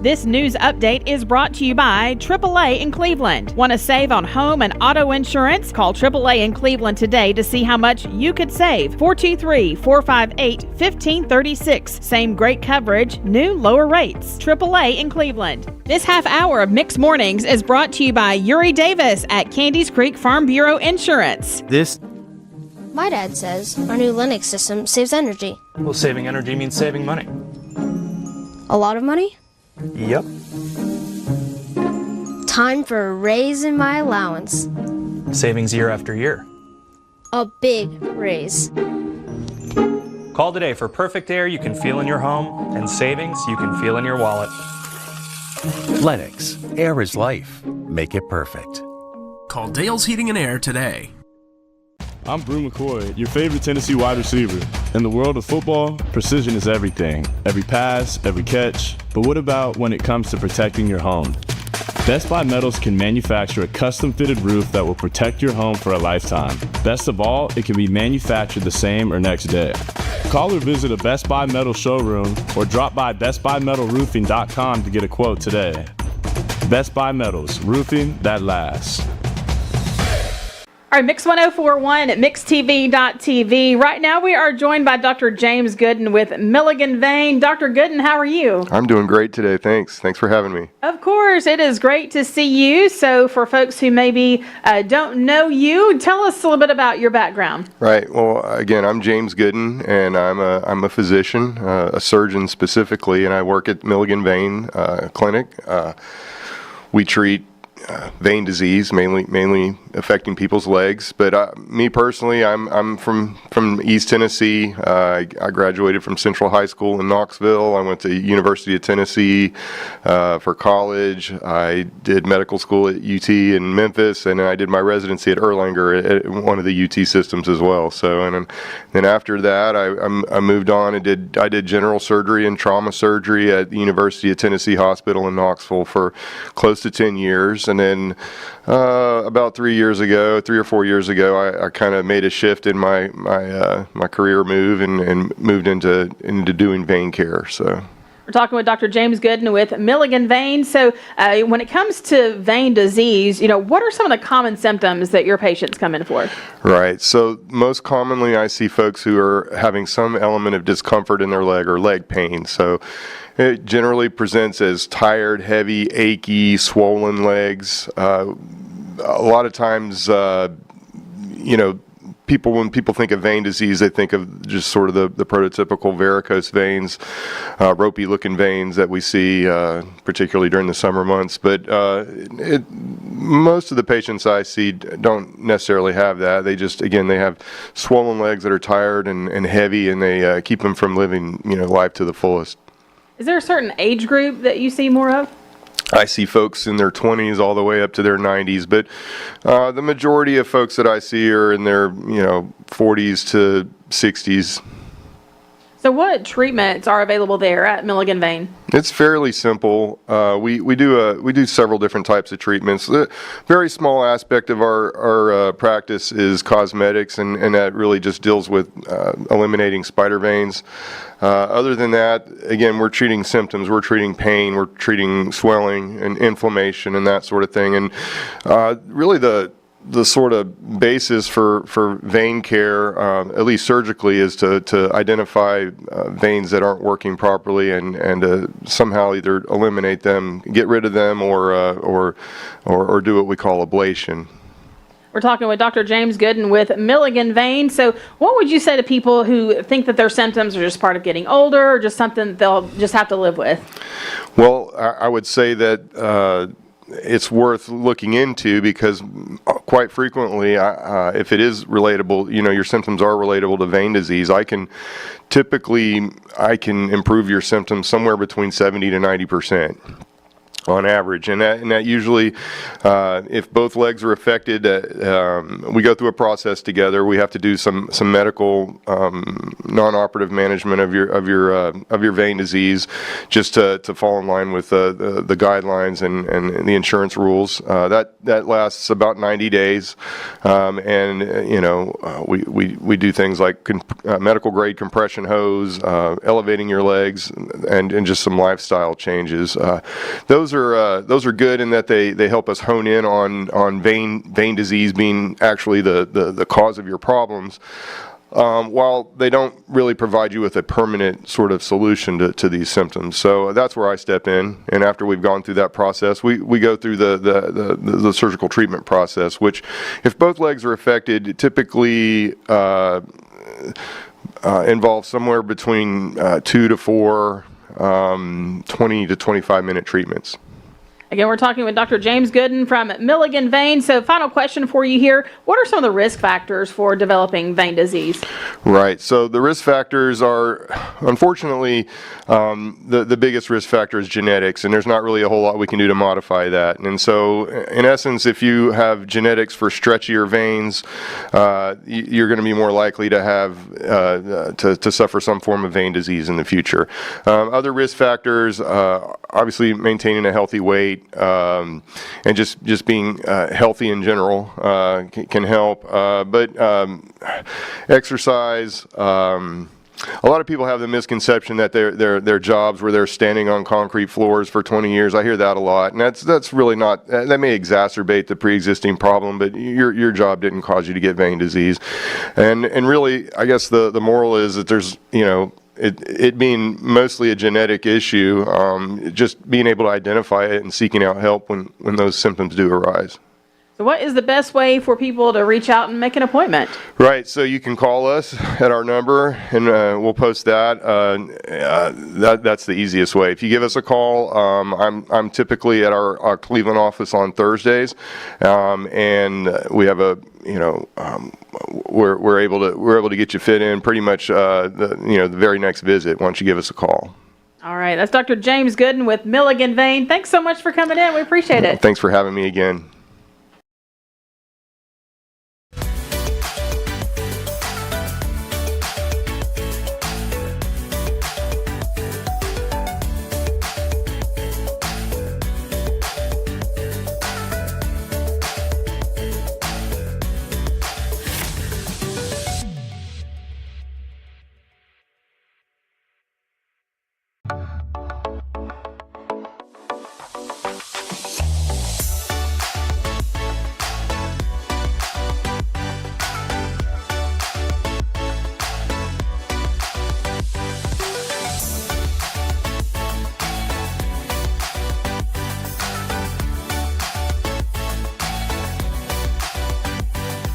This news update is brought to you by AAA in Cleveland. Want to save on home and auto insurance? Call AAA in Cleveland today to see how much you could save. 423-458-1536. Same great coverage, new lower rates. AAA in Cleveland. This half hour of Mixed Mornings is brought to you by Uri Davis at Candies Creek Farm Bureau Insurance. My dad says our new Linux system saves energy. Well, saving energy means saving money. A lot of money? Yep. Time for a raise in my allowance. Savings year after year. A big raise. Call today for perfect air you can feel in your home and savings you can feel in your wallet. Lennox. Air is life. Make it perfect. Call Dale's Heating and Air today. I'm Brew McCoy, your favorite Tennessee wide receiver. In the world of football, precision is everything. Every pass, every catch. But what about when it comes to protecting your home? Best Buy Metals can manufacture a custom-fitted roof that will protect your home for a lifetime. Best of all, it can be manufactured the same or next day. Call or visit a Best Buy Metal showroom or drop by bestbuymetalroofing.com to get a quote today. Best Buy Metals, roofing that lasts. All right, Mix 1041 at mixtv.tv. Right now we are joined by Dr. James Goodin with Milligan Vein. Dr. Goodin, how are you? I'm doing great today, thanks. Thanks for having me. Of course, it is great to see you. So for folks who maybe don't know you, tell us a little bit about your background. Right, well, again, I'm James Goodin, and I'm a physician, a surgeon specifically, and I work at Milligan Vein Clinic. We treat vein disease, mainly affecting people's legs. But me personally, I'm from East Tennessee. I graduated from Central High School in Knoxville. I went to University of Tennessee for college. I did medical school at UT in Memphis, and I did my residency at Erlanger at one of the UT systems as well. So, and then after that, I moved on and I did general surgery and trauma surgery at the University of Tennessee Hospital in Knoxville for close to 10 years. And then about 3 or 4 years ago, I kind of made a shift in my career move and moved into doing vein care. So we're talking with Dr. James Goodin with Milligan Vein. So when it comes to vein disease, what are some of the common symptoms that your patients come in for? Right. So most commonly, I see folks who are having some element of discomfort in their leg or leg pain. So it generally presents as tired, heavy, achy, swollen legs. A lot of times, when people think of vein disease, they think of just sort of the prototypical varicose veins, ropey-looking veins that we see, particularly during the summer months. But most of the patients I see don't necessarily have that. They just, again, they have swollen legs that are tired and heavy, and they keep them from living, life to the fullest. Is there a certain age group that you see more of? I see folks in their 20s all the way up to their 90s, but the majority of folks that I see are in their 40s to 60s. So what treatments are available there at Milligan Vein? It's fairly simple. We do several different types of treatments. A very small aspect of our practice is cosmetics, and that really just deals with eliminating spider veins. Other than that, again, we're treating symptoms. We're treating pain. We're treating swelling and inflammation and that sort of thing. And really the sort of basis for vein care, at least surgically, is to identify veins that aren't working properly and somehow either eliminate them, get rid of them, or do what we call ablation. We're talking with Dr. James Goodin with Milligan Vein. So what would you say to people who think that their symptoms are just part of getting older or just something they'll just have to live with? Well, I would say that it's worth looking into, because quite frequently, if it is relatable, your symptoms are relatable to vein disease, I can improve your symptoms somewhere between 70 to 90%. on average, and that usually, if both legs are affected, we go through a process together. We have to do some medical non-operative management of your vein disease, just to fall in line with the guidelines and the insurance rules. That lasts about 90 days, and we do things like medical grade compression hose, elevating your legs, and just some lifestyle changes. Those are good in that they help us hone in on vein disease being actually the cause of your problems, while they don't really provide you with a permanent sort of solution to these symptoms. So that's where I step in, and after we've gone through that process, we go through the surgical treatment process, which, if both legs are affected, typically involves somewhere between 2 to 4 20 to 25 minute treatments. Again, we're talking with Dr. James Goodin from Milligan Vein. So, final question for you here. What are some of the risk factors for developing vein disease? Right. So the risk factors are, unfortunately, the biggest risk factor is genetics, and there's not really a whole lot we can do to modify that. And so, in essence, if you have genetics for stretchier veins, you're going to be more likely to have to suffer some form of vein disease in the future. Other risk factors, obviously, maintaining a healthy weight, and just being healthy in general can help. But exercise. A lot of people have the misconception that their jobs where they're standing on concrete floors for 20 years. I hear that a lot, and that's really not. That may exacerbate the pre-existing problem, but your job didn't cause you to get vein disease. And really, I guess the moral is that there's it being mostly a genetic issue, just being able to identify it and seeking out help when those symptoms do arise. So what is the best way for people to reach out and make an appointment? Right, so you can call us at our number, and we'll post that. That's the easiest way. If you give us a call, I'm typically at our Cleveland office on Thursdays, and we have we're able to get you fit in pretty much the very next visit once you give us a call. All right, that's Dr. James Goodin with Milligan Vein. Thanks so much for coming in. We appreciate it. Thanks for having me again.